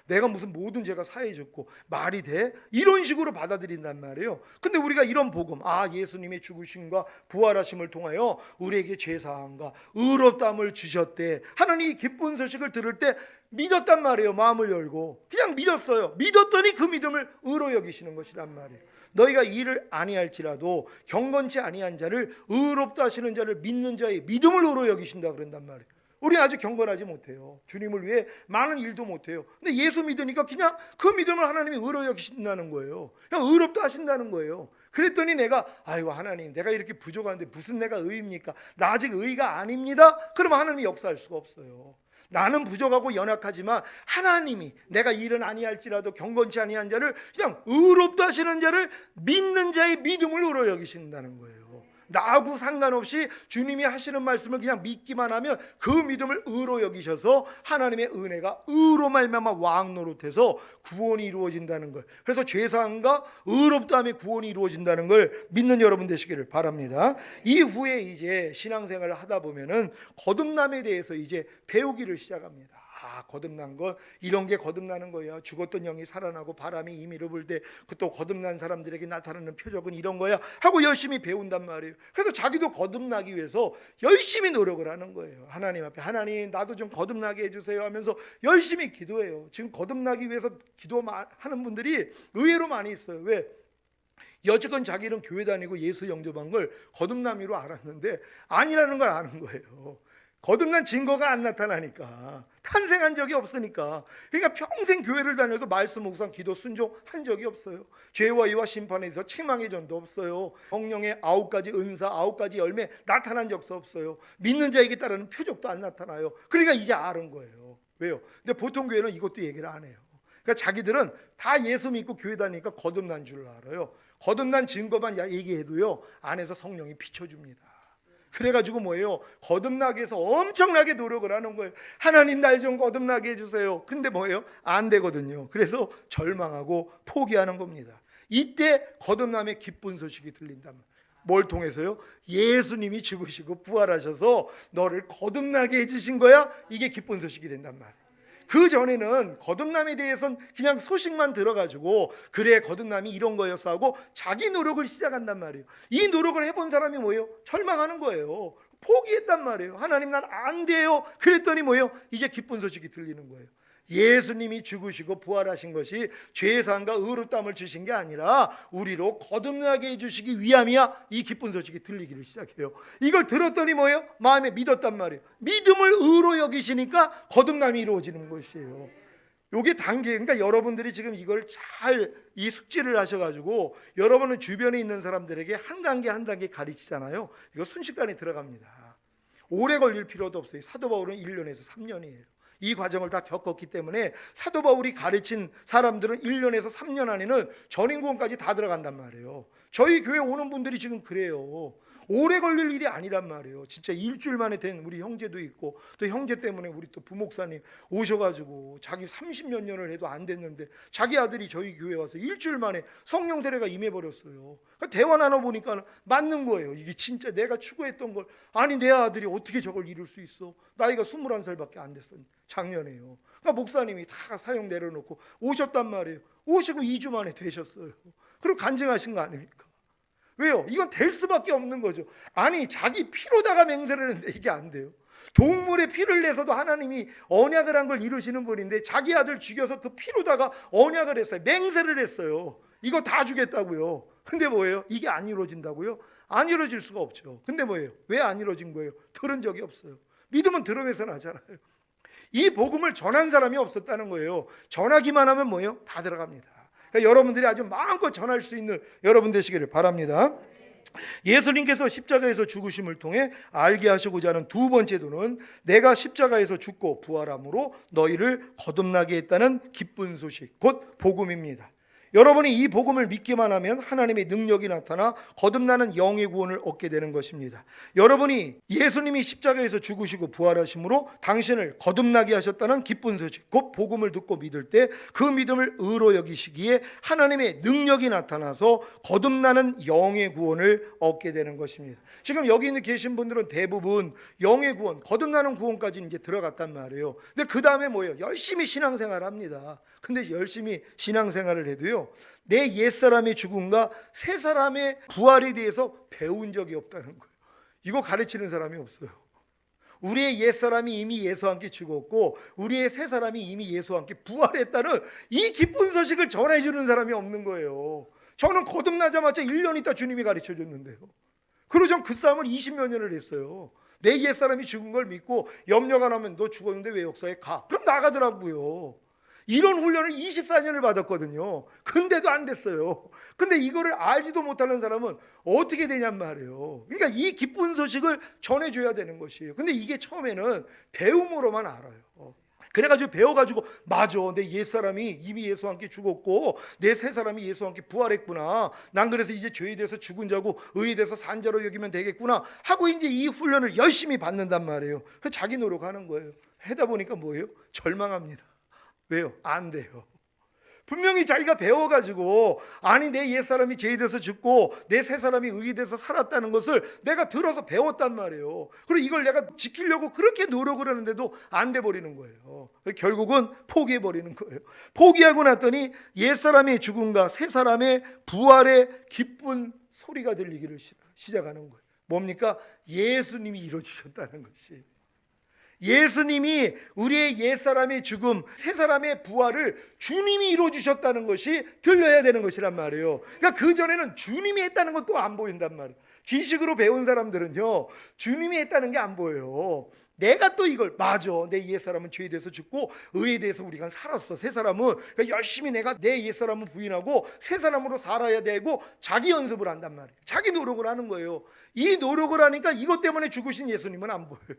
[SPEAKER 1] 내가 무슨 모든 죄가 사해졌고 말이 돼? 이런 식으로 받아들인단 말이에요. 근데 우리가 이런 복음, 예수님의 죽으심과 부활하심을 통하여 우리에게 죄사함과 의롭담을 주셨대, 하나님이 기쁜 소식을 들을 때 믿었단 말이에요. 마음을 열고 그냥 믿었어요. 믿었더니 그 믿음을 의로 여기시는 것이란 말이에요. 너희가 이를 아니할지라도 경건치 아니한 자를 의롭다 하시는 자를 믿는 자의 믿음을 의로 여기신다 그런단 말이에요. 우리 아직 경건하지 못해요. 주님을 위해 많은 일도 못해요. 근데 예수 믿으니까 그냥 그 믿음을 하나님이 의로 여기신다는 거예요. 그냥 의롭다 하신다는 거예요. 그랬더니 내가 아이고 하나님 내가 이렇게 부족한데 무슨 내가 의입니까? 나 아직 의가 아닙니다. 그러면 하나님이 역사할 수가 없어요. 나는 부족하고 연약하지만 하나님이 내가 일은 아니할지라도 경건치 아니한 자를 그냥 의롭다 하시는 자를 믿는 자의 믿음을 의로 여기신다는 거예요. 나하고 상관없이 주님이 하시는 말씀을 그냥 믿기만 하면 그 믿음을 의로 여기셔서 하나님의 은혜가 의로 말미암아 왕 노릇해서 구원이 이루어진다는 걸, 그래서 죄사함과 의롭다함의 구원이 이루어진다는 걸 믿는 여러분 되시기를 바랍니다. 이후에 이제 신앙생활을 하다 보면은 거듭남에 대해서 이제 배우기를 시작합니다. 거듭난 건 이런 게 거듭나는 거야. 죽었던 영이 살아나고 바람이 임의로 불 때 그 또 거듭난 사람들에게 나타나는 표적은 이런 거야 하고 열심히 배운단 말이에요. 그래서 자기도 거듭나기 위해서 열심히 노력을 하는 거예요. 하나님 앞에 하나님 나도 좀 거듭나게 해주세요 하면서 열심히 기도해요. 지금 거듭나기 위해서 기도하는 분들이 의외로 많이 있어요. 왜? 여지껏 자기는 교회 다니고 예수 영접한 걸 거듭남이로 알았는데 아니라는 걸 아는 거예요. 거듭난 증거가 안 나타나니까, 탄생한 적이 없으니까. 그러니까 평생 교회를 다녀도 말씀, 묵상, 기도, 순종한 적이 없어요. 죄와 이와 심판에 대해서 책망의 전도 없어요. 성령의 9가지 은사, 9가지 열매 나타난 적도 없어요. 믿는 자에게 따르는 표적도 안 나타나요. 그러니까 이제 아는 거예요. 왜요? 근데 보통 교회는 이것도 얘기를 안 해요. 그러니까 자기들은 다 예수 믿고 교회 다니니까 거듭난 줄 알아요. 거듭난 증거만 얘기해도요 안에서 성령이 비춰줍니다. 그래가지고 뭐예요? 거듭나게 해서 엄청나게 노력을 하는 거예요. 하나님 날 좀 거듭나게 해주세요. 근데 뭐예요? 안 되거든요. 그래서 절망하고 포기하는 겁니다. 이때 거듭남의 기쁜 소식이 들린단 말이에요. 뭘 통해서요? 예수님이 죽으시고 부활하셔서 너를 거듭나게 해주신 거야. 이게 기쁜 소식이 된단 말이에요. 그 전에는 거듭남에 대해서는 그냥 소식만 들어가지고 그래 거듭남이 이런 거였어 하고 자기 노력을 시작한단 말이에요. 이 노력을 해본 사람이 뭐예요? 절망하는 거예요. 포기했단 말이에요. 하나님 난 안 돼요. 그랬더니 뭐예요? 이제 기쁜 소식이 들리는 거예요. 예수님이 죽으시고 부활하신 것이 죄사함과 의롭다함을 주신 게 아니라 우리로 거듭나게 해주시기 위함이야. 이 기쁜 소식이 들리기를 시작해요. 이걸 들었더니 뭐예요? 마음에 믿었단 말이에요. 믿음을 의로 여기시니까 거듭남이 이루어지는 것이에요. 요게 단계. 그러니까 여러분들이 지금 이걸 잘 이 숙지를 하셔가지고 여러분은 주변에 있는 사람들에게 한 단계 한 단계 가르치잖아요. 이거 순식간에 들어갑니다. 오래 걸릴 필요도 없어요. 사도 바울은 1년에서 3년이에요. 이 과정을 다 겪었기 때문에 사도 바울이 가르친 사람들은 1년에서 3년 안에는 전인구원까지 다 들어간단 말이에요. 저희 교회 오는 분들이 지금 그래요. 오래 걸릴 일이 아니란 말이에요. 진짜 일주일 만에 된 우리 형제도 있고, 또 형제 때문에 우리 또 부목사님 오셔가지고 자기 30몇 년을 해도 안 됐는데 자기 아들이 저희 교회 와서 일주일 만에 성령 세례가 임해버렸어요. 그러니까 대화 나눠보니까 맞는 거예요. 이게 진짜 내가 추구했던 걸, 아니 내 아들이 어떻게 저걸 이룰 수 있어. 나이가 21살밖에 안 됐어. 작년에요. 그러니까 목사님이 다 사용 내려놓고 오셨단 말이에요. 오시고 2주 만에 되셨어요. 그리고 간증하신 거 아닙니까? 왜요? 이건 될 수밖에 없는 거죠. 아니 자기 피로다가 맹세를 했는데 이게 안 돼요. 동물의 피를 내서도 하나님이 언약을 한 걸 이루시는 분인데 자기 아들 죽여서 그 피로다가 언약을 했어요. 맹세를 했어요. 이거 다 주겠다고요. 근데 뭐예요? 이게 안 이루어진다고요? 안 이루어질 수가 없죠. 근데 뭐예요? 왜 안 이루어진 거예요? 들은 적이 없어요. 믿음은 들으면서 나잖아요. 이 복음을 전한 사람이 없었다는 거예요. 전하기만 하면 뭐예요? 다 들어갑니다. 그러니까 여러분들이 아주 마음껏 전할 수 있는 여러분 되시기를 바랍니다. 예수님께서 십자가에서 죽으심을 통해 알게 하시고자 하는 두 번째 도는 내가 십자가에서 죽고 부활함으로 너희를 거듭나게 했다는 기쁜 소식, 곧 복음입니다. 여러분이 이 복음을 믿기만 하면 하나님의 능력이 나타나 거듭나는 영의 구원을 얻게 되는 것입니다. 여러분이 예수님이 십자가에서 죽으시고 부활하심으로 당신을 거듭나게 하셨다는 기쁜 소식, 곧 복음을 듣고 믿을 때 그 믿음을 의로 여기시기에 하나님의 능력이 나타나서 거듭나는 영의 구원을 얻게 되는 것입니다. 지금 여기 계신 분들은 대부분 영의 구원, 거듭나는 구원까지 이제 들어갔단 말이에요. 근데 그 다음에 뭐예요? 열심히 신앙생활을 합니다. 근데 열심히 신앙생활을 해도요, 내 옛사람의 죽음과 새 사람의 부활에 대해서 배운 적이 없다는 거예요. 이거 가르치는 사람이 없어요. 우리의 옛사람이 이미 예수와 함께 죽었고 우리의 새 사람이 이미 예수와 함께 부활했다는 이 기쁜 소식을 전해주는 사람이 없는 거예요. 저는 거듭나자마자 1년 있다 주님이 가르쳐줬는데요. 그리고 전 그 싸움을 20몇 년을 했어요. 내 옛사람이 죽은 걸 믿고 염려가 나면 너 죽었는데 왜 역사에 가? 그럼 나가더라고요. 이런 훈련을 24년을 받았거든요. 근데도 안 됐어요. 근데 이거를 알지도 못하는 사람은 어떻게 되냔 말이에요. 그러니까 이 기쁜 소식을 전해줘야 되는 것이에요. 근데 이게 처음에는 배움으로만 알아요. 그래가지고 배워가지고 맞아, 내 옛사람이 이미 예수와 함께 죽었고 내 새사람이 예수와 함께 부활했구나. 난 그래서 이제 죄에 대해서 죽은 자고 의에 대해서 산 자로 여기면 되겠구나 하고 이제 이 훈련을 열심히 받는단 말이에요. 자기 노력하는 거예요. 하다 보니까 뭐예요? 절망합니다. 왜요? 안 돼요. 분명히 자기가 배워가지고 아니 내 옛사람이 죄에 대해서 죽고 내 새사람이 의에 대해서 살았다는 것을 내가 들어서 배웠단 말이에요. 그리고 이걸 내가 지키려고 그렇게 노력을 하는데도 안 돼 버리는 거예요. 결국은 포기해 버리는 거예요. 포기하고 났더니 옛사람의 죽음과 새사람의 부활의 기쁜 소리가 들리기를 시작하는 거예요. 뭡니까? 예수님이 이루어지셨다는 것이. 예수님이 우리의 옛사람의 죽음, 새사람의 부활을 주님이 이루어주셨다는 것이 들려야 되는 것이란 말이에요. 그러니까 그전에는 주님이 했다는 것도 안 보인단 말이에요. 지식으로 배운 사람들은요, 주님이 했다는 게 안 보여요. 내가 또 이걸 맞아, 내 옛사람은 죄에 대해서 죽고 의에 대해서 우리가 살았어. 새사람은 그러니까 열심히 내가 내 옛사람은 부인하고 새사람으로 살아야 되고 자기 연습을 한단 말이에요. 자기 노력을 하는 거예요. 이 노력을 하니까 이것 때문에 죽으신 예수님은 안 보여요.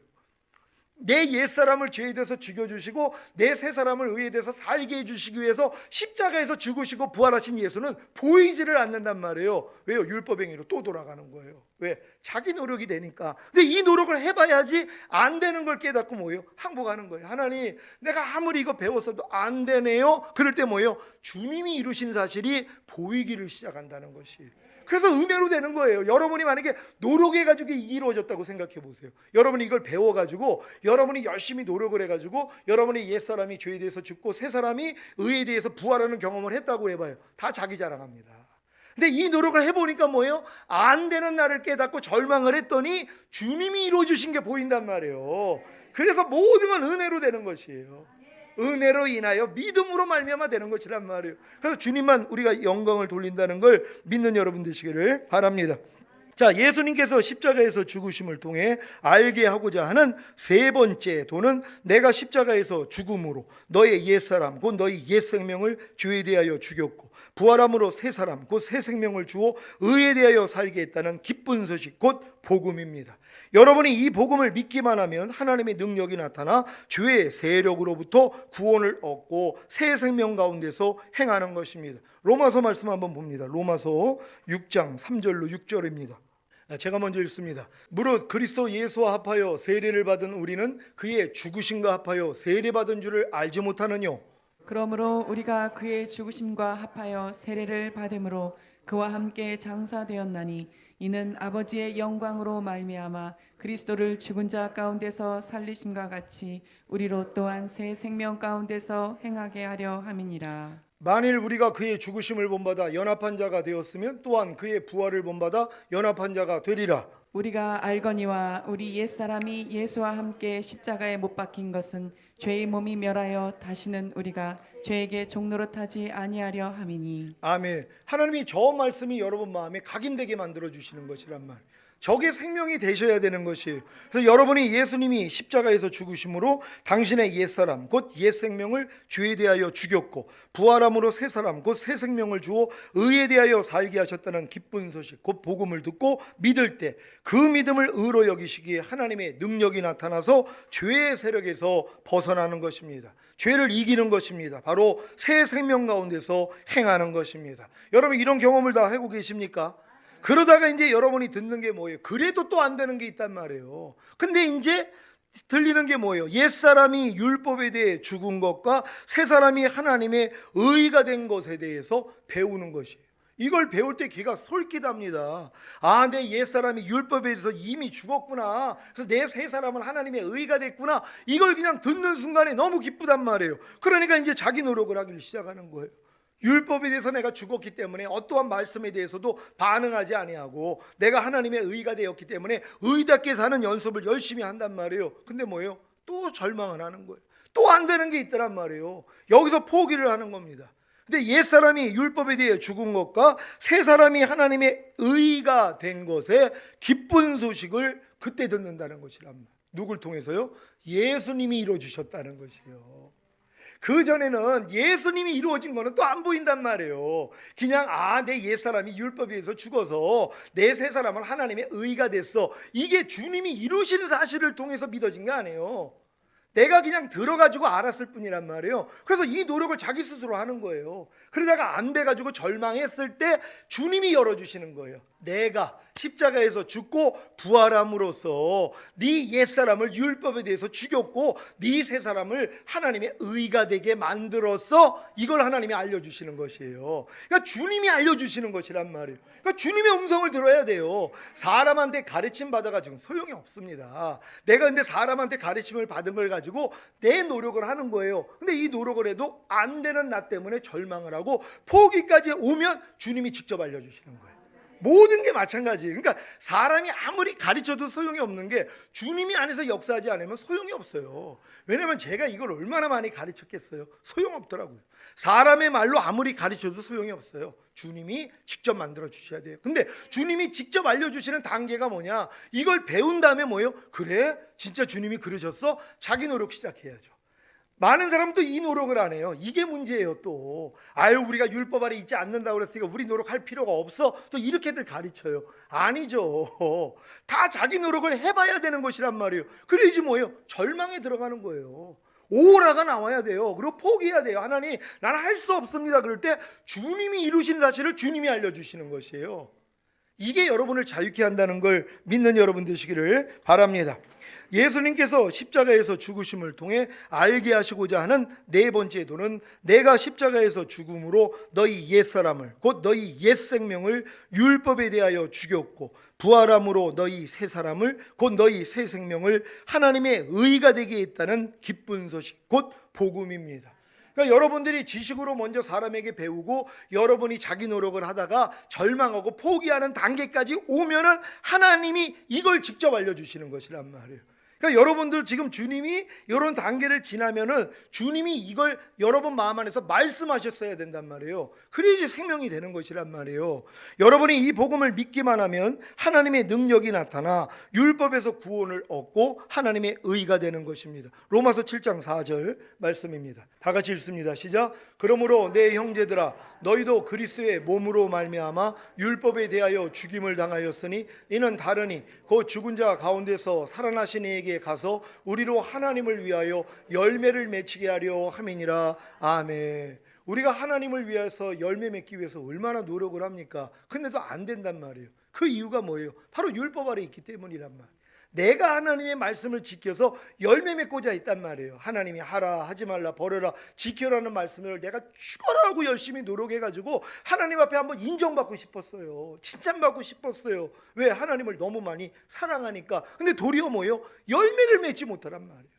[SPEAKER 1] 내 옛사람을 죄에 대해서 죽여주시고 내 새사람을 의에 대해서 살게 해주시기 위해서 십자가에서 죽으시고 부활하신 예수는 보이지를 않는단 말이에요. 왜요? 율법행위로 또 돌아가는 거예요. 왜? 자기 노력이 되니까. 근데 이 노력을 해봐야지 안 되는 걸 깨닫고 뭐예요? 항복하는 거예요. 하나님, 내가 아무리 이거 배웠어도 안 되네요. 그럴 때 뭐예요? 주님이 이루신 사실이 보이기를 시작한다는 것이. 그래서 은혜로 되는 거예요. 여러분이 만약에 노력해가지고 이루어졌다고 생각해 보세요. 여러분이 이걸 배워가지고 여러분이 열심히 노력을 해가지고 여러분의 옛사람이 죄에 대해서 죽고 새사람이 의에 대해서 부활하는 경험을 했다고 해봐요. 다 자기 자랑합니다. 근데 이 노력을 해보니까 뭐예요? 안 되는 나를 깨닫고 절망을 했더니 주님이 이루어주신 게 보인단 말이에요. 그래서 모든 건 은혜로 되는 것이에요. 은혜로 인하여 믿음으로 말미암아 되는 것이란 말이에요. 그래서 주님만 우리가 영광을 돌린다는 걸 믿는 여러분 되시기를 바랍니다. 자, 예수님께서 십자가에서 죽으심을 통해 알게 하고자 하는 세 번째 도는 내가 십자가에서 죽음으로 너의 옛사람 곧 너의 옛 생명을 죄에 대하여 죽였고 부활함으로 새 사람 곧 새 생명을 주어 의에 대하여 살게 했다는 기쁜 소식 곧 복음입니다. 여러분이 이 복음을 믿기만 하면 하나님의 능력이 나타나 죄의 세력으로부터 구원을 얻고 새 생명 가운데서 행하는 것입니다. 로마서 말씀 한번 봅니다. 로마서 6장 3절로 6절입니다. 제가 먼저 읽습니다. 무릇 그리스도 예수와 합하여 세례를 받은 우리는 그의 죽으심과 합하여 세례받은 줄을 알지 못하느뇨.
[SPEAKER 2] 그러므로 우리가 그의 죽으심과 합하여 세례를 받음으로 그와 함께 장사되었나니 이는 아버지의 영광으로 말미암아 그리스도를 죽은 자 가운데서 살리심과 같이 우리로 또한 새 생명 가운데서 행하게 하려 함이니라.
[SPEAKER 1] 만일 우리가 그의 죽으심을 본받아 연합한 자가 되었으면 또한 그의 부활을 본받아 연합한 자가 되리라.
[SPEAKER 2] 우리가 알거니와 우리 옛사람이 예수와 함께 십자가에 못 박힌 것은 죄의 몸이 멸하여 다시는 우리가 죄에게 종노릇하지 아니하려 함이니.
[SPEAKER 1] 아멘. 하나님이 저 말씀이 여러분 마음에 각인되게 만들어 주시는 것이란 말. 저게 생명이 되셔야 되는 것이에요. 그래서 여러분이 예수님이 십자가에서 죽으심으로 당신의 옛사람 곧 옛생명을 죄에 대하여 죽였고 부활함으로 새사람 곧 새 생명을 주어 의에 대하여 살게 하셨다는 기쁜 소식 곧 복음을 듣고 믿을 때 그 믿음을 의로 여기시기에 하나님의 능력이 나타나서 죄의 세력에서 벗어나는 것입니다. 죄를 이기는 것입니다. 바로 새 생명 가운데서 행하는 것입니다. 여러분 이런 경험을 다 하고 계십니까? 그러다가 이제 여러분이 듣는 게 뭐예요? 그래도 또 안 되는 게 있단 말이에요. 근데 이제 들리는 게 뭐예요? 옛사람이 율법에 대해 죽은 것과 새사람이 하나님의 의가 된 것에 대해서 배우는 것이에요. 이걸 배울 때 귀가 솔깃합니다. 아, 내 옛사람이 율법에 대해서 이미 죽었구나. 그래서 내 새사람은 하나님의 의가 됐구나. 이걸 그냥 듣는 순간에 너무 기쁘단 말이에요. 그러니까 이제 자기 노력을 하기 시작하는 거예요. 율법에 대해서 내가 죽었기 때문에 어떠한 말씀에 대해서도 반응하지 아니하고 내가 하나님의 의가 되었기 때문에 의답게 사는 연습을 열심히 한단 말이에요. 근데 뭐예요? 또 절망을 하는 거예요. 또 안 되는 게 있더란 말이에요. 여기서 포기를 하는 겁니다. 근데 옛사람이 율법에 대해 죽은 것과 새 사람이 하나님의 의가 된 것에 기쁜 소식을 그때 듣는다는 것이란 말이에요. 누굴 통해서요? 예수님이 이루어주셨다는 것이에요. 그 전에는 예수님이 이루어진 거는 또 안 보인단 말이에요. 그냥 내 옛사람이 율법에 의해서 죽어서 내 새 사람은 하나님의 의가 됐어. 이게 주님이 이루신 사실을 통해서 믿어진 게 아니에요. 내가 그냥 들어가지고 알았을 뿐이란 말이에요. 그래서 이 노력을 자기 스스로 하는 거예요. 그러다가 안 돼가지고 절망했을 때 주님이 열어주시는 거예요. 내가 십자가에서 죽고 부활함으로써 네 옛사람을 율법에 대해서 죽였고 네 새 사람을 하나님의 의가 되게 만들어서 이걸 하나님이 알려주시는 것이에요. 그러니까 주님이 알려주시는 것이란 말이에요. 그러니까 주님의 음성을 들어야 돼요. 사람한테 가르침 받아가지고 소용이 없습니다. 내가 근데 사람한테 가르침을 받은 걸 가지고 내 노력을 하는 거예요. 근데 이 노력을 해도 안 되는 나 때문에 절망을 하고 포기까지 오면 주님이 직접 알려주시는 거예요. 모든 게 마찬가지예요. 그러니까 사람이 아무리 가르쳐도 소용이 없는 게 주님이 안에서 역사하지 않으면 소용이 없어요. 왜냐하면 제가 이걸 얼마나 많이 가르쳤겠어요. 소용없더라고요. 사람의 말로 아무리 가르쳐도 소용이 없어요. 주님이 직접 만들어 주셔야 돼요. 근데 주님이 직접 알려주시는 단계가 뭐냐? 이걸 배운 다음에 뭐예요? 그래? 진짜 주님이 그러셨어? 자기 노력 시작해야죠. 많은 사람도 이 노력을 안 해요. 이게 문제예요. 또 우리가 율법 아래 있지 않는다고 그랬으니까 우리 노력할 필요가 없어, 또 이렇게들 가르쳐요. 아니죠. 다 자기 노력을 해봐야 되는 것이란 말이에요. 그래야지 뭐예요? 절망에 들어가는 거예요. 오라가 나와야 돼요. 그리고 포기해야 돼요. 하나님, 나는 할 수 없습니다. 그럴 때 주님이 이루신 사실을 주님이 알려주시는 것이에요. 이게 여러분을 자유케 한다는 걸 믿는 여러분 되시기를 바랍니다. 예수님께서 십자가에서 죽으심을 통해 알게 하시고자 하는 네 번째 도는 내가 십자가에서 죽음으로 너희 옛사람을 곧 너희 옛 생명을 율법에 대하여 죽였고 부활함으로 너희 새 사람을 곧 너희 새 생명을 하나님의 의가 되게 했다는 기쁜 소식 곧 복음입니다. 그러니까 여러분들이 지식으로 먼저 사람에게 배우고 여러분이 자기 노력을 하다가 절망하고 포기하는 단계까지 오면은 하나님이 이걸 직접 알려주시는 것이란 말이에요. 그러니까 여러분들 지금 주님이 이런 단계를 지나면은 주님이 이걸 여러분 마음 안에서 말씀하셨어야 된단 말이에요. 그래야지 생명이 되는 것이란 말이에요. 여러분이 이 복음을 믿기만 하면 하나님의 능력이 나타나 율법에서 구원을 얻고 하나님의 의가 되는 것입니다. 로마서 7장 4절 말씀입니다. 다 같이 읽습니다. 시작. 그러므로 내 형제들아 너희도 그리스도의 몸으로 말미암아 율법에 대하여 죽임을 당하였으니 이는 다르니 곧 죽은 자 가운데서 살아나신 이에게 가서 우리로 하나님을 위하여 열매를 맺히게 하려 함이니라. 아멘. 우리가 하나님을 위해서 열매 맺기 위해서 얼마나 노력을 합니까? 근데도 안 된단 말이에요. 그 이유가 뭐예요? 바로 율법 아래 있기 때문이란 말이에요. 내가 하나님의 말씀을 지켜서 열매 맺고자 했단 말이에요. 하나님이 하라, 하지 말라, 버려라, 지켜라는 말씀을 내가 죽어라 하고 열심히 노력해가지고 하나님 앞에 한번 인정받고 싶었어요. 칭찬받고 싶었어요. 왜? 하나님을 너무 많이 사랑하니까. 근데 도리어 뭐예요? 열매를 맺지 못하란 말이에요.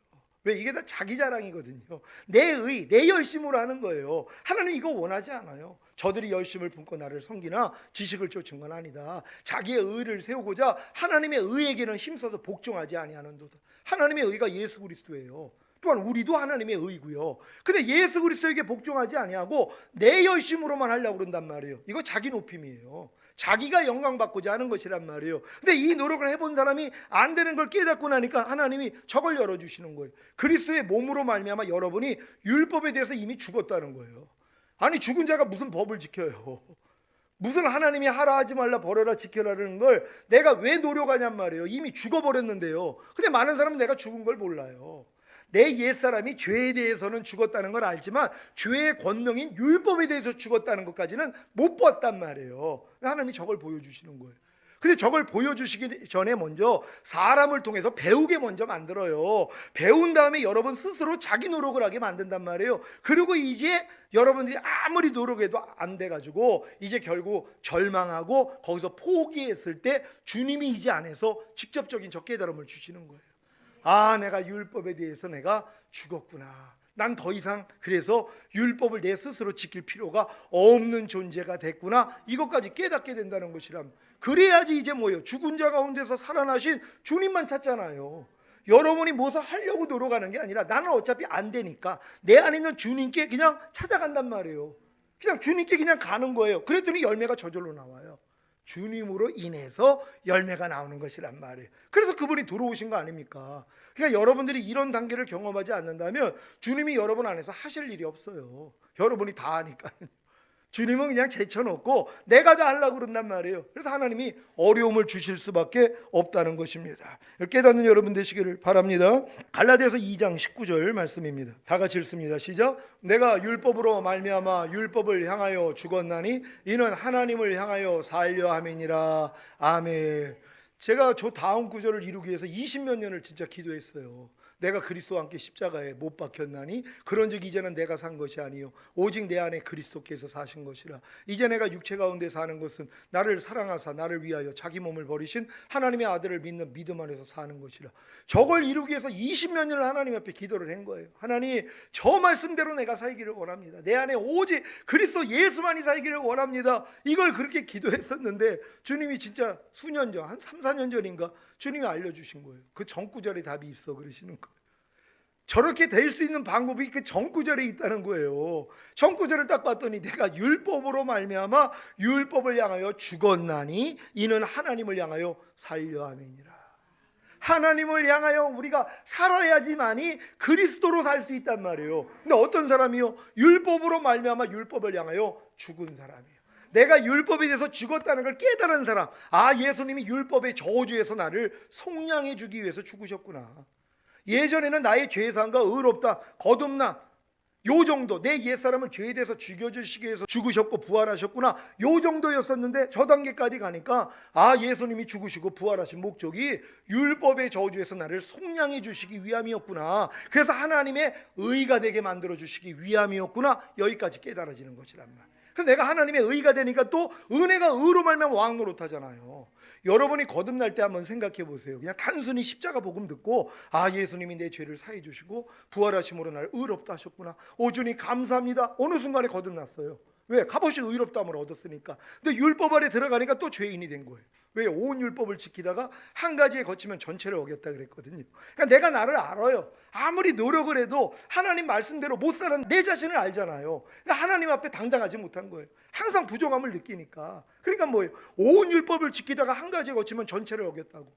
[SPEAKER 1] 왜? 이게 다 자기 자랑이거든요. 내 의, 내 열심으로 하는 거예요. 하나님 이거 원하지 않아요. 저들이 열심을 품고 나를 섬기나 지식을 쫓은 건 아니다. 자기의 의를 세우고자 하나님의 의에게는 힘써서 복종하지 아니하는도다. 하나님의 의가 예수 그리스도예요. 또한 우리도 하나님의 의고요. 근데 예수 그리스도에게 복종하지 아니하고 내 열심으로만 하려고 그런단 말이에요. 이거 자기 높임이에요. 자기가 영광받고자 하는 것이란 말이에요. 근데 이 노력을 해본 사람이 안 되는 걸 깨닫고 나니까 하나님이 저걸 열어주시는 거예요. 그리스도의 몸으로 말미암아 여러분이 율법에 대해서 이미 죽었다는 거예요. 아니 죽은 자가 무슨 법을 지켜요? 무슨 하나님이 하라 하지 말라 버려라 지켜라는 걸 내가 왜 노력하냔 말이에요. 이미 죽어버렸는데요. 근데 많은 사람은 내가 죽은 걸 몰라요. 내 옛사람이 죄에 대해서는 죽었다는 걸 알지만 죄의 권능인 율법에 대해서 죽었다는 것까지는 못 봤단 말이에요. 하나님이 저걸 보여주시는 거예요. 근데 저걸 보여주시기 전에 먼저 사람을 통해서 배우게 먼저 만들어요. 배운 다음에 여러분 스스로 자기 노력을 하게 만든단 말이에요. 그리고 이제 여러분들이 아무리 노력해도 안 돼가지고 이제 결국 절망하고 거기서 포기했을 때 주님이 이제 안에서 직접적인 저 깨달음을 주시는 거예요. 내가 율법에 대해서 내가 죽었구나. 난 더 이상 그래서 율법을 내 스스로 지킬 필요가 없는 존재가 됐구나. 이것까지 깨닫게 된다는 것이람. 그래야지 이제 뭐예요? 죽은 자 가운데서 살아나신 주님만 찾잖아요. 여러분이 무엇을 하려고 노력하는 게 아니라 나는 어차피 안 되니까 내 안에 있는 주님께 그냥 찾아간단 말이에요. 그냥 주님께 그냥 가는 거예요. 그랬더니 열매가 저절로 나와요. 주님으로 인해서 열매가 나오는 것이란 말이에요. 그래서 그분이 들어오신 거 아닙니까? 그러니까 여러분들이 이런 단계를 경험하지 않는다면 주님이 여러분 안에서 하실 일이 없어요. 여러분이 다 하니까. 주님은 그냥 제쳐놓고 내가 다 하려고 그런단 말이에요. 그래서 하나님이 어려움을 주실 수밖에 없다는 것입니다. 깨닫는 여러분 되시기를 바랍니다. 갈라디아서 2장 19절 말씀입니다. 다 같이 읽습니다. 시작. 내가 율법으로 말미암아 율법을 향하여 죽었나니 이는 하나님을 향하여 살려 함이니라. 아멘. 제가 저 다음 구절을 이루기 위해서 20몇 년을 진짜 기도했어요. 내가 그리스도와 함께 십자가에 못 박혔나니 그런즉 이제는 내가 산 것이 아니요 오직 내 안에 그리스도께서 사신 것이라. 이제 내가 육체 가운데 사는 것은 나를 사랑하사 나를 위하여 자기 몸을 버리신 하나님의 아들을 믿는 믿음 안에서 사는 것이라. 저걸 이루기 위해서 20몇 년을 하나님 앞에 기도를 한 거예요. 하나님, 저 말씀대로 내가 살기를 원합니다. 내 안에 오직 그리스도 예수만이 살기를 원합니다. 이걸 그렇게 기도했었는데 주님이 진짜 수년 전, 한 3, 4년 전인가 주님이 알려주신 거예요. 그 전구절에 답이 있어 그러시는 거예요. 저렇게 될 수 있는 방법이 그 전구절에 있다는 거예요. 전구절을 딱 봤더니 내가 율법으로 말미암아 율법을 향하여 죽었나니 이는 하나님을 향하여 살려 함이니라. 하나님을 향하여 우리가 살아야지만이 그리스도로 살 수 있단 말이에요. 근데 어떤 사람이요? 율법으로 말미암아 율법을 향하여 죽은 사람이에요. 내가 율법에 대해서 죽었다는 걸 깨달은 사람. 아, 예수님이 율법의 저주에서 나를 속량해 주기 위해서 죽으셨구나. 예전에는 나의 죄사함과 의롭다, 거듭나, 요 정도, 내 옛사람을 죄에 대해서 죽여주시기 위해서 죽으셨고 부활하셨구나, 요 정도였었는데 저 단계까지 가니까 아, 예수님이 죽으시고 부활하신 목적이 율법의 저주에서 나를 속량해 주시기 위함이었구나. 그래서 하나님의 의가 되게 만들어 주시기 위함이었구나. 여기까지 깨달아지는 것이란 말. 그래서 내가 하나님의 의가 되니까 또 은혜가 의로 말면 왕 노릇하잖아요. 여러분이 거듭날 때 한번 생각해 보세요. 그냥 단순히 십자가 복음 듣고 아, 예수님이 내 죄를 사해 주시고 부활하심으로 나를 의롭다 하셨구나. 오, 주님 감사합니다. 어느 순간에 거듭났어요. 왜? 값없이 의롭다함을 얻었으니까. 근데 율법 아래 들어가니까 또 죄인이 된 거예요. 왜? 온 율법을 지키다가 한 가지에 거치면 전체를 어겼다 그랬거든요. 그러니까 내가 나를 알아요. 아무리 노력을 해도 하나님 말씀대로 못 사는 내 자신을 알잖아요. 그러니까 하나님 앞에 당당하지 못한 거예요. 항상 부족함을 느끼니까. 그러니까 뭐예요? 온 율법을 지키다가 한 가지에 거치면 전체를 어겼다고.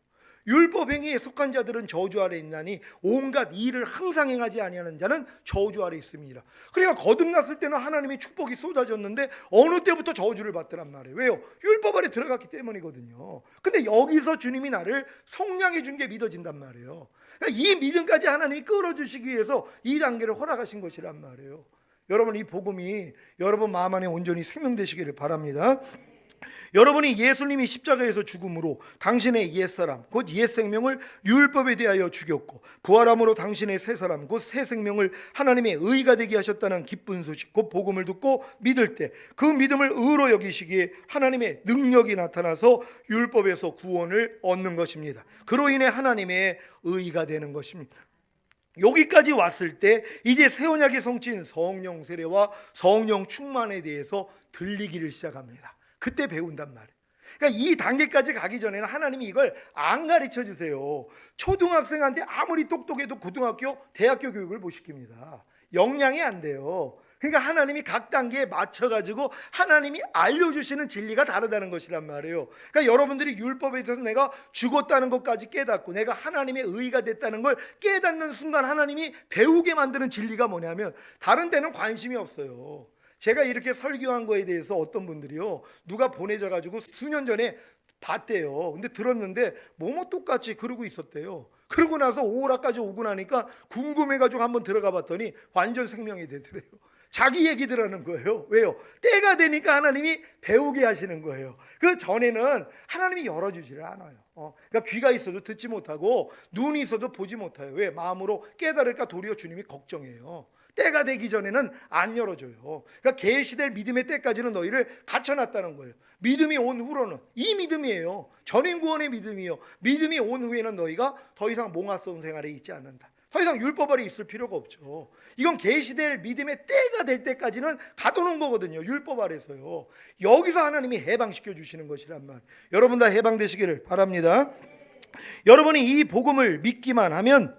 [SPEAKER 1] 율법 행위에 속한 자들은 저주 아래 있나니 온갖 일을 항상 행하지 아니하는 자는 저주 아래 있음이니라. 그러니까 거듭났을 때는 하나님의 축복이 쏟아졌는데 어느 때부터 저주를 받더란 말이에요. 왜요? 율법 아래 들어갔기 때문이거든요. 근데 여기서 주님이 나를 성량해 준 게 믿어진단 말이에요. 그러니까 이 믿음까지 하나님이 끌어주시기 위해서 이 단계를 허락하신 것이란 말이에요. 여러분, 이 복음이 여러분 마음 안에 온전히 생명되시기를 바랍니다. 여러분이 예수님이 십자가에서 죽음으로 당신의 옛사람 곧 옛생명을 율법에 대하여 죽였고 부활함으로 당신의 새사람 곧 새생명을 하나님의 의가 되게 하셨다는 기쁜 소식 곧 복음을 듣고 믿을 때 그 믿음을 의로 여기시기에 하나님의 능력이 나타나서 율법에서 구원을 얻는 것입니다. 그로 인해 하나님의 의가 되는 것입니다. 여기까지 왔을 때 이제 새 언약의 성취인 성령 세례와 성령 충만에 대해서 들리기를 시작합니다. 그때 배운단 말이에요. 그러니까 이 단계까지 가기 전에는 하나님이 이걸 안 가르쳐 주세요. 초등학생한테 아무리 똑똑해도 고등학교, 대학교 교육을 못 시킵니다. 영향이 안 돼요. 그러니까 하나님이 각 단계에 맞춰가지고 하나님이 알려주시는 진리가 다르다는 것이란 말이에요. 그러니까 여러분들이 율법에 있어서 내가 죽었다는 것까지 깨닫고 내가 하나님의 의가 됐다는 걸 깨닫는 순간 하나님이 배우게 만드는 진리가 뭐냐면 다른 데는 관심이 없어요. 제가 이렇게 설교한 거에 대해서 어떤 분들이요, 누가 보내져 가지고 수년 전에 봤대요. 근데 들었는데 뭐뭐 똑같이 그러고 있었대요. 그러고 나서 오라까지 오고 나니까 궁금해가지고 한번 들어가 봤더니 완전 생명이 되더래요. 자기 얘기들 하는 거예요. 왜요? 때가 되니까 하나님이 배우게 하시는 거예요. 그 전에는 하나님이 열어주지를 않아요. 그러니까 귀가 있어도 듣지 못하고 눈이 있어도 보지 못해요. 왜? 마음으로 깨달을까 도리어 주님이 걱정해요. 때가 되기 전에는 안 열어줘요. 그러니까 계시될 믿음의 때까지는 너희를 갖춰놨다는 거예요. 믿음이 온 후로는 이 믿음이에요. 전인구원의 믿음이요. 믿음이 온 후에는 너희가 더 이상 몽화성 생활에 있지 않는다. 더 이상 율법 아래 있을 필요가 없죠. 이건 계시될 믿음의 때가 될 때까지는 가둬놓은 거거든요. 율법 아래서요. 여기서 하나님이 해방시켜 주시는 것이란 말. 여러분 다 해방되시기를 바랍니다. 여러분이 이 복음을 믿기만 하면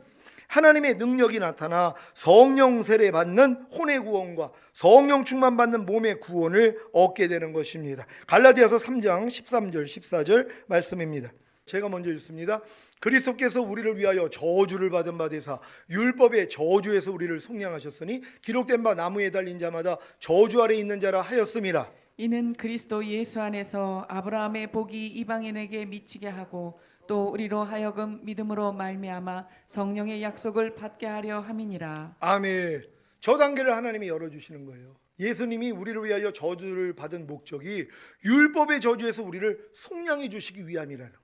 [SPEAKER 1] 하나님의 능력이 나타나 성령 세례 받는 혼의 구원과 성령 충만 받는 몸의 구원을 얻게 되는 것입니다. 갈라디아서 3장 13절 14절 말씀입니다. 제가 먼저 읽습니다. 그리스도께서 우리를 위하여 저주를 받은 바 되사 율법의 저주에서 우리를 속량하셨으니 기록된 바 나무에 달린 자마다 저주 아래 있는 자라 하였음이라.
[SPEAKER 2] 이는 그리스도 예수 안에서 아브라함의 복이 이방인에게 미치게 하고 또 우리로 하여금 믿음으로 말미암아 성령의 약속을 받게 하려 함이니라.
[SPEAKER 1] 아멘. 저 단계를 하나님이 열어주시는 거예요. 예수님이 우리를 위하여 저주를 받은 목적이 율법의 저주에서 우리를 속량해 주시기 위함이라는 거.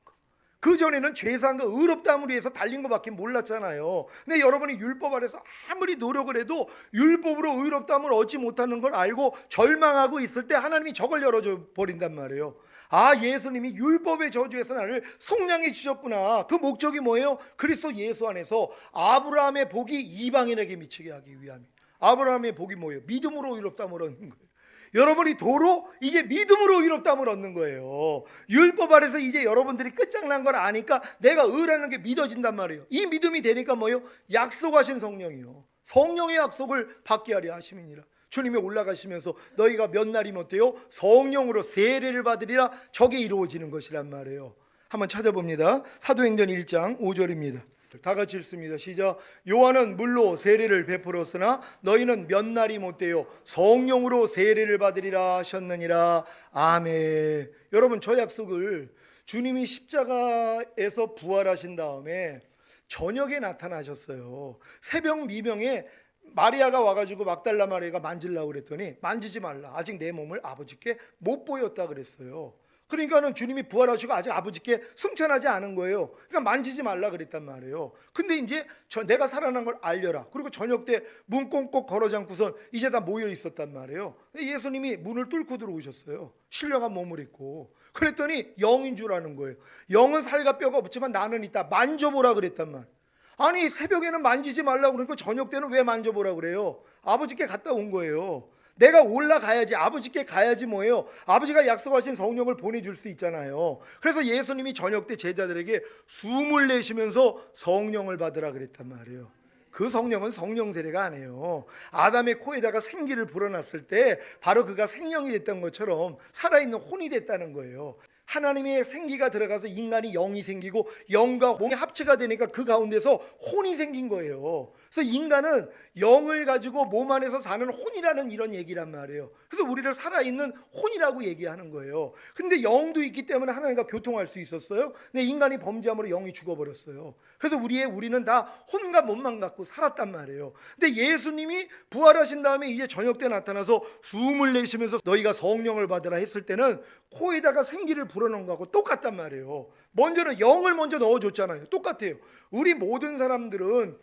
[SPEAKER 1] 그 전에는 죄사함과 의롭다함을 위해서 달린 것밖에 몰랐잖아요. 근데 여러분이 율법 아래서 아무리 노력을 해도 율법으로 의롭다함을 얻지 못하는 걸 알고 절망하고 있을 때 하나님이 저걸 열어줘 버린단 말이에요. 아, 예수님이 율법의 저주에서 나를 속량해 주셨구나. 그 목적이 뭐예요? 그리스도 예수 안에서 아브라함의 복이 이방인에게 미치게 하기 위함이. 아브라함의 복이 뭐예요? 믿음으로 의롭다함을 얻는 거예요. 여러분이 도로 이제 믿음으로 의롭다함을 얻는 거예요. 율법 아래서 이제 여러분들이 끝장난 걸 아니까 내가 의라는 게 믿어진단 말이에요. 이 믿음이 되니까 뭐예요? 약속하신 성령이요. 성령의 약속을 받게 하려 하심이니라. 주님이 올라가시면서 너희가 몇 날이 못해요? 성령으로 세례를 받으리라. 저게 이루어지는 것이란 말이에요. 한번 찾아봅니다. 사도행전 1장 5절입니다. 다 같이 읽습니다. 시작. 요한은 물로 세례를 베풀었으나 너희는 몇 날이 못되어 성령으로 세례를 받으리라 하셨느니라. 아멘. 여러분, 저 약속을 주님이 십자가에서 부활하신 다음에 저녁에 나타나셨어요. 새벽 미명에 마리아가 와가지고 막달라 마리아가 만지려고 그랬더니 만지지 말라. 아직 내 몸을 아버지께 못 보였다 그랬어요. 그러니까는 주님이 부활하시고 아직 아버지께 승천하지 않은 거예요. 그러니까 만지지 말라 그랬단 말이에요. 근데 이제 내가 살아난 걸 알려라. 그리고 저녁 때 문 꽁꽁 걸어 잠고선 이제 다 모여 있었단 말이에요. 근데 예수님이 문을 뚫고 들어오셨어요. 신령한 몸을 입고. 그랬더니 영인 줄 아는 거예요. 영은 살과 뼈가 없지만 나는 있다. 만져보라 그랬단 말이에요. 아니, 새벽에는 만지지 말라고 그러니까 저녁 때는 왜 만져보라 그래요? 아버지께 갔다 온 거예요. 내가 올라가야지, 아버지께 가야지 뭐예요? 아버지가 약속하신 성령을 보내줄 수 있잖아요. 그래서 예수님이 저녁 때 제자들에게 숨을 내쉬면서 성령을 받으라 그랬단 말이에요. 그 성령은 성령 세례가 아니에요. 아담의 코에다가 생기를 불어놨을 때 바로 그가 생명이 됐던 것처럼 살아있는 혼이 됐다는 거예요. 하나님의 생기가 들어가서 인간이 영이 생기고 영과 몸이 합체가 되니까 그 가운데서 혼이 생긴 거예요. 그래서 인간은 영을 가지고 몸 안에서 사는 혼이라는 이런 얘기란 말이에요. 그래서 우리를 살아있는 혼이라고 얘기하는 거예요. 근데 영도 있기 때문에 하나님과 교통할 수 있었어요. 근데 인간이 범죄함으로 영이 죽어버렸어요. 그래서 우리는 다 혼과 몸만 갖고 살았단 말이에요. 근데 예수님이 부활하신 다음에 이제 저녁 때 나타나서 숨을 내쉬면서 너희가 성령을 받으라 했을 때는 코에다가 생기를 불어넣은 거하고 똑같단 말이에요. 먼저는 영을 먼저 넣어줬잖아요. 똑같아요. 우리 모든 사람들은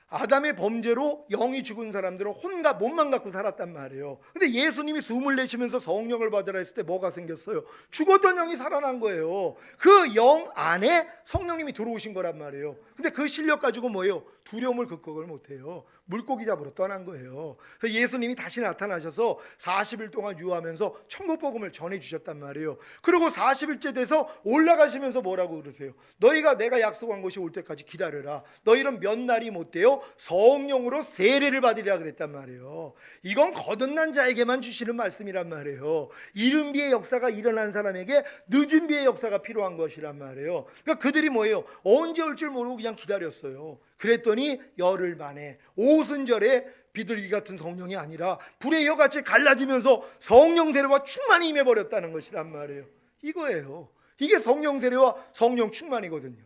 [SPEAKER 1] 아담의 범죄로 영이 죽은 사람들은 혼과 몸만 갖고 살았단 말이에요. 근데 예수님이 숨을 내쉬면서 성령을 받으라 했을 때 뭐가 생겼어요? 죽었던 영이 살아난 거예요. 그 영 안에 성령님이 들어오신 거란 말이에요. 근데 그 실력 가지고 뭐예요? 두려움을 극복을 못해요. 물고기 잡으러 떠난 거예요. 그래서 예수님이 다시 나타나셔서 40일 동안 유하면서 천국 복음을 전해주셨단 말이에요. 그리고 40일째 돼서 올라가시면서 뭐라고 그러세요? 너희가 내가 약속한 것이 올 때까지 기다려라. 너희는 몇 날이 못돼요? 성령으로 세례를 받으리라 그랬단 말이에요. 이건 거듭난 자에게만 주시는 말씀이란 말이에요. 이른 비의 역사가 일어난 사람에게 늦은 비의 역사가 필요한 것이란 말이에요. 그러니까 그들이 뭐예요? 언제 올 줄 모르고 그냥 기다렸어요. 그랬더니 열흘 만에 오순절에 비둘기 같은 성령이 아니라 불의 혀같이 갈라지면서 성령 세례와 충만이 임해버렸다는 것이란 말이에요. 이거예요. 이게 성령 세례와 성령 충만이거든요.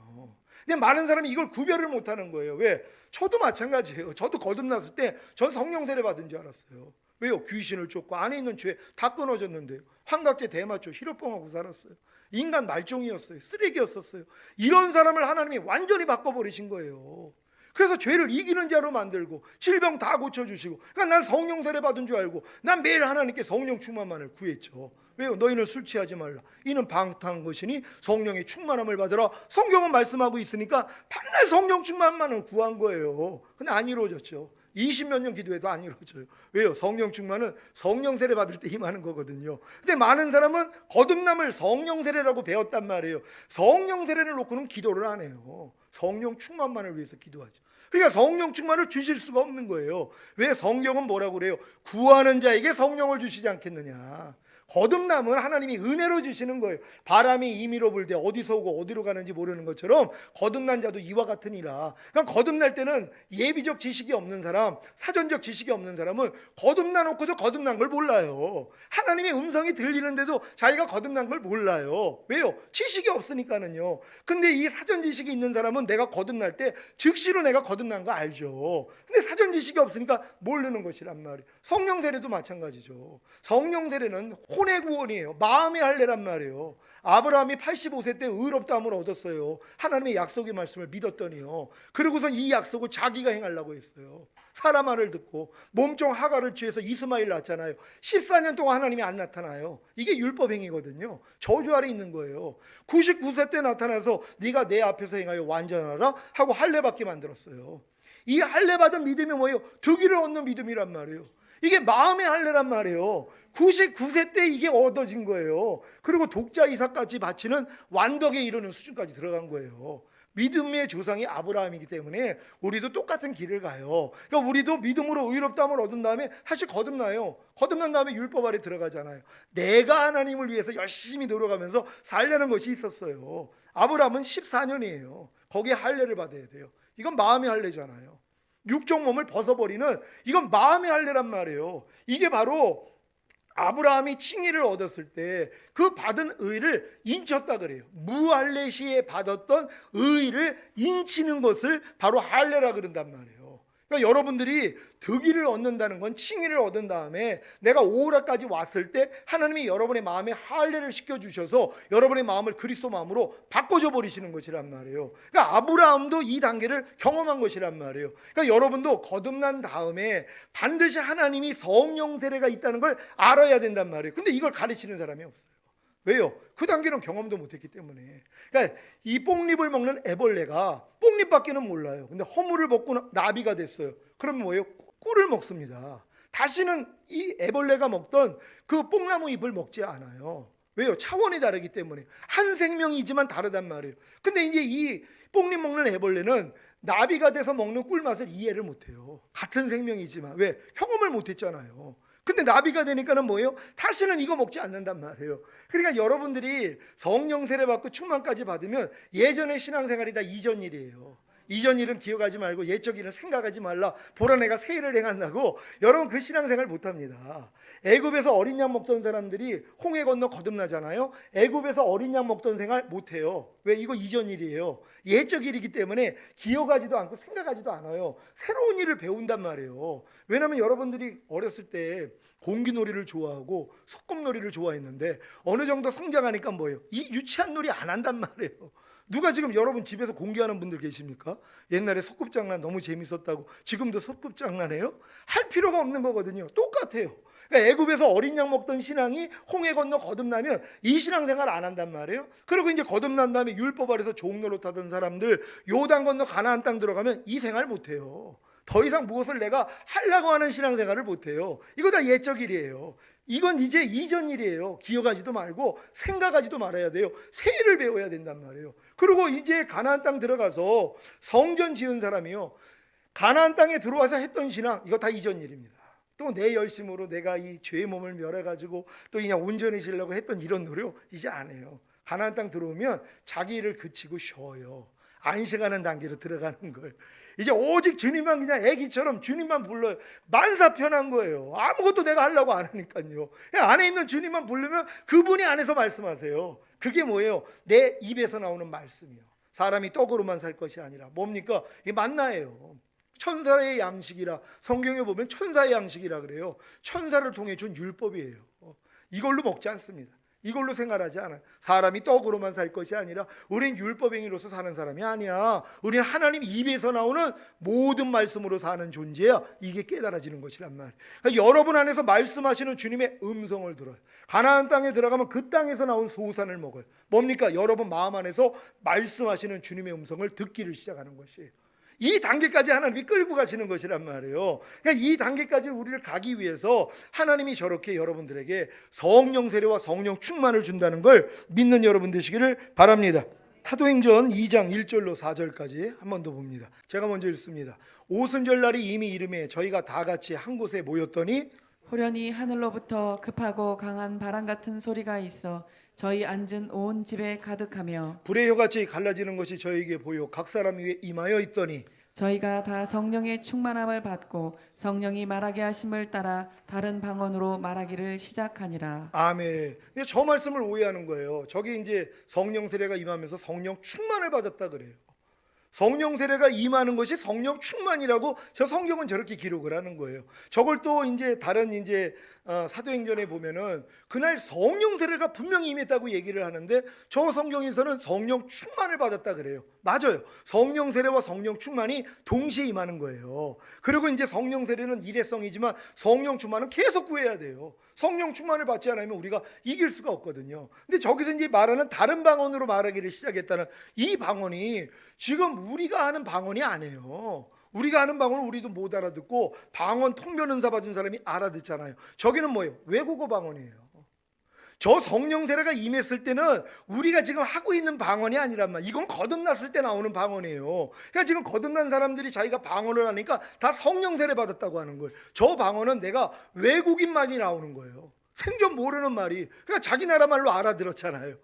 [SPEAKER 1] 근데 많은 사람이 이걸 구별을 못하는 거예요. 왜? 저도 마찬가지예요. 저도 거듭났을 때 전 성령 세례 받은 줄 알았어요. 왜요? 귀신을 쫓고 안에 있는 죄 다 끊어졌는데요. 환각제 대마초 히로뽕하고 살았어요. 인간 말종이었어요. 쓰레기였었어요. 이런 사람을 하나님이 완전히 바꿔버리신 거예요. 그래서 죄를 이기는 자로 만들고 질병 다 고쳐주시고, 그러니까 난 성령 세례 받은 줄 알고 난 매일 하나님께 성령 충만만을 구했죠. 왜요? 너희는 술 취하지 말라. 이는 방탕한 것이니 성령의 충만함을 받으라. 성경은 말씀하고 있으니까 밤날 성령 충만만을 구한 거예요. 근데 안 이루어졌죠. 20몇 년 기도해도 안 이루어져요. 왜요? 성령 충만은 성령 세례 받을 때 임하는 거거든요. 근데 많은 사람은 거듭남을 성령 세례라고 배웠단 말이에요. 성령 세례를 놓고는 기도를 안 해요. 성령 충만만을 위해서 기도하죠. 그러니까 성령 충만을 주실 수가 없는 거예요. 왜? 성경은 뭐라고 그래요? 구하는 자에게 성령을 주시지 않겠느냐. 거듭남은 하나님이 은혜로 주시는 거예요. 바람이 임의로 불 때 어디서 오고 어디로 가는지 모르는 것처럼 거듭난 자도 이와 같으니라. 그러니까 거듭날 때는 예비적 지식이 없는 사람, 사전적 지식이 없는 사람은 거듭나 놓고도 거듭난 걸 몰라요. 하나님의 음성이 들리는데도 자기가 거듭난 걸 몰라요. 왜요? 지식이 없으니까는요. 근데 이 사전 지식이 있는 사람은 내가 거듭날 때 즉시로 내가 거듭난 거 알죠. 근데 사전 지식이 없으니까 모르는 것이란 말이에요. 성령 세례도 마찬가지죠. 성령 세례는 혼의 구원이에요. 마음의 할례란 말이에요. 아브라함이 85세 때 의롭다함을 얻었어요. 하나님의 약속의 말씀을 믿었더니요. 그러고선 이 약속을 자기가 행하려고 했어요. 사라 말을 듣고 몸종 하가를 취해서 이스마엘 낳았잖아요. 14년 동안 하나님이 안 나타나요. 이게 율법행위거든요. 저주 아래 있는 거예요. 99세 때 나타나서 네가 내 앞에서 행하여 완전하라 하고 할례 받게 만들었어요. 이 할례 받은 믿음이 뭐예요? 득의를 얻는 믿음이란 말이에요. 이게 마음의 할례란 말이에요. 99세 때 이게 얻어진 거예요. 그리고 독자 이삭까지 바치는 완덕에 이르는 수준까지 들어간 거예요. 믿음의 조상이 아브라함이기 때문에 우리도 똑같은 길을 가요. 그러니까 우리도 믿음으로 의롭다함을 얻은 다음에 사실 거듭나요. 거듭난 다음에 율법 아래 들어가잖아요. 내가 하나님을 위해서 열심히 노력하면서 살려는 것이 있었어요. 아브라함은 14년이에요. 거기에 할례를 받아야 돼요. 이건 마음의 할례잖아요. 육적 몸을 벗어버리는, 이건 마음의 할례란 말이에요. 이게 바로 아브라함이 칭의를 얻었을 때 그 받은 의를 인쳤다 그래요. 무할례 시에 받았던 의를 인치는 것을 바로 할례라 그런단 말이에요. 그러니까 여러분들이 득의를 얻는다는 건 칭의를 얻은 다음에 내가 오라까지 왔을 때 하나님이 여러분의 마음에 할례를 시켜주셔서 여러분의 마음을 그리스도 마음으로 바꿔줘 버리시는 것이란 말이에요. 그러니까 아브라함도 이 단계를 경험한 것이란 말이에요. 그러니까 여러분도 거듭난 다음에 반드시 하나님이 성령 세례가 있다는 걸 알아야 된단 말이에요. 근데 이걸 가르치는 사람이 없어요. 왜요? 그 단계는 경험도 못했기 때문에. 그러니까 이 뽕잎을 먹는 애벌레가 뽕잎밖에는 몰라요. 근데 허물을 먹고 나비가 됐어요. 그러면 뭐예요? 꿀을 먹습니다. 다시는 이 애벌레가 먹던 그 뽕나무 잎을 먹지 않아요. 왜요? 차원이 다르기 때문에. 한 생명이지만 다르단 말이에요. 근데 이제 이 뽕잎 먹는 애벌레는 나비가 돼서 먹는 꿀맛을 이해를 못해요. 같은 생명이지만. 왜? 경험을 못했잖아요. 근데 나비가 되니까는 뭐예요? 다시는 이거 먹지 않는단 말이에요. 그러니까 여러분들이 성령 세례 받고 충만까지 받으면 예전의 신앙생활이 다 이전 일이에요. 이전 일은 기억하지 말고 옛적 일은 생각하지 말라. 보라 내가 새 일을 행한다고. 여러분 그 신앙생활 못합니다. 애굽에서 어린 양 먹던 사람들이 홍해 건너 거듭나잖아요. 애굽에서 어린 양 먹던 생활 못해요. 왜? 이거 이전 일이에요. 옛적 일이기 때문에 기억하지도 않고 생각하지도 않아요. 새로운 일을 배운단 말이에요. 왜냐하면 여러분들이 어렸을 때 공기놀이를 좋아하고 소꿉놀이를 좋아했는데 어느 정도 성장하니까 뭐예요? 이 유치한 놀이 안 한단 말이에요. 누가 지금 여러분 집에서 공개하는 분들 계십니까? 옛날에 소꿉장난 너무 재밌었다고 지금도 소꿉장난해요? 할 필요가 없는 거거든요. 똑같아요. 그러니까 애굽에서 어린 양 먹던 신앙이 홍해 건너 거듭나면 이 신앙생활 안 한단 말이에요. 그리고 이제 거듭난 다음에 율법 아래서 종로로 타던 사람들 요단 건너 가나안 땅 들어가면 이 생활 못해요. 더 이상 무엇을 내가 하려고 하는 신앙생활을 못해요. 이거 다 옛적 일이에요. 이건 이제 이전 일이에요. 기억하지도 말고 생각하지도 말아야 돼요. 새 일을 배워야 된단 말이에요. 그리고 이제 가나안 땅 들어가서 성전 지은 사람이요, 가나안 땅에 들어와서 했던 신앙, 이거 다 이전 일입니다. 또 내 열심으로 내가 이 죄의 몸을 멸해가지고 또 그냥 온전해지려고 했던 이런 노력 이제 안 해요. 가나안 땅 들어오면 자기 일을 그치고 쉬어요. 안식하는 단계로 들어가는 거예요. 이제 오직 주님만 그냥 애기처럼 주님만 불러요. 만사 편한 거예요. 아무것도 내가 하려고 안 하니까요. 그냥 안에 있는 주님만 부르면 그분이 안에서 말씀하세요. 그게 뭐예요? 내 입에서 나오는 말씀이요. 사람이 떡으로만 살 것이 아니라 뭡니까? 이게 만나예요. 천사의 양식이라, 성경에 보면 천사의 양식이라 그래요. 천사를 통해 준 율법이에요. 이걸로 먹지 않습니다. 이걸로 생활하지 않아요. 사람이 떡으로만 살 것이 아니라 우린 율법행위로서 사는 사람이 아니야. 우린 하나님 입에서 나오는 모든 말씀으로 사는 존재야. 이게 깨달아지는 것이란 말이에요. 그러니까 여러분 안에서 말씀하시는 주님의 음성을 들어요. 가나안 땅에 들어가면 그 땅에서 나온 소산을 먹어요. 뭡니까? 여러분 마음 안에서 말씀하시는 주님의 음성을 듣기를 시작하는 것이에요. 이 단계까지 하나님이 끌고 가시는 것이란 말이에요. 그러니까 이 단계까지 우리를 가기 위해서 하나님이 저렇게 여러분들에게 성령 세례와 성령 충만을 준다는 걸 믿는 여러분 되시기를 바랍니다. 사도행전 2장 1절로 4절까지 한 번 더 봅니다. 제가 먼저 읽습니다. 오순절 날이 이미 이름에 저희가 다 같이 한 곳에 모였더니
[SPEAKER 2] 호련히 하늘로부터 급하고 강한 바람 같은 소리가 있어 저희 앉은 온 집에 가득하며
[SPEAKER 1] 불의 혀같이 갈라지는 것이 저에게 보여 각 사람 위에 임하여 있더니
[SPEAKER 2] 저희가 다 성령의 충만함을 받고 성령이 말하게 하심을 따라 다른 방언으로 말하기를 시작하니라.
[SPEAKER 1] 아멘. 근데 저 말씀을 오해하는 거예요. 저기 이제 성령 세례가 임하면서 성령 충만을 받았다 그래요. 성령 세례가 임하는 것이 성령 충만이라고 저 성경은 저렇게 기록을 하는 거예요. 저걸 또 이제 다른 이제 사도행전에 보면은 그날 성령 세례가 분명히 임했다고 얘기를 하는데 저 성경에서는 성령 충만을 받았다 그래요. 맞아요. 성령 세례와 성령 충만이 동시에 임하는 거예요. 그리고 이제 성령 세례는 일회성이지만 성령 충만은 계속 구해야 돼요. 성령 충만을 받지 않으면 우리가 이길 수가 없거든요. 근데 저기서 이제 말하는 다른 방언으로 말하기를 시작했다는 이 방언이 지금 우리가 하는 방언이 아니에요. 우리가 하는 방언은 우리도 못 알아듣고 방언 통변 은사 받은 사람이 알아듣잖아요. 저기는 뭐예요? 외국어 방언이에요. 저 성령 세례가 임했을 때는 우리가 지금 하고 있는 방언이 아니란 말. 이건 거듭났을 때 나오는 방언이에요. 그러니까 지금 거듭난 사람들이 자기가 방언을 하니까 다 성령 세례 받았다고 하는 거예요. 저 방언은 내가 외국인 말이 나오는 거예요. 생전 모르는 말이. 그러니까 자기 나라 말로 알아들었잖아요.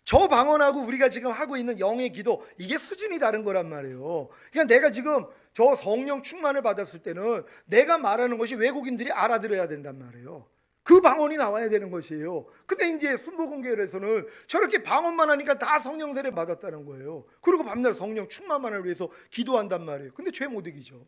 [SPEAKER 1] 저 방언하고 우리가 지금 하고 있는 영의 기도, 이게 수준이 다른 거란 말이에요. 그러니까 내가 지금 저 성령 충만을 받았을 때는 내가 말하는 것이 외국인들이 알아들어야 된단 말이에요. 그 방언이 나와야 되는 것이에요. 근데 이제 순복음교회에서는 저렇게 방언만 하니까 다 성령 세례 받았다는 거예요. 그리고 밤낮 성령 충만만을 위해서 기도한단 말이에요. 근데 죄 못 이기죠.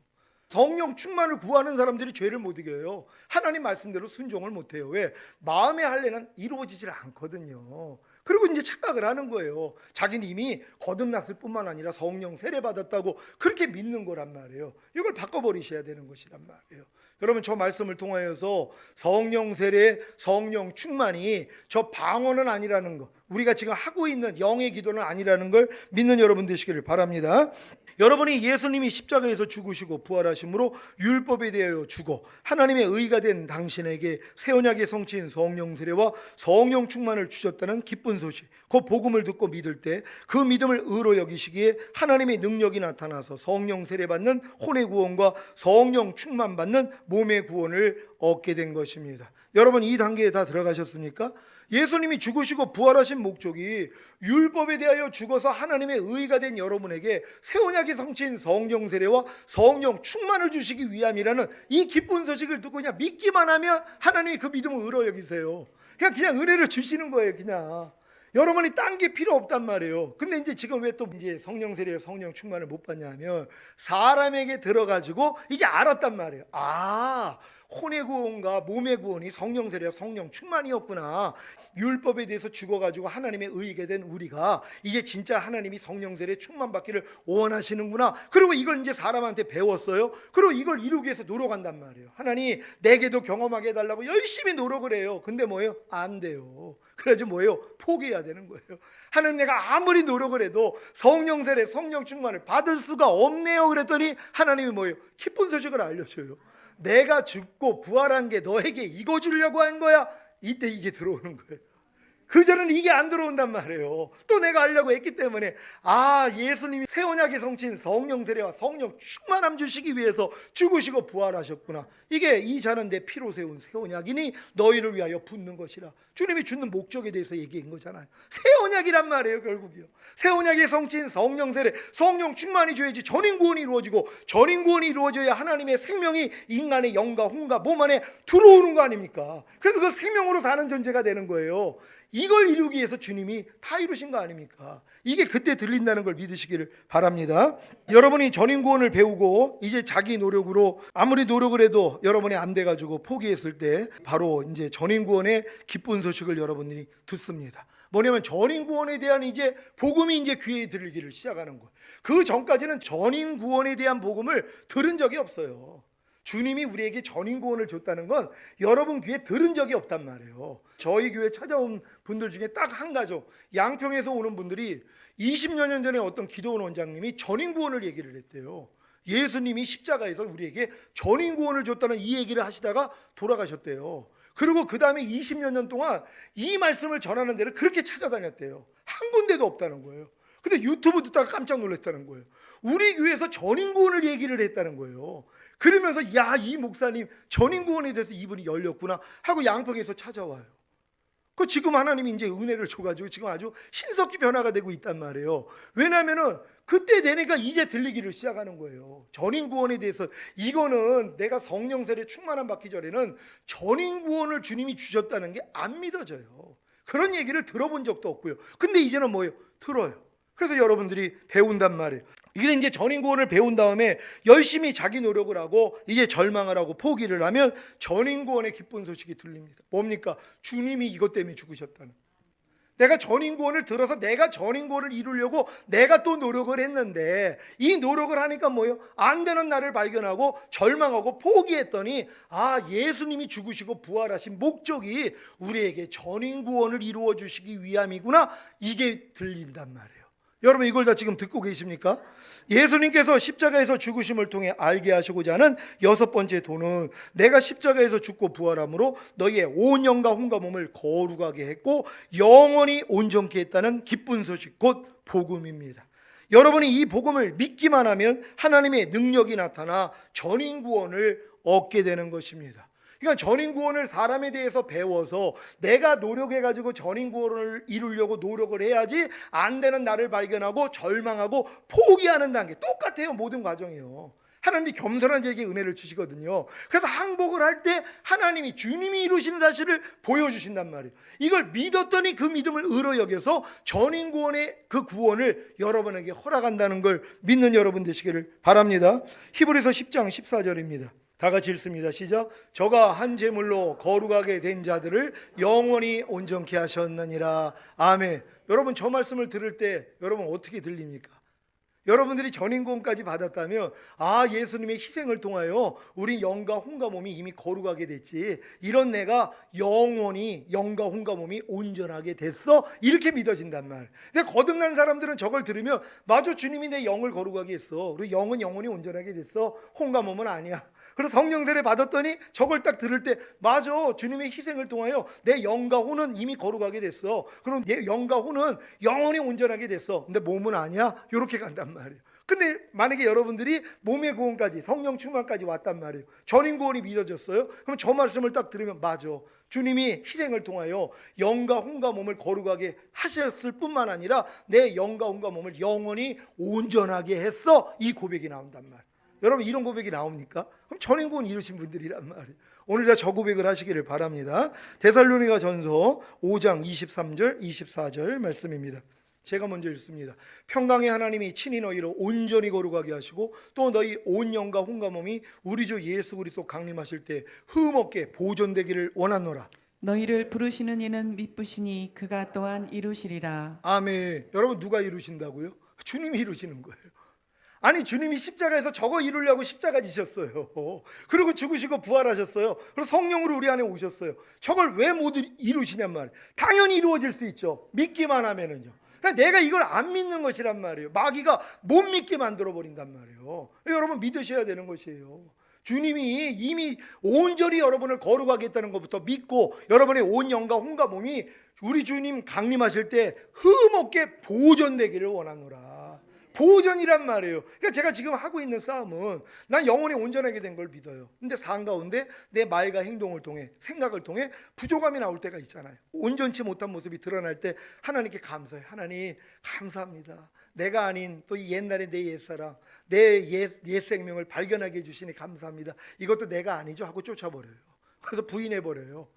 [SPEAKER 1] 성령 충만을 구하는 사람들이 죄를 못 이겨요. 하나님 말씀대로 순종을 못 해요. 왜? 마음의 할례는 이루어지질 않거든요. 그리고 이제 착각을 하는 거예요. 자기는 이미 거듭났을 뿐만 아니라 성령 세례 받았다고 그렇게 믿는 거란 말이에요. 이걸 바꿔버리셔야 되는 것이란 말이에요. 여러분, 저 말씀을 통하여서 성령 세례, 성령 충만이 저 방언은 아니라는 거, 우리가 지금 하고 있는 영의 기도는 아니라는 걸 믿는 여러분 되시기를 바랍니다. 여러분이 예수님이 십자가에서 죽으시고 부활하심으로 율법에 대하여 죽어 하나님의 의가 된 당신에게 새 언약의 성취인 성령 세례와 성령 충만을 주셨다는 기쁜 소식, 그 복음을 듣고 믿을 때 그 믿음을 의로 여기시기에 하나님의 능력이 나타나서 성령 세례 받는 혼의 구원과 성령 충만 받는 몸의 구원을 얻게 된 것입니다. 여러분, 이 단계에 다 들어가셨습니까? 예수님이 죽으시고 부활하신 목적이 율법에 대하여 죽어서 하나님의 의가 된 여러분에게 새 언약의 성취인 성령 세례와 성령 충만을 주시기 위함이라는 이 기쁜 소식을 듣고 그냥 믿기만 하면 하나님이 그 믿음을 의로 여기세요. 그냥 은혜를 주시는 거예요. 그냥 여러분이 딴 게 필요 없단 말이에요. 근데 이제 지금 왜 또 이제 성령 세례, 성령 충만을 못 받냐 하면 사람에게 들어가지고 이제 알았단 말이에요. 아, 혼의 구원과 몸의 구원이 성령 세례와 성령 충만이었구나. 율법에 대해서 죽어가지고 하나님의 의게 된 우리가 이제 진짜 하나님이 성령 세례 충만 받기를 원하시는구나. 그리고 이걸 이제 사람한테 배웠어요. 그리고 이걸 이루기 위해서 노력한단 말이에요. 하나님, 내게도 경험하게 해달라고 열심히 노력을 해요. 근데 뭐예요? 안 돼요. 그래서 뭐예요? 포기해야 되는 거예요. 하나님, 내가 아무리 노력을 해도 성령 세례, 성령 충만을 받을 수가 없네요. 그랬더니 하나님이 뭐예요? 기쁜 소식을 알려줘요. 내가 죽고 부활한 게 너에게 이거 주려고 한 거야. 이때 이게 들어오는 거예요. 그전에는 이게 안 들어온단 말이에요. 또 내가 하려고 했기 때문에, 아, 예수님이 새 언약의 성취인 성령 세례와 성령 충만함 주시기 위해서 죽으시고 부활하셨구나. 이게 이 자는 내 피로 세운 새 언약이니 너희를 위하여 붓는 것이라. 주님이 주는 목적에 대해서 얘기한 거잖아요. 새 언약이란 말이에요. 결국이요. 새 언약의 성취인 성령 세례, 성령 충만이 줘야지 전인 구원이 이루어지고, 전인 구원이 이루어져야 하나님의 생명이 인간의 영과 혼과 몸 안에 들어오는 거 아닙니까? 그래서 그 생명으로 사는 존재가 되는 거예요. 이걸 이루기 위해서 주님이 다 이루신 거 아닙니까? 이게 그때 들린다는 걸 믿으시기를 바랍니다. 여러분이 전인 구원을 배우고 이제 자기 노력으로 아무리 노력을 해도 여러분이 안 돼가지고 포기했을 때 바로 이제 전인 구원의 기쁜 소식을 여러분들이 듣습니다. 뭐냐면 전인 구원에 대한 이제 복음이 이제 귀에 들리기를 시작하는 거예요. 그 전까지는 전인 구원에 대한 복음을 들은 적이 없어요. 주님이 우리에게 전인 구원을 줬다는 건 여러분 귀에 들은 적이 없단 말이에요. 저희 교회 찾아온 분들 중에 딱 한 가족, 양평에서 오는 분들이 20여 년 전에 어떤 기도원 원장님이 전인 구원을 얘기를 했대요. 예수님이 십자가에서 우리에게 전인 구원을 줬다는 이 얘기를 하시다가 돌아가셨대요. 그리고 그 다음에 20여 년 동안 이 말씀을 전하는 데를 그렇게 찾아다녔대요. 한 군데도 없다는 거예요. 근데 유튜브 듣다가 깜짝 놀랐다는 거예요. 우리 교회에서 전인구원을 얘기를 했다는 거예요. 그러면서 야, 이 목사님 전인구원에 대해서 이분이 열렸구나 하고 양평에서 찾아와요. 그 지금 하나님이 이제 은혜를 줘가지고 지금 아주 신속히 변화가 되고 있단 말이에요. 왜냐하면은 그때 되니까 이제 들리기를 시작하는 거예요. 전인구원에 대해서 이거는 내가 성령 세례 충만함 받기 전에는 전인구원을 주님이 주셨다는 게 안 믿어져요. 그런 얘기를 들어본 적도 없고요. 근데 이제는 뭐예요? 들어요. 그래서 여러분들이 배운단 말이에요. 이게 이제 전인구원을 배운 다음에 열심히 자기 노력을 하고 이제 절망을 하고 포기를 하면 전인구원의 기쁜 소식이 들립니다. 뭡니까? 주님이 이것 때문에 죽으셨다는. 내가 전인구원을 들어서 내가 전인구원을 이루려고 내가 또 노력을 했는데 이 노력을 하니까 뭐예요? 안 되는 나를 발견하고 절망하고 포기했더니 아, 예수님이 죽으시고 부활하신 목적이 우리에게 전인구원을 이루어 주시기 위함이구나. 이게 들린단 말이에요. 여러분 이걸 다 지금 듣고 계십니까? 예수님께서 십자가에서 죽으심을 통해 알게 하시고자 하는 여섯 번째 도는 내가 십자가에서 죽고 부활함으로 너희의 온 영과 혼과 몸을 거룩하게 했고 영원히 온전케 했다는 기쁜 소식 곧 복음입니다. 여러분이 이 복음을 믿기만 하면 하나님의 능력이 나타나 전인구원을 얻게 되는 것입니다. 그러니까 전인구원을 사람에 대해서 배워서 내가 노력해가지고 전인구원을 이루려고 노력을 해야지 안 되는 나를 발견하고 절망하고 포기하는 단계 똑같아요. 모든 과정이요. 하나님이 겸손한 자에게 은혜를 주시거든요. 그래서 항복을 할 때 하나님이 주님이 이루시는 사실을 보여주신단 말이에요. 이걸 믿었더니 그 믿음을 의로 여겨서 전인구원의 그 구원을 여러분에게 허락한다는 걸 믿는 여러분 되시기를 바랍니다. 히브리서 10장 14절입니다. 다 같이 읽습니다. 시작. 저가 한 제물로 거룩하게 된 자들을 영원히 온전케 하셨느니라. 아멘. 여러분 저 말씀을 들을 때 여러분 어떻게 들립니까? 여러분들이 전인구원까지 받았다면 아, 예수님의 희생을 통하여 우리 영과 혼과 몸이 이미 거룩하게 됐지, 이런 내가 영원히 영과 혼과 몸이 온전하게 됐어, 이렇게 믿어진단 말. 근데 거듭난 사람들은 저걸 들으면 맞아, 주님이 내 영을 거룩하게 했어, 그리고 영은 영원히 온전하게 됐어, 혼과 몸은 아니야. 그래서 성령 세례 받았더니 저걸 딱 들을 때 맞아, 주님의 희생을 통하여 내 영과 혼은 이미 거룩하게 됐어, 그럼 내 영과 혼은 영원히 온전하게 됐어, 근데 몸은 아니야, 이렇게 간단 말이에요. 근데 만약에 여러분들이 몸의 구원까지 성령 충만까지 왔단 말이에요. 전인구원이 믿어졌어요. 그럼 저 말씀을 딱 들으면 맞아, 주님이 희생을 통하여 영과 혼과 몸을 거룩하게 하셨을 뿐만 아니라 내 영과 혼과 몸을 영원히 온전하게 했어, 이 고백이 나온단 말이에요. 여러분 이런 고백이 나옵니까? 그럼 전인구원 이루신 분들이란 말이에요. 오늘 다 저 고백을 하시기를 바랍니다. 데살로니가 전서 5장 23절 24절 말씀입니다. 제가 먼저 읽습니다. 평강의 하나님이 친히 너희를 온전히 거룩하게 하시고 또 너희 온 영과 혼과 몸이 우리 주 예수 그리스도 강림하실 때 흠없게 보존되기를 원하노라.
[SPEAKER 2] 너희를 부르시는 이는 미쁘시니 그가 또한 이루시리라.
[SPEAKER 1] 아멘. 여러분 누가 이루신다고요? 주님이 이루시는 거예요. 아니 주님이 십자가에서 저거 이루려고 십자가 지셨어요. 그리고 죽으시고 부활하셨어요. 그리고 성령으로 우리 안에 오셨어요. 저걸 왜 못 이루시냔 말이에요. 당연히 이루어질 수 있죠. 믿기만 하면은요. 그러니까 내가 이걸 안 믿는 것이란 말이에요. 마귀가 못 믿게 만들어 버린단 말이에요. 여러분 믿으셔야 되는 것이에요. 주님이 이미 온전히 여러분을 거룩하게 했다는 것부터 믿고 여러분의 온 영과 혼과 몸이 우리 주님 강림하실 때 흠없게 보존되기를 원하노라. 보존이란 말이에요. 그러니까 제가 지금 하고 있는 싸움은 난 영혼이 온전하게 된 걸 믿어요. 근데 삶 가운데 내 말과 행동을 통해 생각을 통해 부족함이 나올 때가 있잖아요. 온전치 못한 모습이 드러날 때 하나님께 감사해요. 하나님 감사합니다. 내가 아닌 또 이 옛날에 내 옛사람, 내 옛 생명을 발견하게 해주시니 감사합니다. 이것도 내가 아니죠 하고 쫓아버려요. 그래서 부인해버려요.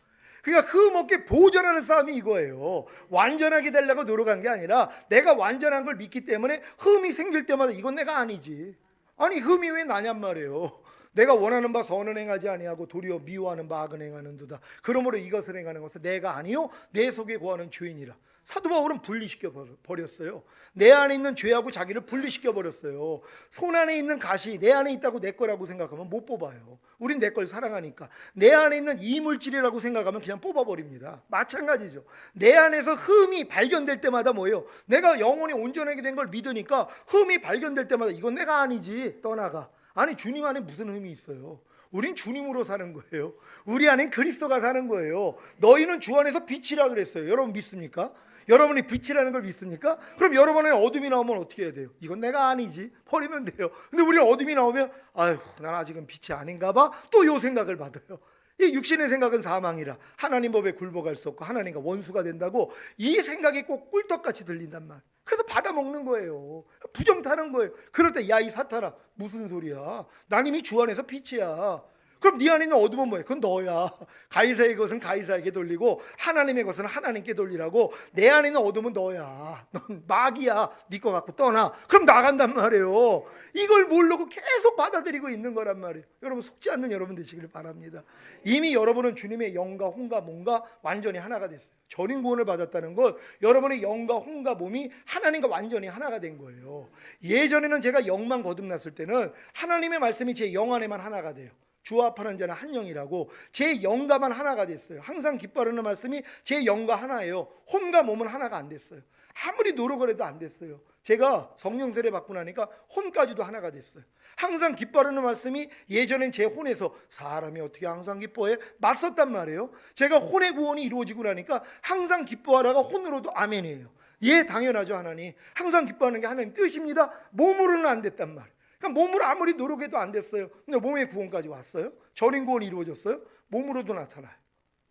[SPEAKER 1] 그러니까 흠없게 보존하는 싸움이 이거예요. 완전하게 되려고 노력한 게 아니라 내가 완전한 걸 믿기 때문에 흠이 생길 때마다 이건 내가 아니지. 아니 흠이 왜 나냔 말이에요. 내가 원하는 바 선은 행하지 아니하고 도리어 미워하는 바 악은 행하는도다. 그러므로 이것을 행하는 것은 내가 아니요 내 속에 거하는 죄인이라. 사도 바울은 분리시켜 버렸어요. 내 안에 있는 죄하고 자기를 분리시켜 버렸어요. 손 안에 있는 가시 내 안에 있다고 내 거라고 생각하면 못 뽑아요. 우린 내 걸 사랑하니까. 내 안에 있는 이물질이라고 생각하면 그냥 뽑아버립니다. 마찬가지죠. 내 안에서 흠이 발견될 때마다 뭐예요? 내가 영혼이 온전하게 된 걸 믿으니까 흠이 발견될 때마다 이건 내가 아니지, 떠나가. 아니 주님 안에 무슨 흠이 있어요? 우린 주님으로 사는 거예요. 우리 안엔 그리스도가 사는 거예요. 너희는 주 안에서 빛이라 그랬어요. 여러분 믿습니까? 여러분이 빛이라는 걸 믿습니까? 그럼 여러분의 어둠이 나오면 어떻게 해야 돼요? 이건 내가 아니지, 버리면 돼요. 근데 우리 어둠이 나오면 아휴, 난 아직은 빛이 아닌가 봐. 또 요 생각을 받아요. 이 육신의 생각은 사망이라 하나님 법에 굴복할 수 없고 하나님과 원수가 된다고, 이 생각이 꼭 꿀떡같이 들린단 말. 그래서 받아먹는 거예요. 부정 타는 거예요. 그럴 때 야 이 사탄아, 무슨 소리야? 난 이미 주 안에서 빛이야. 그럼 네 안에 있는 어둠은 뭐야? 그건 너야. 가이사의 것은 가이사에게 돌리고 하나님의 것은 하나님께 돌리라고. 내 안에 있는 어둠은 너야. 넌 마귀야. 네 거 갖고 떠나. 그럼 나간단 말이에요. 이걸 모르고 계속 받아들이고 있는 거란 말이에요. 여러분 속지 않는 여러분 되시기를 바랍니다. 이미 여러분은 주님의 영과 혼과 몸과 완전히 하나가 됐어요. 전인 구원을 받았다는 것, 여러분의 영과 혼과 몸이 하나님과 완전히 하나가 된 거예요. 예전에는 제가 영만 거듭났을 때는 하나님의 말씀이 제 영 안에만 하나가 돼요. 주와 합하는 자는 한 영이라고. 제 영과만 하나가 됐어요. 항상 기뻐하는 말씀이 제 영과 하나예요. 혼과 몸은 하나가 안 됐어요. 아무리 노력을 해도 안 됐어요. 제가 성령 세례 받고 나니까 혼까지도 하나가 됐어요. 항상 기뻐하는 말씀이 예전엔 제 혼에서 사람이 어떻게 항상 기뻐해? 맞섰단 말이에요. 제가 혼의 구원이 이루어지고 나니까 항상 기뻐하라가 혼으로도 아멘이에요. 예, 당연하죠. 하나님 항상 기뻐하는 게 하나님 뜻입니다. 몸으로는 안 됐단 말이에요. 그러니까 몸으로 아무리 노력해도 안 됐어요. 근데 몸의 구원까지 왔어요. 전인 구원이 이루어졌어요. 몸으로도 나타나요.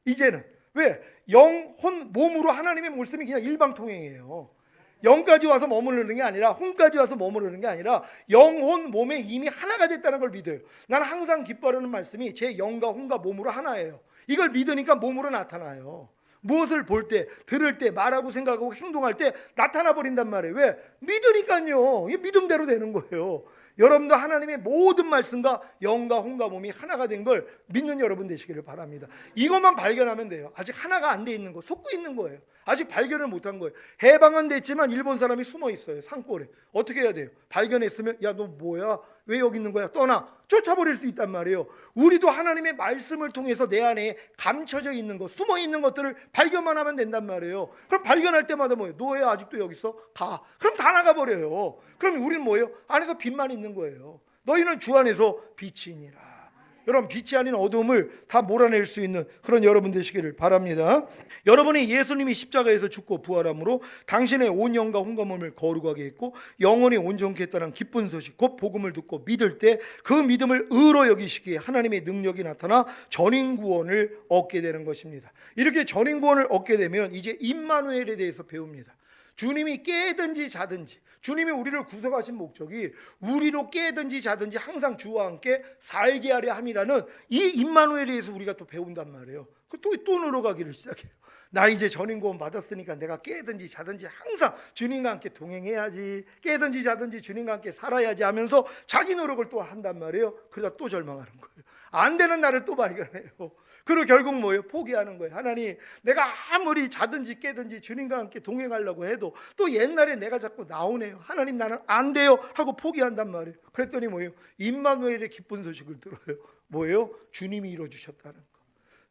[SPEAKER 1] 이제는 왜? 영, 혼, 몸으로 하나님의 말씀이 그냥 일방통행이에요. 영까지 와서 머무르는 게 아니라 혼까지 와서 머무르는 게 아니라 영, 혼, 몸에 이미 하나가 됐다는 걸 믿어요. 나는 항상 기뻐하는 말씀이 제 영과 혼과 몸으로 하나예요. 이걸 믿으니까 몸으로 나타나요. 무엇을 볼 때, 들을 때, 말하고 생각하고 행동할 때 나타나 버린단 말이에요. 왜? 믿으니까요. 이게 믿음대로 되는 거예요. 여러분도 하나님의 모든 말씀과 영과 혼과 몸이 하나가 된 걸 믿는 여러분 되시기를 바랍니다. 이것만 발견하면 돼요. 아직 하나가 안 돼 있는 거, 속고 있는 거예요. 아직 발견을 못한 거예요. 해방은 됐지만 일본 사람이 숨어 있어요. 산골에. 어떻게 해야 돼요? 발견했으면 야 너 뭐야? 왜 여기 있는 거야? 떠나. 쫓아버릴 수 있단 말이에요. 우리도 하나님의 말씀을 통해서 내 안에 감춰져 있는 것, 숨어 있는 것들을 발견만 하면 된단 말이에요. 그럼 발견할 때마다 뭐예요? 너 왜 아직도 여기 있어? 가. 그럼 다 나가버려요. 그럼 우리는 뭐예요? 안에서 빛만 있는 거예요. 너희는 주 안에서 빛이니라. 여러분 빛이 아닌 어둠을 다 몰아낼 수 있는 그런 여러분 되시기를 바랍니다. 여러분이 예수님이 십자가에서 죽고 부활함으로 당신의 온 영과 혼과 몸을 거룩하게 했고 영원히 온전케 했다는 기쁜 소식 곧 복음을 듣고 믿을 때 그 믿음을 의로 여기시기에 하나님의 능력이 나타나 전인 구원을 얻게 되는 것입니다. 이렇게 전인 구원을 얻게 되면 이제 임마누엘에 대해서 배웁니다. 주님이 깨든지 자든지 주님이 우리를 구속하신 목적이 우리로 깨든지 자든지 항상 주와 함께 살게 하려 함이라는 이 임마누엘에 대해서 우리가 또 배운단 말이에요. 또 늘어가기를 시작해요. 나 이제 전인 구원 받았으니까 내가 깨든지 자든지 항상 주님과 함께 동행해야지, 깨든지 자든지 주님과 함께 살아야지 하면서 자기 노력을 또 한단 말이에요. 그러다 또 절망하는 거예요. 안 되는 나를 또 발견해요. 그리고 결국 뭐예요? 포기하는 거예요. 하나님 내가 아무리 자든지 깨든지 주님과 함께 동행하려고 해도 또 옛날에 내가 자꾸 나오네요. 하나님 나는 안 돼요 하고 포기한단 말이에요. 그랬더니 뭐예요? 임마누엘의 기쁜 소식을 들어요. 뭐예요? 주님이 이루어주셨다는 거.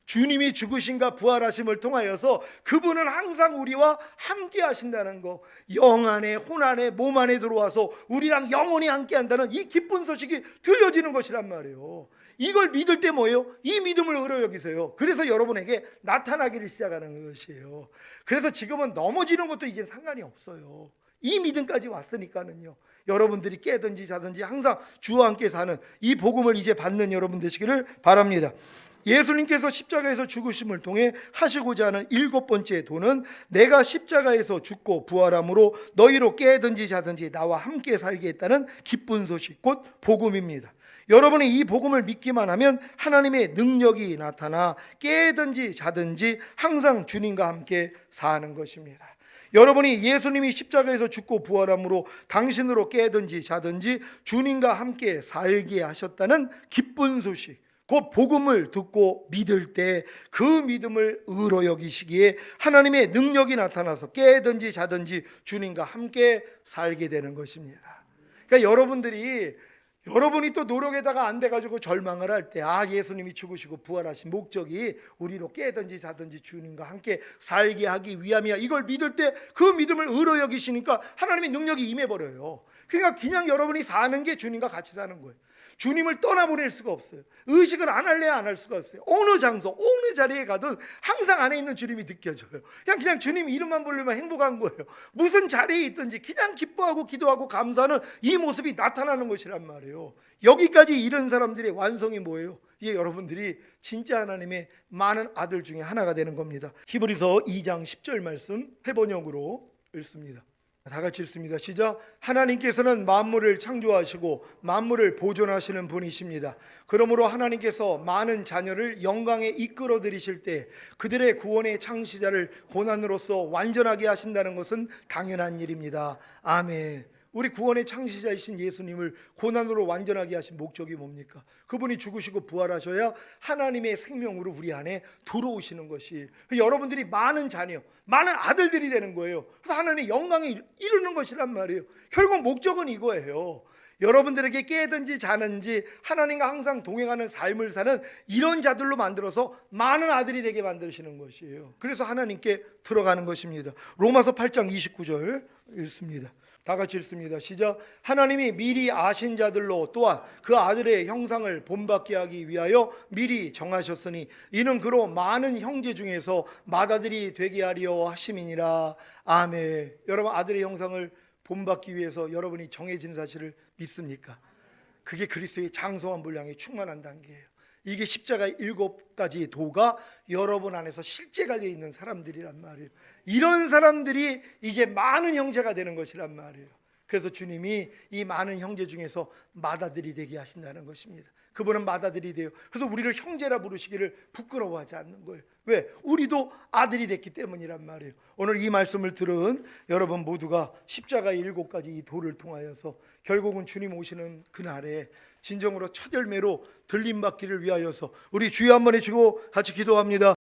[SPEAKER 1] 주님이 죽으신가 부활하심을 통하여서 그분은 항상 우리와 함께 하신다는 거, 영 안에 혼 안에 몸 안에 들어와서 우리랑 영원히 함께 한다는 이 기쁜 소식이 들려지는 것이란 말이에요. 이걸 믿을 때 뭐예요? 이 믿음을 의로 여기세요. 그래서 여러분에게 나타나기를 시작하는 것이에요. 그래서 지금은 넘어지는 것도 이제 상관이 없어요. 이 믿음까지 왔으니까는요. 여러분들이 깨든지 자든지 항상 주와 함께 사는 이 복음을 이제 받는 여러분 되시기를 바랍니다. 예수님께서 십자가에서 죽으심을 통해 하시고자 하는 7번째 도는 내가 십자가에서 죽고 부활함으로 너희로 깨든지 자든지 나와 함께 살게 했다는 기쁜 소식 곧 복음입니다. 여러분이 이 복음을 믿기만 하면 하나님의 능력이 나타나 깨든지 자든지 항상 주님과 함께 사는 것입니다. 여러분이 예수님이 십자가에서 죽고 부활함으로 당신으로 깨든지 자든지 주님과 함께 살게 하셨다는 기쁜 소식 그 복음을 듣고 믿을 때 그 믿음을 의로 여기시기에 하나님의 능력이 나타나서 깨든지 자든지 주님과 함께 살게 되는 것입니다. 그러니까 여러분이 또 노력에다가 안 돼가지고 절망을 할 때 예수님이 죽으시고 부활하신 목적이 우리로 깨든지 자든지 주님과 함께 살게 하기 위함이야. 이걸 믿을 때 그 믿음을 의로 여기시니까 하나님의 능력이 임해버려요. 그러니까 그냥 여러분이 사는 게 주님과 같이 사는 거예요. 주님을 떠나보낼 수가 없어요. 의식을 안 할래야 안 할 수가 없어요. 어느 장소, 어느 자리에 가든 항상 안에 있는 주님이 느껴져요. 그냥 주님 이름만 부르면 행복한 거예요. 무슨 자리에 있든지 그냥 기뻐하고 기도하고 감사하는 이 모습이 나타나는 것이란 말이에요. 여기까지 이른 사람들의 완성이 뭐예요? 이게 여러분들이 진짜 하나님의 많은 아들 중에 하나가 되는 겁니다. 히브리서 2장 10절 말씀 해번역으로 읽습니다. 다 같이 읽습니다. 시작. 하나님께서는 만물을 창조하시고 만물을 보존하시는 분이십니다. 그러므로 하나님께서 많은 자녀를 영광에 이끌어 들이실 때 그들의 구원의 창시자를 고난으로서 완전하게 하신다는 것은 당연한 일입니다. 아멘. 우리 구원의 창시자이신 예수님을 고난으로 완전하게 하신 목적이 뭡니까? 그분이 죽으시고 부활하셔야 하나님의 생명으로 우리 안에 들어오시는 것이, 여러분들이 많은 자녀, 많은 아들들이 되는 거예요. 그래서 하나님의 영광에 이루는 것이란 말이에요. 결국 목적은 이거예요. 여러분들에게 깨든지 자는지 하나님과 항상 동행하는 삶을 사는 이런 자들로 만들어서 많은 아들이 되게 만드시는 것이에요. 그래서 하나님께 들어가는 것입니다. 로마서 8장 29절 읽습니다. 다 같이 읽습니다. 시작. 하나님이 미리 아신 자들로 또한 그 아들의 형상을 본받게 하기 위하여 미리 정하셨으니 이는 그로 많은 형제 중에서 맏아들이 되게 하려 하심이니라. 아멘. 여러분, 아들의 형상을 본받기 위해서 여러분이 정해진 사실을 믿습니까? 그게 그리스도의 장성한 분량이 충만한 단계예요. 이게 십자가의 7가지 도가 여러분 안에서 실제가 되어 있는 사람들이란 말이에요. 이런 사람들이 이제 많은 형제가 되는 것이란 말이에요. 그래서 주님이 이 많은 형제 중에서 맏아들이 되게 하신다는 것입니다. 그분은 맏아들이 돼요. 그래서 우리를 형제라 부르시기를 부끄러워하지 않는 거예요. 왜? 우리도 아들이 됐기 때문이란 말이에요. 오늘 이 말씀을 들은 여러분 모두가 십자가의 7가지 이 도를 통하여서 결국은 주님 오시는 그날에 진정으로 첫 열매로 들림받기를 위하여서 우리 주여 한번 해주고 같이 기도합니다.